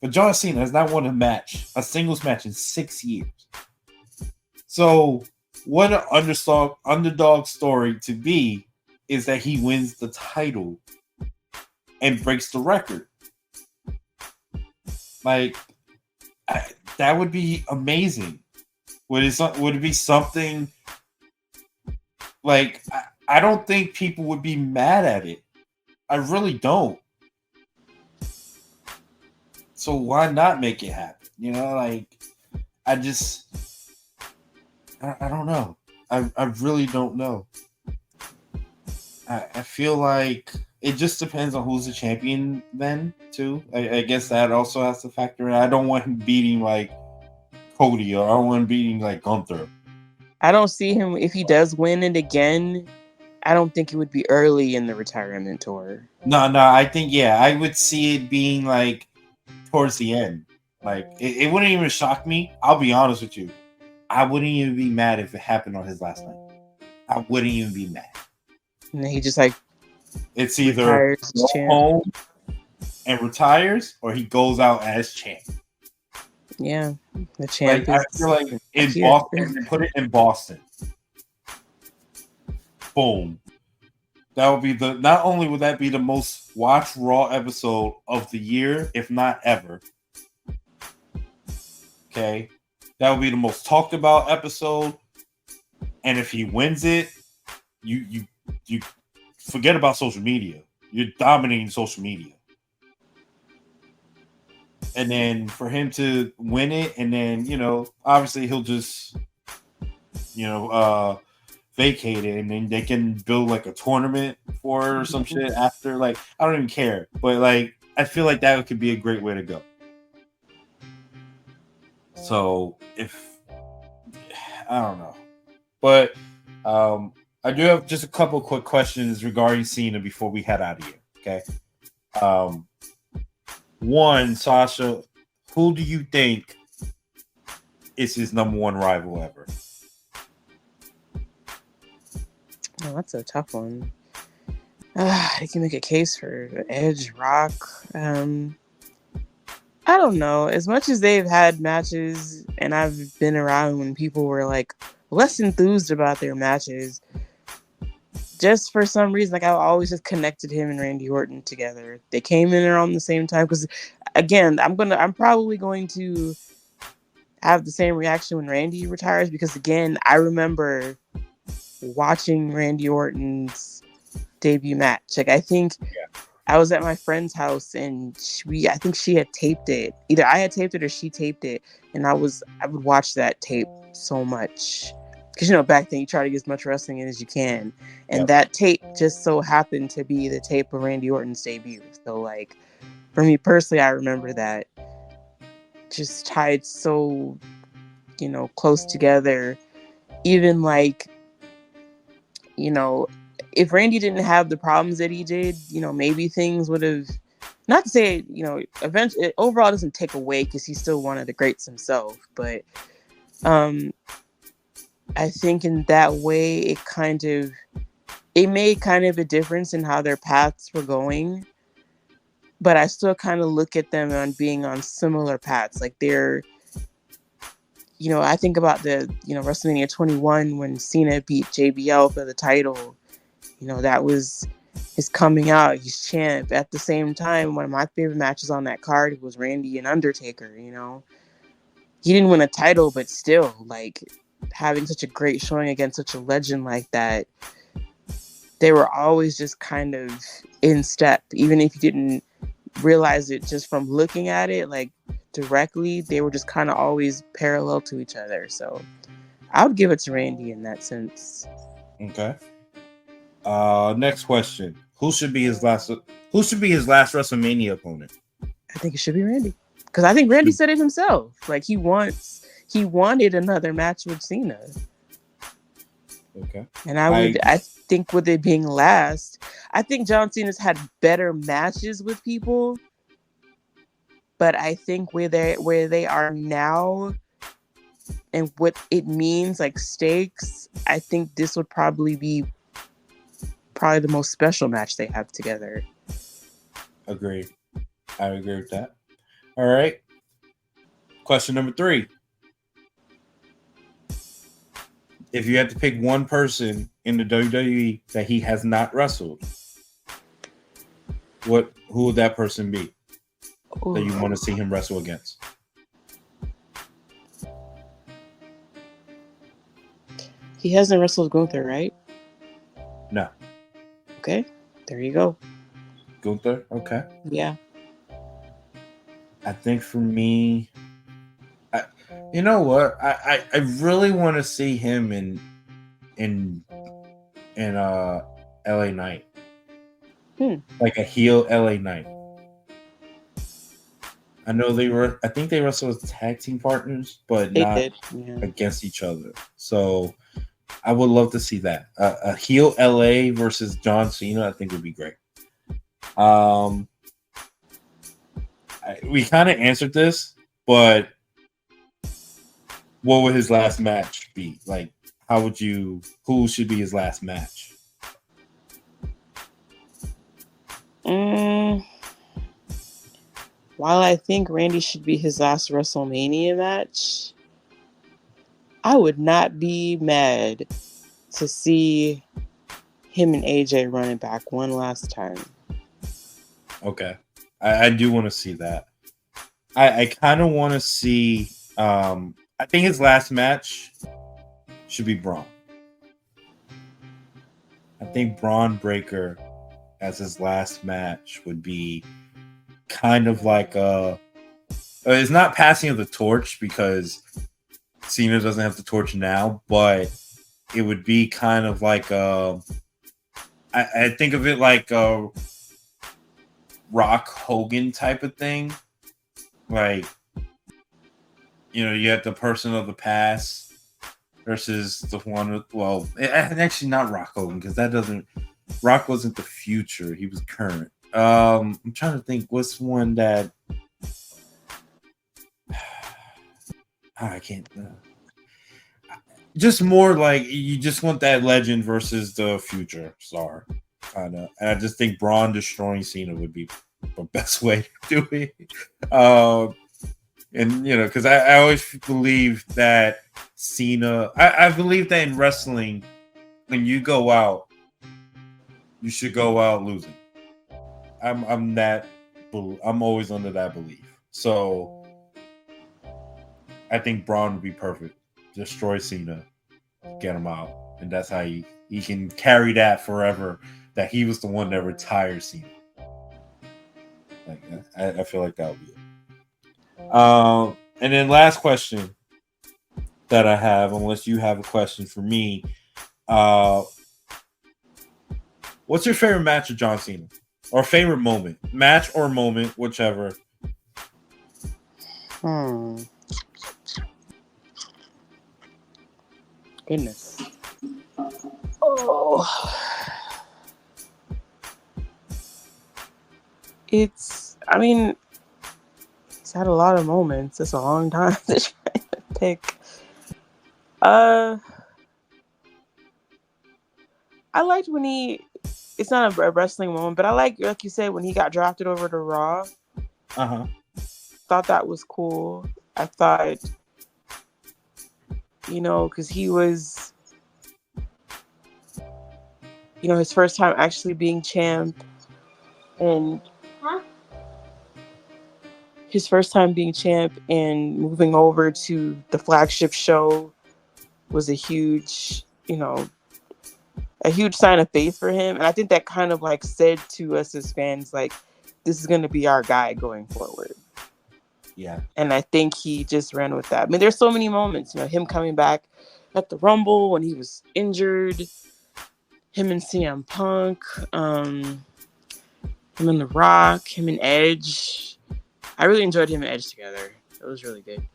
But John Cena has not won a singles match in 6 years. So, what an underdog story to be is that he wins the title and breaks the record. Like, that would be amazing. Would it be something like I don't think people would be mad at it. I really don't. So why not make it happen? You know, like I don't know. I really don't know. I feel like it just depends on who's the champion then too. I guess that also has to factor in. I don't want him beating like Cody, or I don't want him beating like Gunther. I don't see him if he does win it again. I don't think it would be early in the retirement tour. No, I think I would see it being like towards the end. Like it wouldn't even shock me. I'll be honest with you. I wouldn't even be mad if it happened on his last night. I wouldn't even be mad. And he just like it's either retires go home and retires, or he goes out as champ. Yeah, the champ. Like, I feel like in Boston, put it in Boston. Boom. That would be not only would that be the most watched Raw episode of the year, if not ever. Okay. That would be the most talked about episode. And if he wins it, you forget about social media. You're dominating social media. And then for him to win it, and then, obviously he'll just, vacate it, and then they can build like a tournament for it or some shit after. Like, I don't even care. But like, I feel like that could be a great way to go. So I don't know. But I do have just a couple quick questions regarding Cena before we head out of here. Okay. One, Sasha, who do you think is his number one rival ever? Oh, that's a tough one. You can make a case for Edge, Rock. I don't know. As much as they've had matches, and I've been around when people were like less enthused about their matches, just for some reason, like I always just connected him and Randy Orton together. They came in around the same time because, again, I'm probably going to have the same reaction when Randy retires because, again, I remember watching Randy Orton's debut match. Like, I think I was at my friend's house and I think she had taped it. Either I had taped it or she taped it, and I would watch that tape so much. Because, back then you try to get as much wrestling in as you can. And that tape just so happened to be the tape of Randy Orton's debut. So, like, for me personally, I remember that just tied so, close together. Even, like, if Randy didn't have the problems that he did, maybe things would have, not to say, eventually, overall it doesn't take away because he's still one of the greats himself. But, I think in that way, it made kind of a difference in how their paths were going. But I still kind of look at them on being on similar paths. Like they're, I think about the, WrestleMania 21 when Cena beat JBL for the title. That was his coming out. He's champ. At the same time, one of my favorite matches on that card was Randy and Undertaker. He didn't win a title, but still, like, having such a great showing against such a legend like that, they were always just kind of in step. Even if you didn't realize it just from looking at it, like, directly, they were just kind of always parallel to each other. So I would give it to Randy in that sense. Okay. Next question. Who should be his last WrestleMania opponent? I think it should be Randy. Because I think Randy said it himself. Like, he wanted another match with Cena. Okay. And I think with it being last, I think John Cena's had better matches with people. But I think where they are now and what it means, like stakes, I think this would probably be the most special match they have together. Agreed. I agree with that. All right. Question number 3. If you had to pick one person in the WWE that he has not wrestled, who would that person be that you want to see him wrestle against? He hasn't wrestled Gunther, right? No. Okay, there you go. Gunther? Okay. Yeah. I think for me, you know what? I really want to see him in LA Knight. Like a heel LA Knight. I know I think they wrestled as tag team partners, but They not did. Yeah. against each other. So I would love to see that. A heel LA versus John Cena, I think would be great. We kind of answered this, but what would his last match be? Like, who should be his last match? While I think Randy should be his last WrestleMania match, I would not be mad to see him and AJ run it back one last time. Okay. I do want to see that. I kind of want to see. I think his last match should be Braun. I think Braun Breaker as his last match would be kind of like it's not passing of the torch because Cena doesn't have the torch now, but it would be kind of like I think of it like a Rock Hogan type of thing. Like, you know, you have the person of the past versus the one with, well, actually not Rock Hogan because Rock wasn't the future. He was current. I'm trying to think what's one that I can't. Just more like you just want that legend versus the future star, kind of. And I just think Braun destroying Cena would be the best way to do it. And you know, because I always believe that Cena. I believe that in wrestling, when you go out, you should go out losing. I'm always under that belief. So I think Braun would be perfect. Destroy Cena, get him out, and that's how he can carry that forever. That he was the one that retired Cena. Like I feel like that would be it. And then last question that I have, unless you have a question for me, what's your favorite match of John Cena, or favorite moment, match or moment, whichever? Goodness. Oh. It's had a lot of moments. It's a long time to try to pick. I liked when it's not a wrestling moment, but I like you said, when he got drafted over to Raw. Thought that was cool. I thought, because he was, his first time actually being champ, and his first time being champ and moving over to the flagship show was a huge sign of faith for him. And I think that kind of like said to us as fans, like, this is going to be our guy going forward. Yeah. And I think he just ran with that. I mean, there's so many moments, him coming back at the Rumble when he was injured, him and CM Punk, him and The Rock, him and Edge. I really enjoyed him and Edge together. It was really good.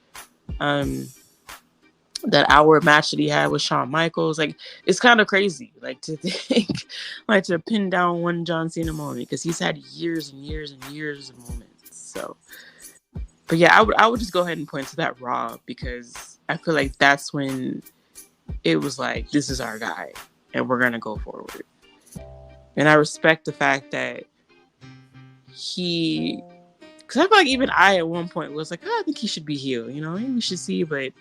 That hour match that he had with Shawn Michaels, like, it's kind of crazy, like, to think, like, to pin down one John Cena moment, because he's had years and years and years of moments. So, but yeah, I would just go ahead and point to that Raw, because I feel like that's when it was like, this is our guy, and we're gonna go forward. And I respect the fact that because I feel like even I at one point was like, I think he should be heel, maybe we should see, but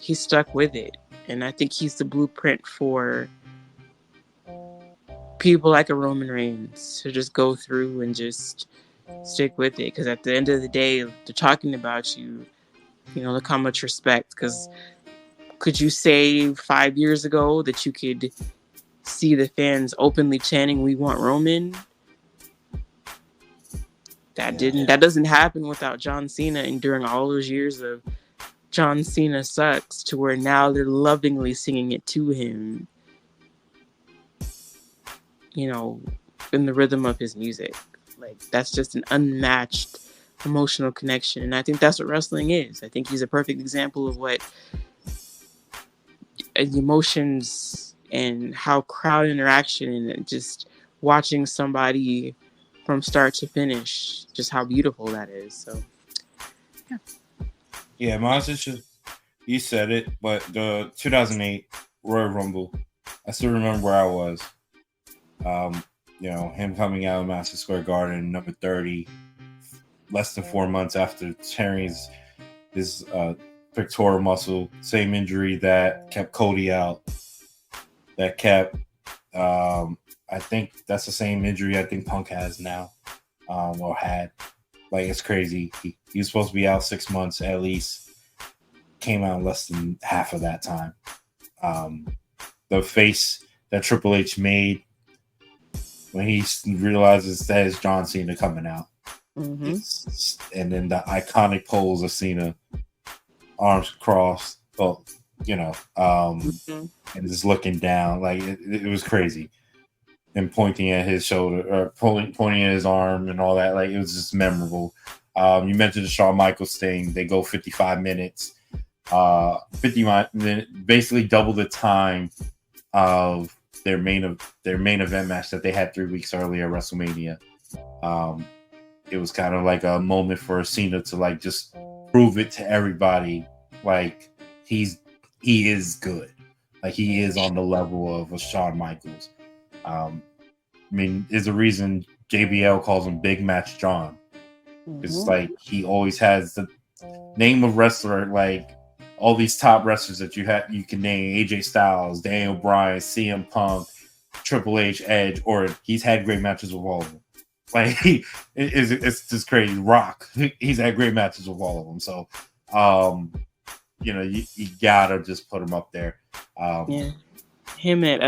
he stuck with it. And I think he's the blueprint for people like a Roman Reigns to just go through and just stick with it. Because at the end of the day, they're talking about you, look how much respect. Because could you say 5 years ago that you could see the fans openly chanting, "We want Roman"? That doesn't happen without John Cena, and during all those years of John Cena sucks, to where now they're lovingly singing it to him, you know, in the rhythm of his music. Like, that's just an unmatched emotional connection, and I think that's what wrestling is. I think he's a perfect example of what emotions and how crowd interaction and just watching somebody from start to finish, just how beautiful that is. So Yeah, mine's just you said it, but the 2008 Royal Rumble, I still remember where I was. Him coming out of Madison Square Garden, number 30, less than 4 months after tearing his pectoral muscle, same injury that kept Cody out. That kept, I think that's the same injury I think Punk has now, or had. Like, it's crazy. He was supposed to be out 6 months at least. Came out in less than half of that time. The face that Triple H made when he realizes that it's John Cena coming out. Mm-hmm. And then the iconic pose of Cena, arms crossed, and just looking down. Like, it was crazy. And pointing at his shoulder, or pointing at his arm and all that. Like, it was just memorable. You mentioned the Shawn Michaels thing. They go 55 minutes. 50 minutes, basically double the time of their main event match that they had 3 weeks earlier at WrestleMania. It was kind of like a moment for Cena to, like, just prove it to everybody, like he is good, like he is on the level of a Shawn Michaels. There's a reason JBL calls him Big Match John. It's like he always has the name of wrestler, like all these top wrestlers that you can name: AJ Styles, Daniel Bryan, CM Punk, Triple H, Edge, or he's had great matches with all of them. Like, it's just crazy. Rock, he's had great matches with all of them. So, you gotta just put him up there. Him at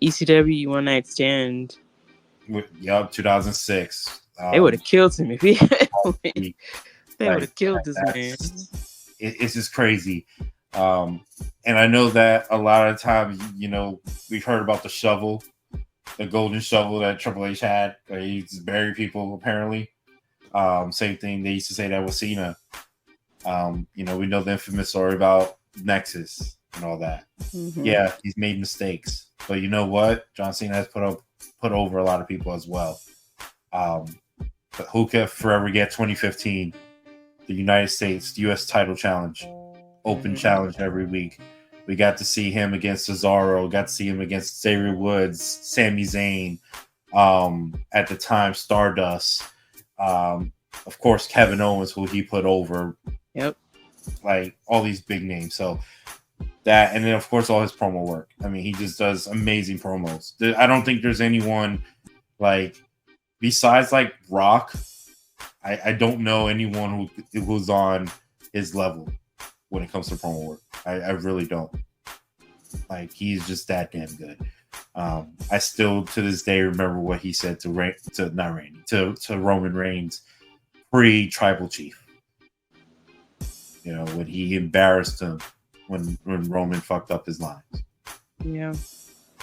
ECW One Night Stand. Yup, 2006. They would have killed him if he. They would have killed this man. It's just crazy. And I know that a lot of times, we've heard about the shovel, the golden shovel that Triple H had. He used to bury people, apparently. Same thing. They used to say that with Cena. We know the infamous story about Nexus and all that. Mm-hmm. Yeah, he's made mistakes. But you know what? John Cena has put over a lot of people as well. But who can forever get 2015? The United States US title challenge, open challenge every week. We got to see him against Cesaro, got to see him against Xavier Woods, Sami Zayn, at the time Stardust, of course Kevin Owens, who he put over. Yep. Like, all these big names. So that, and then of course all his promo work. He just does amazing promos. I don't think there's anyone, like, besides like Rock. I don't know anyone who's on his level when it comes to promo work. I really don't. Like, he's just that damn good. I still to this day remember what he said to Roman Reigns pre-Tribal Chief. When he embarrassed him when Roman fucked up his lines. Yeah.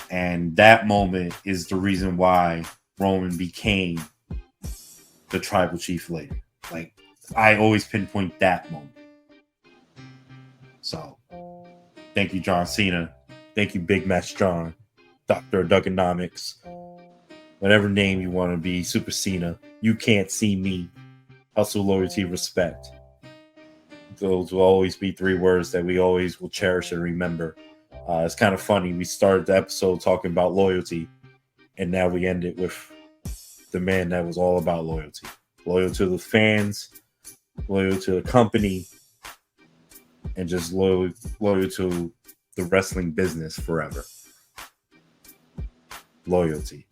And that moment is the reason why Roman became the Tribal Chief later. Like, I always pinpoint that moment. So, thank you, John Cena. Thank you, Big Match John, Dr. Dugonomics, whatever name you want to be, Super Cena. You can't see me. Hustle, loyalty, respect. Those will always be 3 words that we always will cherish and remember. It's kind of funny. We started the episode talking about loyalty, and now we end it with the man that was all about loyalty. Loyal to the fans, loyal to the company, and just loyal to the wrestling business forever. Loyalty.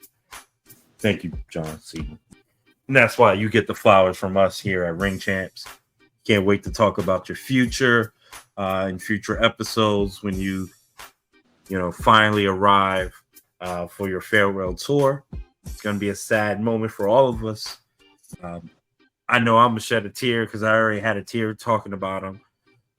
Thank you, John Cena. And that's why you get the flowers from us here at Ring Champs. Can't wait to talk about your future. in future episodes when you finally arrive for your farewell tour. It's going to be a sad moment for all of us. I know I'm going to shed a tear because I already had a tear talking about him.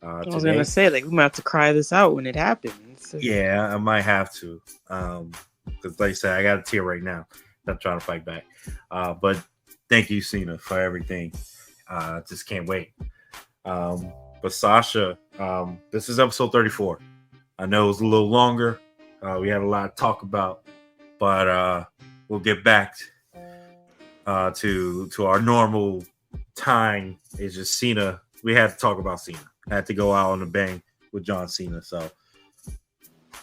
I was going to say, like, we might have to cry this out when it happens. Yeah, I might have to. Because like I said, I got a tear right now. Not trying to fight back. But thank you, Cena, for everything. Just can't wait. But Sasha, this is episode 34. I know it was a little longer. We had a lot to talk about. But we'll get back to our normal time. It's just Cena. We had to talk about Cena. I had to go out on a bang with John Cena. So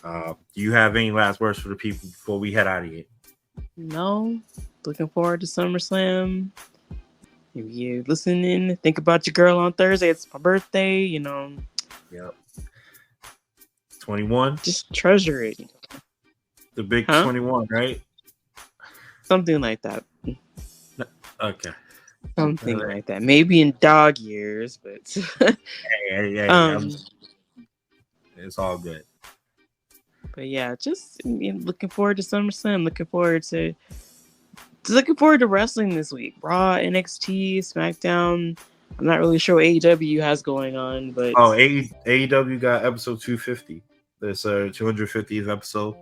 do you have any last words for the people before we head out of here? No. Looking forward to SummerSlam. If you're listening, think about your girl on Thursday. It's my birthday, Yep. 21. Just treasure it. The big 21, right? Something like that. Okay. Something like that. Maybe in dog years, but hey, it's all good. But yeah, just looking forward to SummerSlam. Looking forward to wrestling this week. Raw, NXT, SmackDown. I'm not really sure what AEW has going on, but AEW got episode 250. This 250th episode.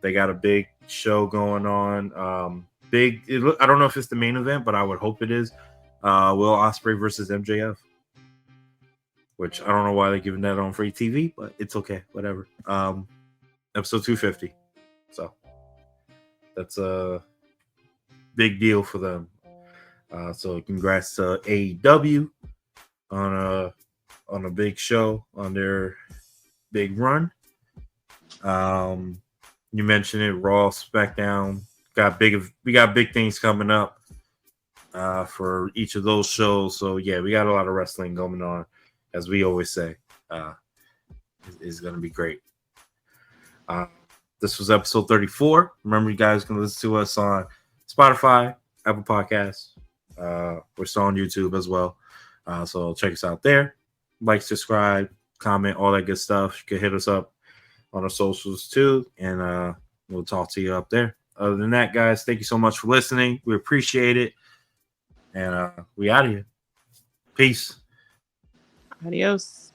They got a big show going on. I don't know if it's the main event, but I would hope it is. Will Ospreay versus MJF, which I don't know why they're giving that on free TV, but it's okay, whatever. Episode 250, so that's a big deal for them. So congrats to AEW on a big show, on their big run. You mentioned it, Raw, SmackDown. We got big things coming up for each of those shows. So yeah, we got a lot of wrestling going on, as we always say. It's going to be great. This was episode 34. Remember, you guys can listen to us on Spotify, Apple Podcasts. We're still on YouTube as well. So check us out there. Like, subscribe, comment, all that good stuff. You can hit us up on our socials too, and we'll talk to you up there. Other than that, guys, thank you so much for listening. We appreciate it. And we out of here. Peace. Adios.